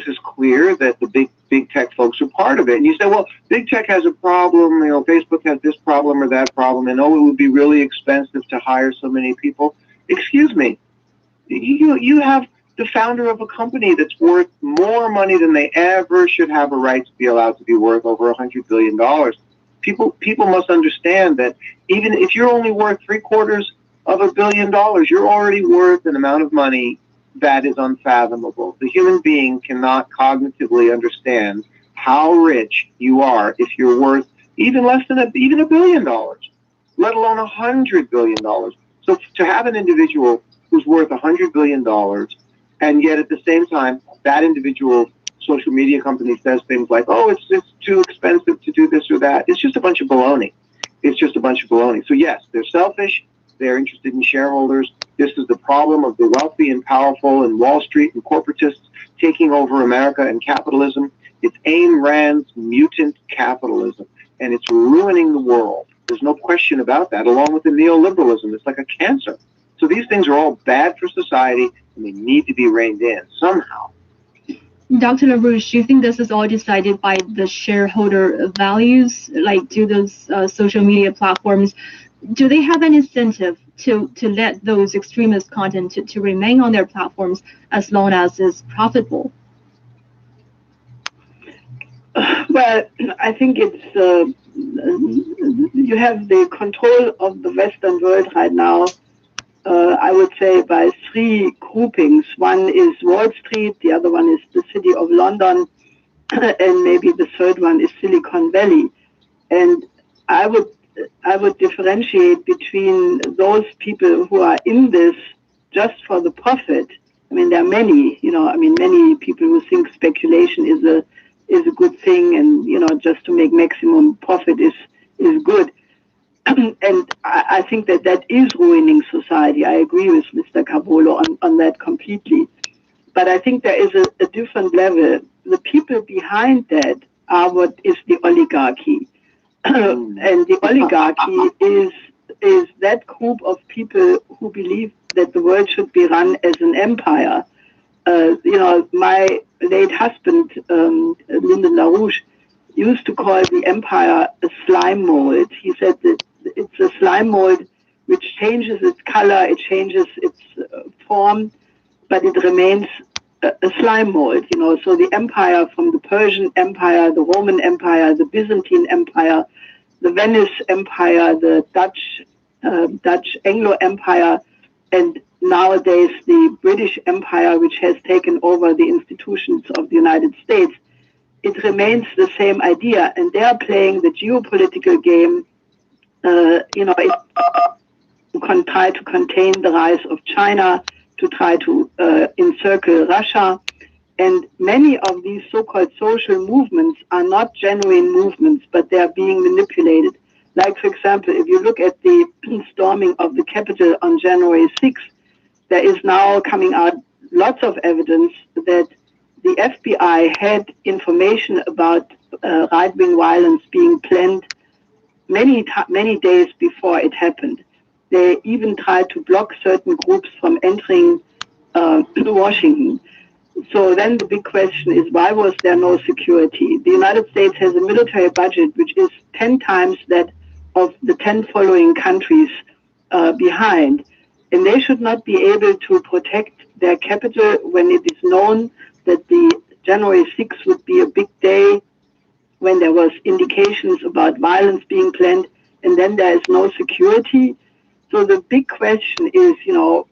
is clear that the big tech folks are part of it. And you say, well, big tech has a problem, Facebook has this problem or that problem, and it would be really expensive to hire so many people. Excuse me, you have the founder of a company that's worth more money than they ever should have a right to be allowed to be worth, over $100 billion. People must understand that even if you're only worth $750 million, you're already worth an amount of money that is unfathomable. The human being cannot cognitively understand how rich you are if you're worth even less than $1 billion, let alone $100 billion. So to have an individual who's worth $100 billion, and yet at the same time, that individual social media company says things like, oh, it's too expensive to do this or that. It's just a bunch of baloney. It's just a bunch of baloney. So yes, they're selfish. They're interested in shareholders. This is the problem of the wealthy and powerful and Wall Street and corporatists taking over America and capitalism. It's Ayn Rand's mutant capitalism, and it's ruining the world. There's no question about that, along with the neoliberalism. It's like a cancer. So these things are all bad for society, and they need to be reined in somehow. Dr. LaRouche, do you think this is all decided by the shareholder values? Like, do those social media platforms, do they have an incentive to let those extremist content to remain on their platforms as long as it's profitable? Well, I think it's you have the control of the Western world right now. I would say by three groupings. One is Wall Street, the other one is the City of London, and maybe the third one is Silicon Valley. And I would differentiate between those people who are in this just for the profit. I mean, there are many, many people who think speculation is a good thing, and just to make maximum profit is good. And I think that is ruining society. I agree with Mr. Cavallo on that completely. But I think there is a different level. The people behind that are what is the oligarchy. And the oligarchy is that group of people who believe that the world should be run as an empire. My late husband, Lyndon LaRouche, used to call the empire a slime mold. He said that it's a slime mold which changes its color, it changes its form, but it remains a slime mold. So the empire, from the Persian Empire, the Roman Empire, the Byzantine Empire, the Venice Empire, the Dutch Anglo Empire, and nowadays the British Empire, which has taken over the institutions of the United States, it remains the same idea, and they are playing the geopolitical game. Try to contain the rise of China, to try to encircle Russia, and many of these so-called social movements are not genuine movements, but they are being manipulated. Like, for example, if you look at the storming of the Capitol on January 6th, there is now coming out lots of evidence that the FBI had information about right-wing violence being planned many days before it happened. They even tried to block certain groups from entering Washington. So then the big question is, why was there no security? The United States has a military budget which is 10 times that of the 10 following countries behind. And they should not be able to protect their capital when it is known that the January 6th would be a big day, when there was indications about violence being planned, and then there is no security. So the big question is,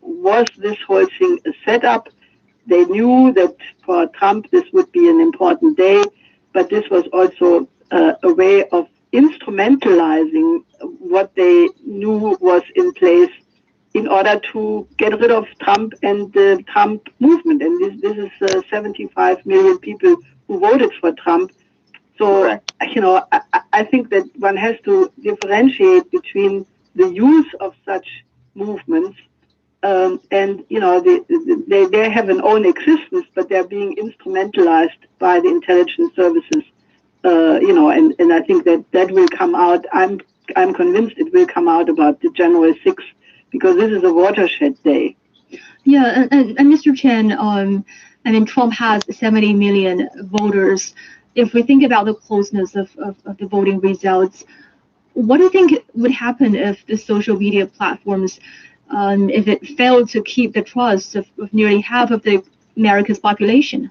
was this whole thing a setup? They knew that for Trump this would be an important day, but this was also a way of instrumentalizing what they knew was in place in order to get rid of Trump and the Trump movement. And this is 75 million people who voted for Trump. So, I think that one has to differentiate between the use of such movements and, they have an own existence, but they're being instrumentalized by the intelligence services, and I think that will come out. I'm convinced it will come out about the January 6th, because this is a watershed day. Yeah, and Mr. Chen, Trump has 70 million voters. If we think about the closeness of the voting results, what do you think would happen if the social media platforms, if it failed to keep the trust of nearly half of the America's population?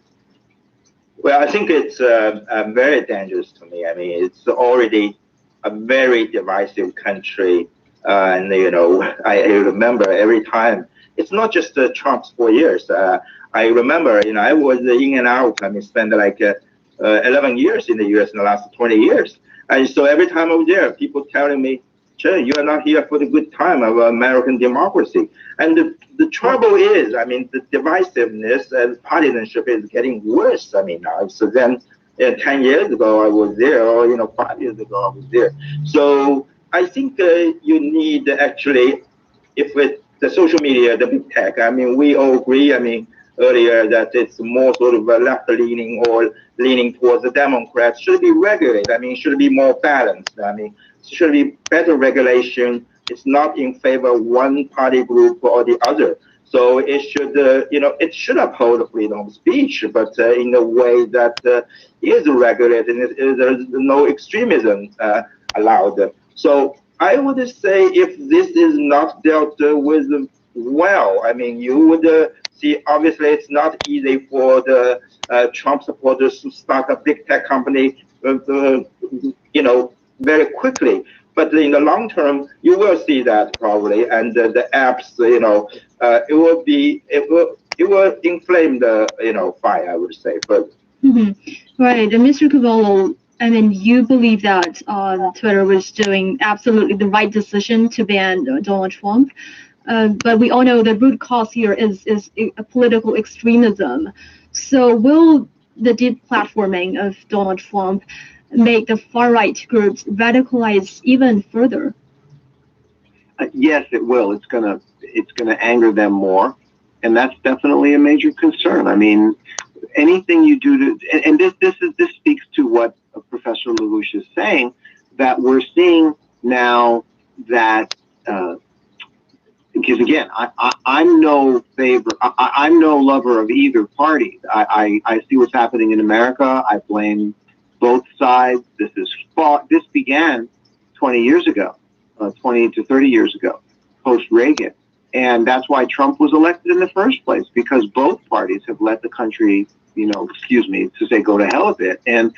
Well, I think it's very dangerous to me. It's already a very divisive country. And, I remember every time, it's not just Trump's 4 years. I remember, I was in and out. Spent like 11 years in the U.S. in the last 20 years. And so every time I was there, people telling me, Chen, you are not here for the good time of American democracy. And the trouble is, the divisiveness and partisanship is getting worse. Now. So then 10 years ago I was there, or, 5 years ago I was there. So I think you need actually, if with the social media, the big tech, we all agree, earlier that it's more sort of left-leaning or leaning towards the Democrats, should be regulated. Should be more balanced. Should be better regulation. It's not in favor of one party group or the other. So it should, it should uphold freedom of speech, but in a way that is regulated and there's no extremism allowed. So I would say if this is not dealt with well, you would see, obviously it's not easy for the Trump supporters to start a big tech company, very quickly. But in the long term, you will see that probably, and the apps, it will inflame the fire, I would say. But right, and Mr. Cavallo, you believe that Twitter was doing absolutely the right decision to ban Donald Trump, but we all know the root cause here is a political extremism. So will the deplatforming of Donald Trump make the far-right groups radicalize even further? Yes, it will. It's gonna anger them more, and that's definitely a major concern. Anything you do to, and this speaks to what Professor LaRouche is saying, that we're seeing now that because again, I'm no I'm no lover of either party. I see what's happening in America. I blame both sides. This began 20 years ago, 20 to 30 years ago, post-Reagan. And that's why Trump was elected in the first place, because both parties have let the country, excuse me to say, go to hell a bit, and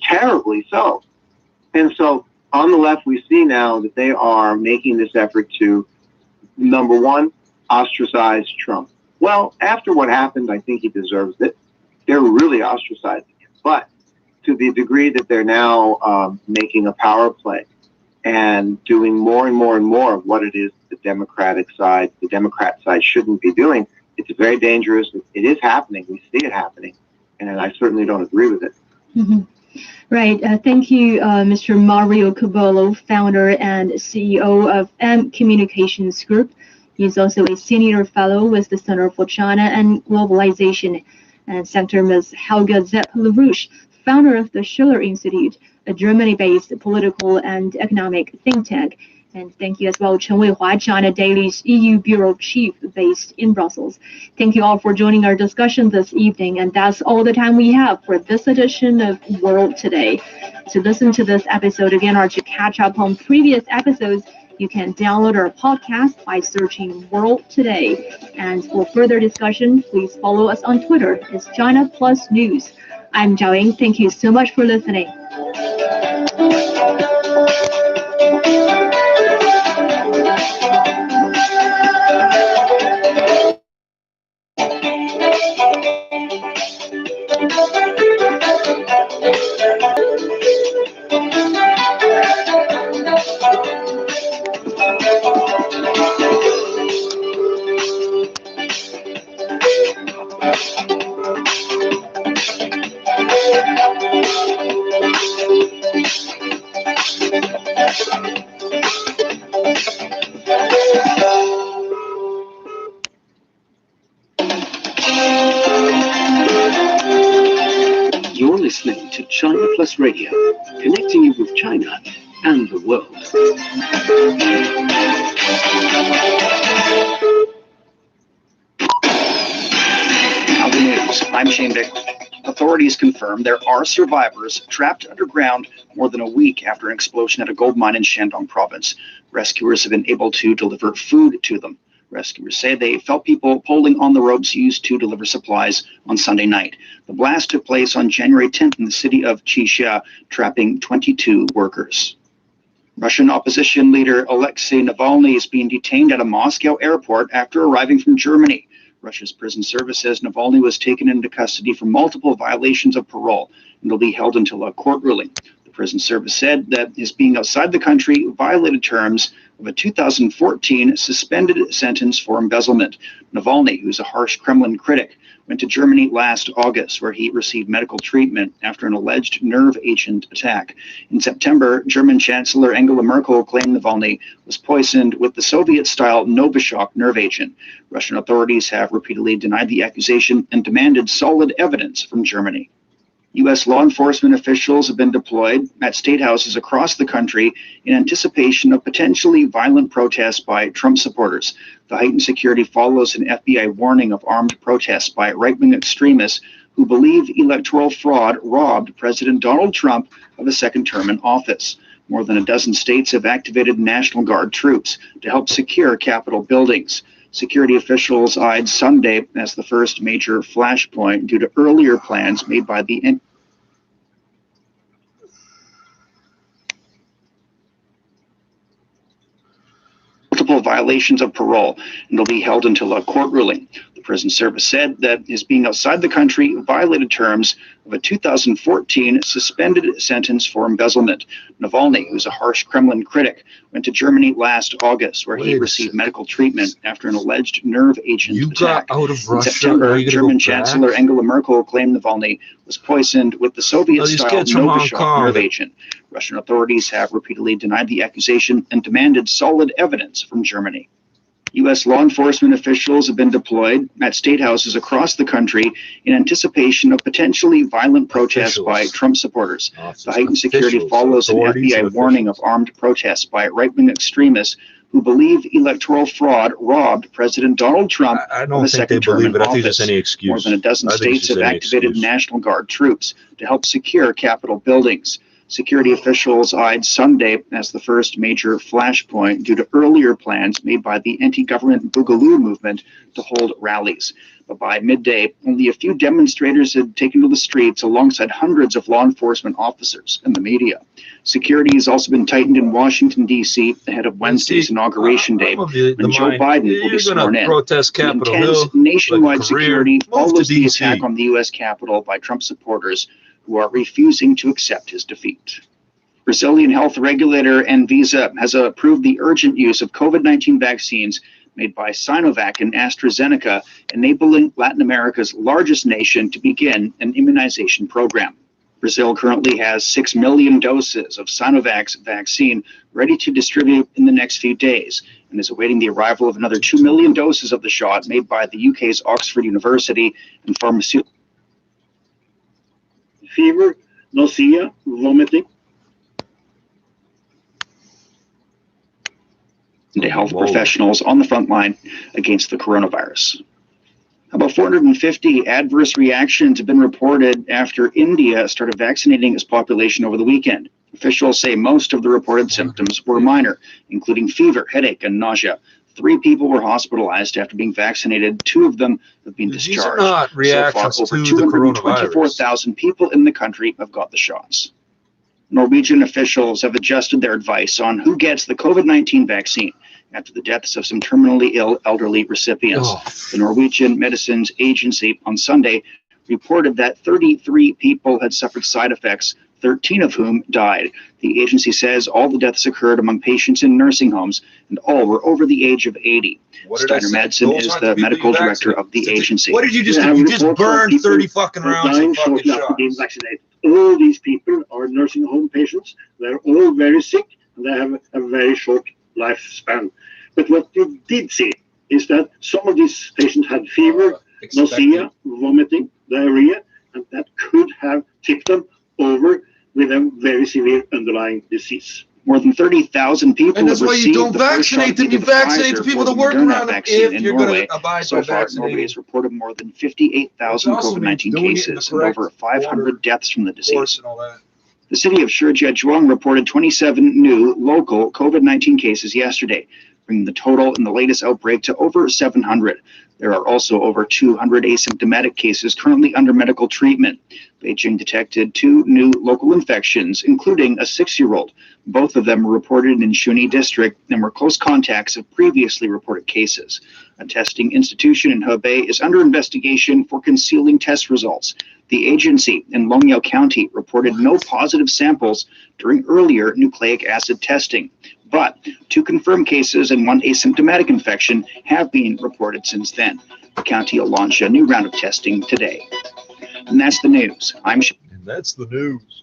terribly so. And so on the left, we see now that they are making this effort to, number one, ostracize Trump. Well, after what happened, I think he deserves it. They're really ostracizing him. But to the degree that they're now making a power play and doing more and more and more of what it is the Democrat side shouldn't be doing, it's very dangerous. It is happening. We see it happening. And I certainly don't agree with it. Mm-hmm. Right. Thank you, Mr. Mario Cabello, founder and CEO of M Communications Group. He's also a senior fellow with the Center for China and Globalization. And Senator Ms. Helga Zepp-LaRouche, founder of the Schiller Institute, a Germany-based political and economic think tank. And thank you as well, Chen Weihua, China Daily's EU Bureau Chief based in Brussels. Thank you all for joining our discussion this evening. And that's all the time we have for this edition of World Today. To listen to this episode again or to catch up on previous episodes, you can download our podcast by searching World Today. And for further discussion, please follow us on Twitter. It's China Plus News. I'm Zhao Ying. Thank you so much for listening. You're listening to China Plus Radio, connecting you with China and the world. Now the news. I'm Shane Bickel. Authorities confirm there are survivors trapped underground more than a week after an explosion at a gold mine in Shandong province. Rescuers have been able to deliver food to them. Rescuers say they felt people pulling on the ropes used to deliver supplies on Sunday night. The blast took place on January 10th in the city of Qixia, trapping 22 workers. Russian opposition leader Alexei Navalny is being detained at a Moscow airport after arriving from Germany. Russia's prison service says Navalny was taken into custody for multiple violations of parole and will be held until a court ruling. The prison service said that his being outside the country violated terms of a 2014 suspended sentence for embezzlement. Navalny, who's a harsh Kremlin critic, went to Germany last August, where he received medical treatment after an alleged nerve agent attack. In September, German Chancellor Angela Merkel claimed Navalny was poisoned with the Soviet-style Novichok nerve agent. Russian authorities have repeatedly denied the accusation and demanded solid evidence from Germany. U.S. law enforcement officials have been deployed at state houses across the country in anticipation of potentially violent protests by Trump supporters. The heightened security follows an FBI warning of armed protests by right-wing extremists who believe electoral fraud robbed President Donald Trump of a second term in office. More than a dozen states have activated National Guard troops to help secure Capitol buildings. Security officials eyed Sunday as the first major flashpoint due to earlier plans made by the multiple violations of parole and will be held until a court ruling. The prison service said that his being outside the country violated terms of a 2014 suspended sentence for embezzlement. Navalny, who's a harsh Kremlin critic, went to Germany last August, where he received medical treatment after an alleged nerve agent attack. Out of Russia, in September, German Chancellor Angela Merkel claimed Navalny was poisoned with the Soviet-style Novichok nerve agent. Russian authorities have repeatedly denied the accusation and demanded solid evidence from Germany. U.S. law enforcement officials have been deployed at state houses across the country in anticipation of potentially violent protests by Trump supporters. The heightened security follows an FBI warning of armed protests by right-wing extremists who believe electoral fraud robbed President Donald Trump of a second term in office. More than a dozen states have activated National Guard troops to help secure Capitol buildings. Security officials eyed Sunday as the first major flashpoint due to earlier plans made by the anti-government Boogaloo movement to hold rallies. But by midday, only a few demonstrators had taken to the streets alongside hundreds of law enforcement officers and the media. Security has also been tightened in Washington, D.C. ahead of Wednesday's Inauguration Day, when Joe Biden will be sworn in. The intense nationwide security follows the attack on the U.S. Capitol by Trump supporters who are refusing to accept his defeat. Brazilian health regulator Anvisa has approved the urgent use of COVID-19 vaccines made by Sinovac and AstraZeneca, enabling Latin America's largest nation to begin an immunization program. Brazil currently has 6 million doses of Sinovac's vaccine ready to distribute in the next few days, and is awaiting the arrival of another 2 million doses of the shot made by the UK's Oxford University and pharmaceutical. Fever, nausea, vomiting. To health professionals on the front line against the coronavirus. About 450 adverse reactions have been reported after India started vaccinating its population over the weekend. Officials say most of the reported symptoms were minor, including fever, headache, and nausea. 3 people were hospitalized after being vaccinated. 2 of them have been discharged. These are not reactions so far, over to the coronavirus. 224,000 people in the country have got the shots. Norwegian officials have adjusted their advice on who gets the COVID-19 vaccine after the deaths of some terminally ill elderly recipients. The Norwegian Medicines Agency on Sunday reported that 33 people had suffered side effects, 13 of whom died. The agency says all the deaths occurred among patients in nursing homes, and all were over the age of 80. Steiner Madsen is the medical director of the agency. What did you just do? You just burned 30 fucking rounds of fucking shots. All these people are nursing home patients. They're all very sick, and they have a very short lifespan. But what we did see is that some of these patients had fever, nausea, vomiting, diarrhea, and that could have tipped them over with a very severe underlying disease. More than 30,000 people and that's have why received you don't vaccinate them. You vaccinate the people that work around them if you're going to abide so by far, vaccinating. Norway has reported more than 58,000 COVID-19 cases and over 500 deaths from the disease. The city of Shijiazhuang reported 27 new local COVID-19 cases yesterday, bringing the total in the latest outbreak to over 700. There are also over 200 asymptomatic cases currently under medical treatment. Beijing detected 2 new local infections, including a 6-year-old. Both of them were reported in Shuni district and were close contacts of previously reported cases. A testing institution in Hebei is under investigation for concealing test results. The agency in Longyao County reported no positive samples during earlier nucleic acid testing. But 2 confirmed cases and 1 asymptomatic infection have been reported since then. The county will launch a new round of testing today. And that's the news. And that's the news.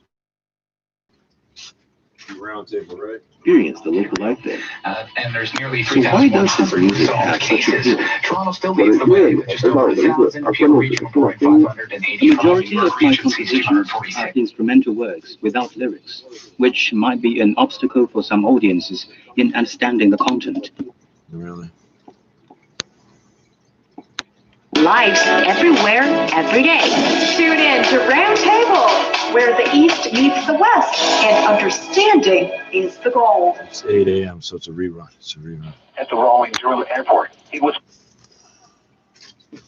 Roundtable, right? Experience the local life there. And there's nearly So why does this music have such a hit? Toronto still leads the way with just over 1,000 people reaching 580. The majority of my compositions are instrumental works without lyrics, which might be an obstacle for some audiences in understanding the content. Really? Lives everywhere, every day. Tune in to Roundtable, where the East meets the West, and understanding is the goal. It's 8 a.m., so it's a rerun. It's a rerun. At the Rawlings Airport, it was. There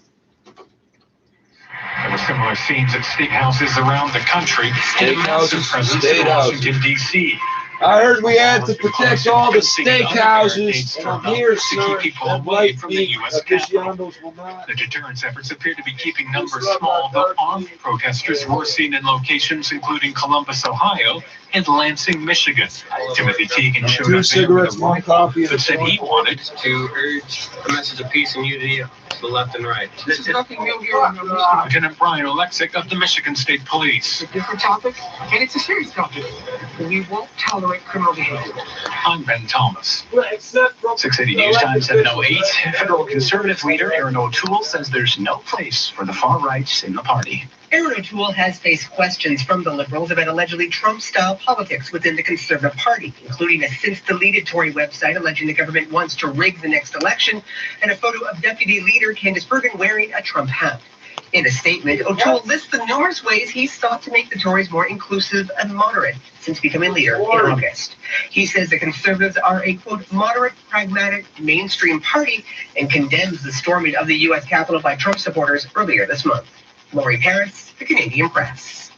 were similar scenes at steakhouses around the country. Steakhouses, in Washington, D.C. I heard we had to protect all the steakhouses. And I'm here, sir. To keep people away from the U.S. Capitol. The deterrence efforts appear to be keeping numbers small, though armed protesters were seen in locations including Columbus, Ohio, and Lansing, Michigan. Timothy Teagan showed 2 up cigarettes, there 1 coffee, but said he wanted to urge a message of peace and unity to the left and right. This is nothing new here. Lieutenant Brian Oleksick of the Michigan State Police. It's a different topic, and it's a serious topic. We won't tolerate criminal behavior. I'm Ben Thomas. 680 News Time 708. Federal Conservative leader Aaron O'Toole says there's no place for the far right in the party. Aaron O'Toole has faced questions from the Liberals about allegedly Trump-style politics within the Conservative Party, including a since-deleted Tory website alleging the government wants to rig the next election, and a photo of Deputy Leader Candice Bergen wearing a Trump hat. In a statement, O'Toole lists the numerous ways he's sought to make the Tories more inclusive and moderate since becoming leader in August. He says the Conservatives are a, quote, moderate, pragmatic, mainstream party, and condemns the storming of the U.S. Capitol by Trump supporters earlier this month. Lori Paris, The Canadian Press.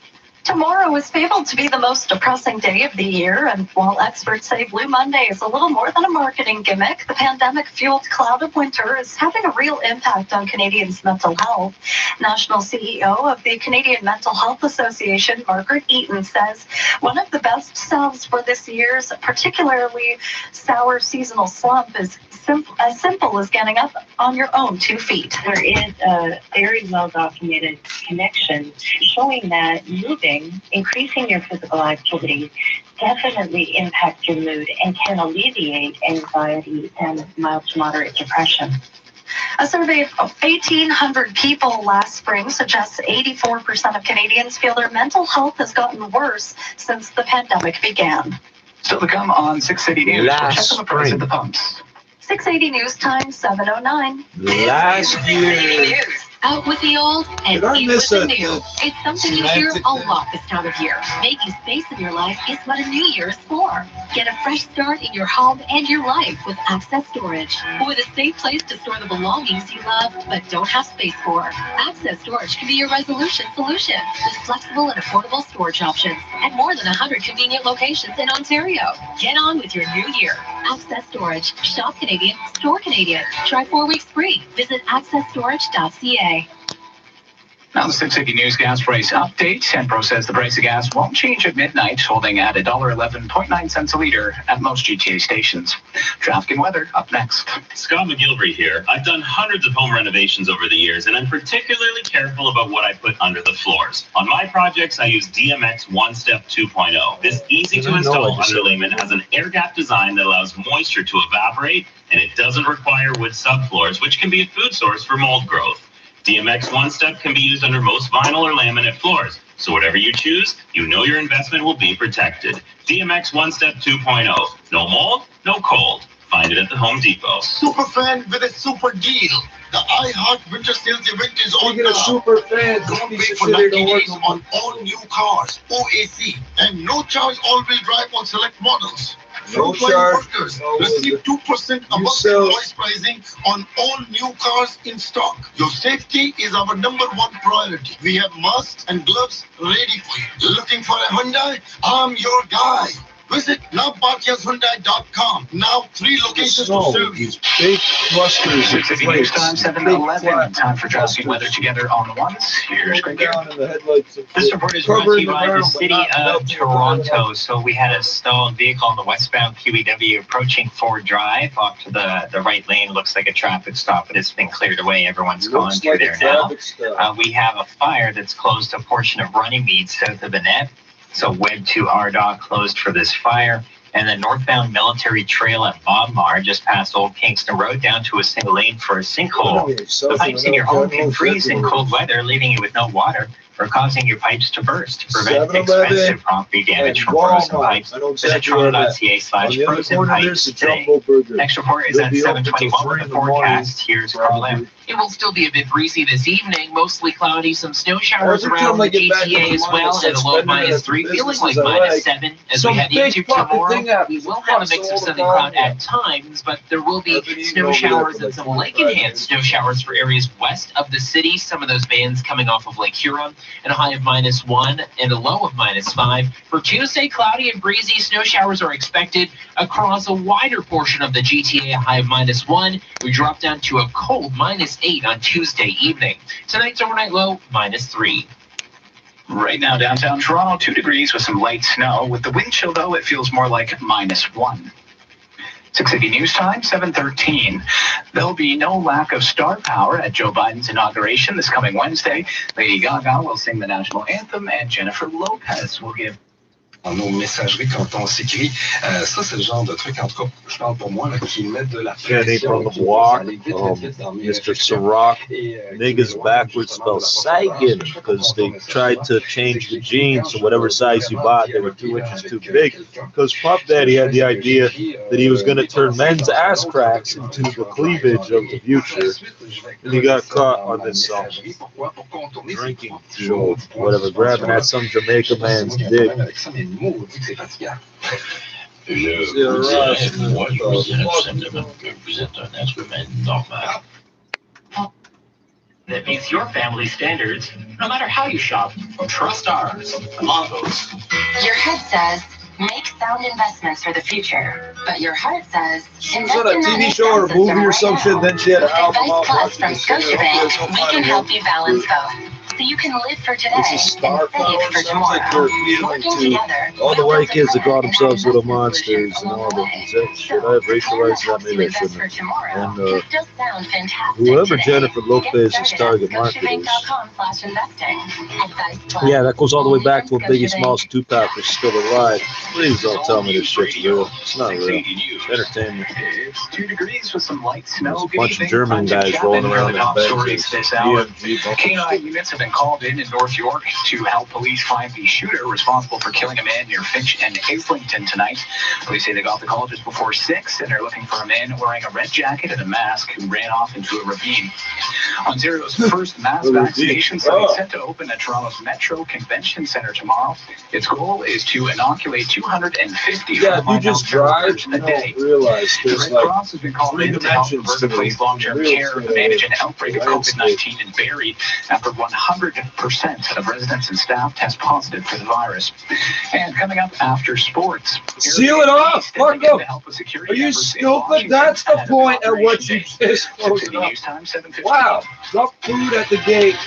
Tomorrow is fabled to be the most depressing day of the year, and while experts say Blue Monday is a little more than a marketing gimmick, the pandemic-fueled cloud of winter is having a real impact on Canadians' mental health. National CEO of the Canadian Mental Health Association, Margaret Eaton, says one of the best salves for this year's particularly sour seasonal slump is as simple as getting up on your own 2 feet. There is a very well-documented connection showing that moving, increasing your physical activity, definitely impacts your mood and can alleviate anxiety and mild to moderate depression. A survey of 1,800 people last spring suggests 84% of Canadians feel their mental health has gotten worse since the pandemic began. Still to come on 680 News. Check on the price at the pumps. 680 News Time, 7:09. Last year. Out with the old and in with the new. It's something you hear a lot this time of year. Making space in your life is what a new year is for. Get a fresh start in your home and your life with Access Storage. With a safe place to store the belongings you love but don't have space for. Access Storage can be your resolution solution with flexible and affordable storage options at more than 100 convenient locations in Ontario. Get on with your new year. Access Storage. Shop Canadian, store Canadian. Try 4 weeks free. Visit accessstorage.ca. Now the 680 News gas price update. Enpro says the price of gas won't change at midnight, holding at $1.11.9 a liter at most GTA stations. Traffic and weather up next. Scott McGilvery here. I've done hundreds of home renovations over the years, and I'm particularly careful about what I put under the floors. On my projects, I use DMX One Step 2.0. This easy-to-install underlayment has an air gap design that allows moisture to evaporate, and it doesn't require wood subfloors, which can be a food source for mold growth. DMX One Step can be used under most vinyl or laminate floors, so whatever you choose, you know your investment will be protected. DMX One Step 2.0. No mold, no cold. Find it at the Home Depot. Superfan with a super deal. The iHeart Winter Sales event is on now. Super fan. Don't wait for 90 days on all new cars, OAC, and no charge all-wheel drive on select models. No charge. Workers receive 2% above invoice pricing on all new cars in stock. Your safety is our #1 priority. We have masks and gloves ready for you. Looking for a Hyundai? I'm your guy. Visit nowparkiashyundai.com. Now 3 locations to serve you. Big clusters. 680 News Time, 7:11. Time for traffic weather together on the ones. Here's Greg. This report is brought to you by the City of Toronto. So we had a stalled vehicle on the westbound QEW approaching Ford Drive off to the right lane. Looks like a traffic stop, but it's been cleared away. Everyone's gone through there now. We have a fire that's closed a portion of Runnymede south of Annette. So Webb to Ardagh closed for this fire. And the northbound Military Trail at Bombmar, just past Old Kingston Road, down to a single lane for a sinkhole. The pipes in your home can freeze in cold weather, leaving you with no water or causing your pipes to burst. Prevent expensive property damage from frozen pipes. Visit toronto.ca/frozen pipes today. Next report is at 7:21 with the forecast. Here's Carl Lim. It will still be a bit breezy this evening, mostly cloudy, some snow showers around the GTA as well, and a low of -3, feeling like -7 as we head into tomorrow. We will have a mix of sun and cloud at times, but there will be snow showers and some lake-enhanced snow showers for areas west of the city, some of those bands coming off of Lake Huron, and a high of -1 and a low of -5. For Tuesday, cloudy and breezy, snow showers are expected across a wider portion of the GTA, a high of -1. We drop down to a cold -8 on Tuesday evening. Tonight's overnight low, -3. Right now, downtown Toronto, 2 degrees with some light snow. With the wind chill, though, it feels more like -1. 680 News Time, 7:13. There'll be no lack of star power at Joe Biden's inauguration this coming Wednesday. Lady Gaga will sing the national anthem, and Jennifer Lopez will give nos messageries quand on s'écrit. Ça, c'est le genre de truc, en tout cas, je parle pour moi, là, qui met de la pression. Mr. Ciroc, niggas backwards spell Saigon because they tried to change the jeans to whatever size you bought. They were 2 inches too big because Puff Daddy had the idea that he was going to turn men's ass cracks into the cleavage of the future. And he got caught on this drinking show, whatever, grabbing at some Jamaica man's dick. Moi, je vous dirais tout simplement que vous êtes un être humain normal. That meets your family standards, no matter how you shop. Trust ours. Mongo's. Your head says, make sound investments for the future. But your heart says, she was on a TV show or a movie or some shit, then she had an album out. Plus from Scotiabank, we can help you balance both. So you can live for today and save for tomorrow. Working together. All the white kids that call themselves little monsters and all that. Should I have racialized that? Maybe I shouldn't. And whoever Jennifer Lopez's target market is. Yeah, that goes all the way back to when Biggie Smalls' Tupac was still alive. Please don't tell me this shit's real. It's not real. It's entertainment. It's 2 degrees with some light snow. There's a bunch of German guys rolling around in benches. K9 units have been called in North York to help police find the shooter responsible for killing a man near Finch and Islington tonight. Police say they got the call just before 6 and are looking for a man wearing a red jacket and a mask who ran off into a ravine. Ontario's first mass vaccination site set to open at Toronto's Metro Convention Centre tomorrow. Its goal is to inoculate 250 you just drive a day. Realize the Red Cross has been called in to help avert the police long-term care and manage an outbreak of COVID-19 in Barrie after 100% of residents and staff test positive for the virus. And coming up after sports. Seal it off! Fuck up! Are you stupid? That's the point at what you just closed up. Wow! Drop food at the gate.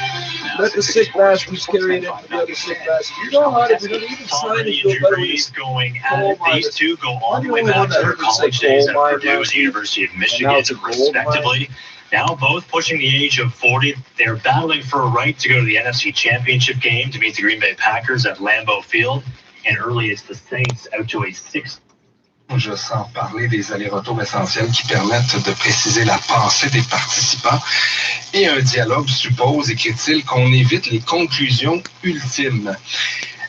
Let the sick bastards carry it in for the other sick bastards. You know how to do it. Even sign it to a better going at it. These two go all the way back to their college days at Purdue and the University of Michigan, respectively. Now both pushing the age of 40. They're battling for a right to go to the NFC Championship game to meet the Green Bay Packers at Lambeau Field. And early it's the Saints out to a 6. Je sens parler des allers-retours essentiels qui permettent de préciser la pensée des participants. Et un dialogue suppose, écrit-il, qu'on évite les conclusions ultimes.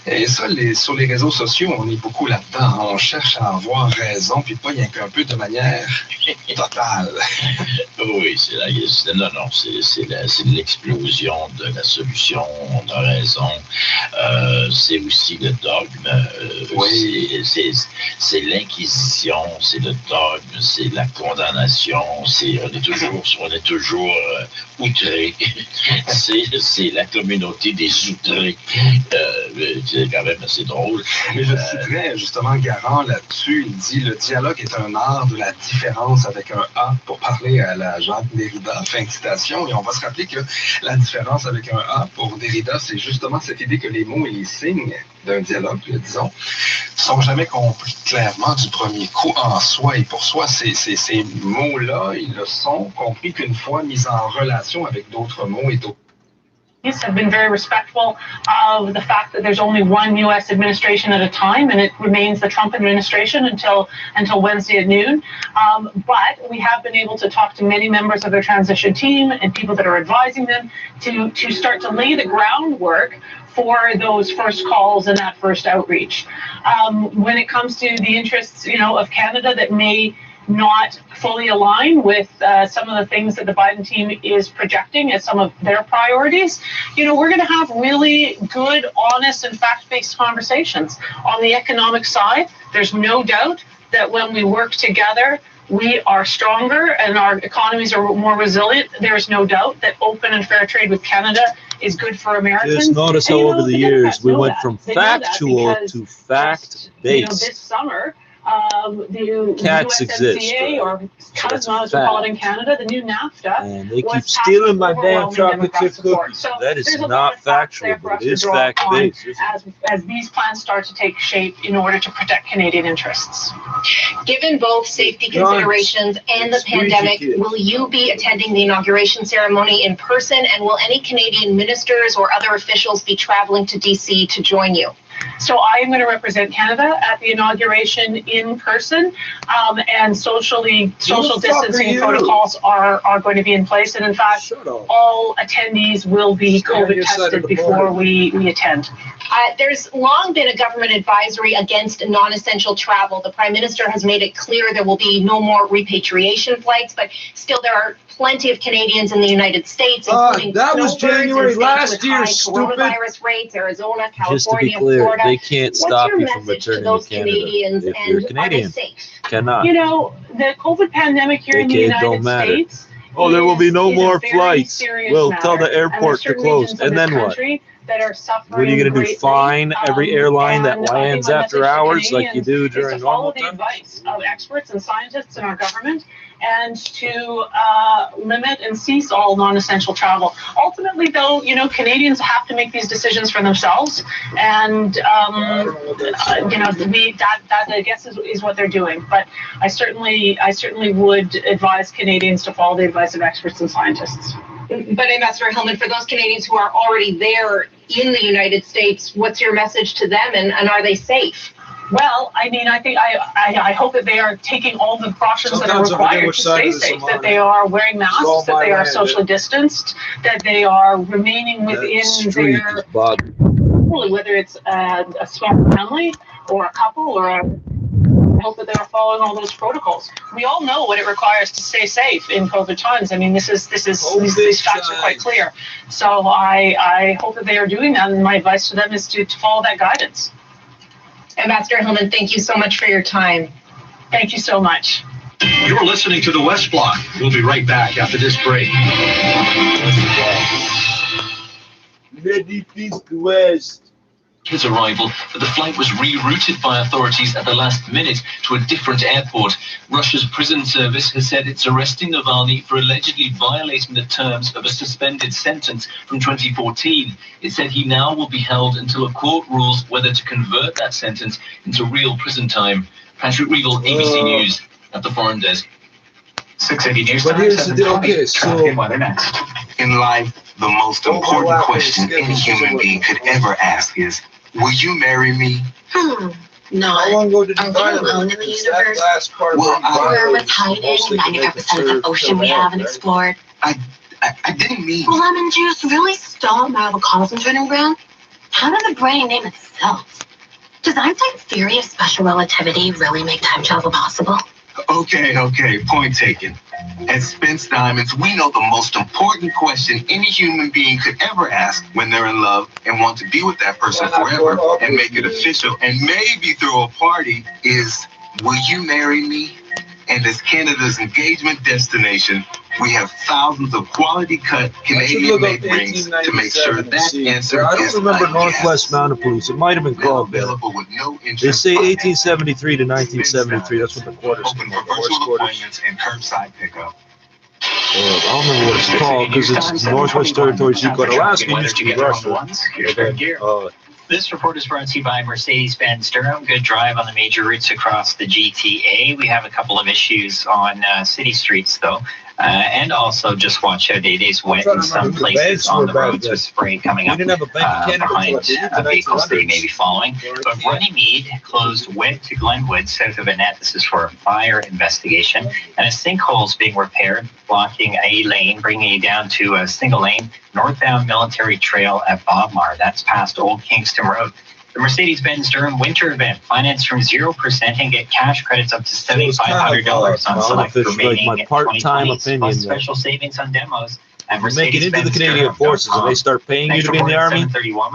Et ça, sur les réseaux sociaux, on est beaucoup là-dedans. On cherche à avoir raison, puis pas rien qu'un peu de manière totale. Oui, c'est l'explosion de la solution. On a raison. C'est aussi le dogme. Oui. C'est l'inquisition, c'est le dogme, c'est la condamnation. On est toujours outrés. C'est la communauté des outrés. C'est quand même assez drôle. Mais je citerai justement Garand là-dessus. Il dit « Le dialogue est un art de la différence avec un A » pour parler à la Jacques Derrida. Fin de citation. Et on va se rappeler que la différence avec un A pour Derrida, c'est justement cette idée que les mots et les signes d'un dialogue, disons, sont jamais compris clairement du premier coup en soi et pour soi. Ces mots-là, ils le sont compris qu'une fois mis en relation avec d'autres mots et d'autres. Have been very respectful of the fact that there's only one U.S. administration at a time, and it remains the Trump administration until Wednesday at noon. But we have been able to talk to many members of their transition team and people that are advising them to start to lay the groundwork for those first calls and that first outreach. When it comes to the interests, of Canada that may not fully align with some of the things that the Biden team is projecting as some of their priorities, we're going to have really good, honest, and fact-based conversations. On the economic side, there's no doubt that when we work together, we are stronger and our economies are more resilient. There's no doubt that open and fair trade with Canada is good for Americans. Just notice how over the years we went from factual to fact-based. This summer, the cats exist, or CUSMA, as we call it in Canada, the new NAFTA. And they keep stealing my damn chocolate chip cookies. So that is not factual, but it is fact-based. As these plans start to take shape in order to protect Canadian interests. Given both safety considerations and the pandemic, will you be attending the inauguration ceremony in person, and will any Canadian ministers or other officials be traveling to D.C. to join you? So I am going to represent Canada at the inauguration in person, and social distancing protocols are going to be in place. And in fact, all attendees will be COVID tested before we attend. There's long been a government advisory against non-essential travel. The Prime Minister has made it clear there will be no more repatriation flights, but still there are plenty of Canadians in the United States, including that was January last year, coronavirus rates, Arizona, California, just to be clear, Florida. they can't stop you from returning to Canada if you're Canadian. Cannot. You know, the COVID pandemic here in the United States. Oh, there will be no more flights. We'll tell the airport to close, and then what? What are you going to do? Fine every airline that lands after hours like you do during normal time? Follow the advice of experts and scientists in our government, and to limit and cease all non-essential travel. Ultimately, though, you know, Canadians have to make these decisions for themselves, and you know, that I guess is what they're doing. But I certainly would advise Canadians to follow the advice of experts and scientists. But Ambassador Hillman, for those Canadians who are already there in the United States, what's your message to them, and are they safe? Well, I mean, I hope that they are taking all the precautions that are required to stay safe, that they are wearing masks, that they are socially distanced, that they are remaining within their, whether it's a small family or a couple or I hope that they are following all those protocols. We all know what it requires to stay safe in COVID times. I mean, these facts are quite clear. So I hope that they are doing that, and my advice to them is to follow that guidance. Ambassador Hillman, thank you so much for your time. Thank you so much. You're listening to the West Block. We'll be right back after this break. His arrival, but the flight was rerouted by authorities at the last minute to a different airport. Russia's prison service has said it's arresting Navalny for allegedly violating the terms of a suspended sentence from 2014. It said he now will be held until a court rules whether to convert that sentence into real prison time. Patrick Regal, ABC News, at the Foreign Desk. 680 News. But here's the deal. Okay, so weather next. In life, the most important question any human being could ever ask is, will you marry me? No. How long ago did you Are we alone in the universe? We're with hiding 95% of the ocean we haven't explored. I didn't mean. Will lemon juice really stop microcosm turning brown? How did the brain name itself? Does Einstein's theory of special relativity really make time travel possible? Okay, point taken. At Spence Diamonds, we know the most important question any human being could ever ask when they're in love and want to be with that person forever and make it official and maybe throw a party is, will you marry me? And as Canada's engagement destination, we have thousands of quality cut Canadian-made rings to make sure that answer I is don't remember a Northwest yes. Mounted Police. It might have been called that. Available with no They interest. say 1873 to 1973. That's what the quarters. Open for virtual appointments and curbside pickup. I don't remember what it's called because it's Northwest Territories. You've got Alaska, used to be Russia. This report is brought to you by Mercedes-Benz Durham. Good drive on the major routes across the GTA. We have a couple of issues on city streets, though. And also just watch out. It is wet in some places on the roads with spray coming up behind vehicles that you may be following. But Runnymede closed wet to Glenwood south of Annette. This is for a fire investigation. And a sinkhole is being repaired, blocking a lane, bringing you down to a single lane northbound Military Trail at Bobmar. That's past Old Kingston Road. The Mercedes-Benz Durham winter event, finance from 0% and get cash credits up to $7,500 on select remaining 2020s, plus special savings on demos. And you make it into the Canadian Forces and they start paying you to be in the Army,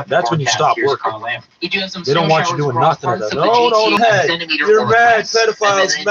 that's when you stop working. They don't want you doing nothing. No, you're mad, pedophiles.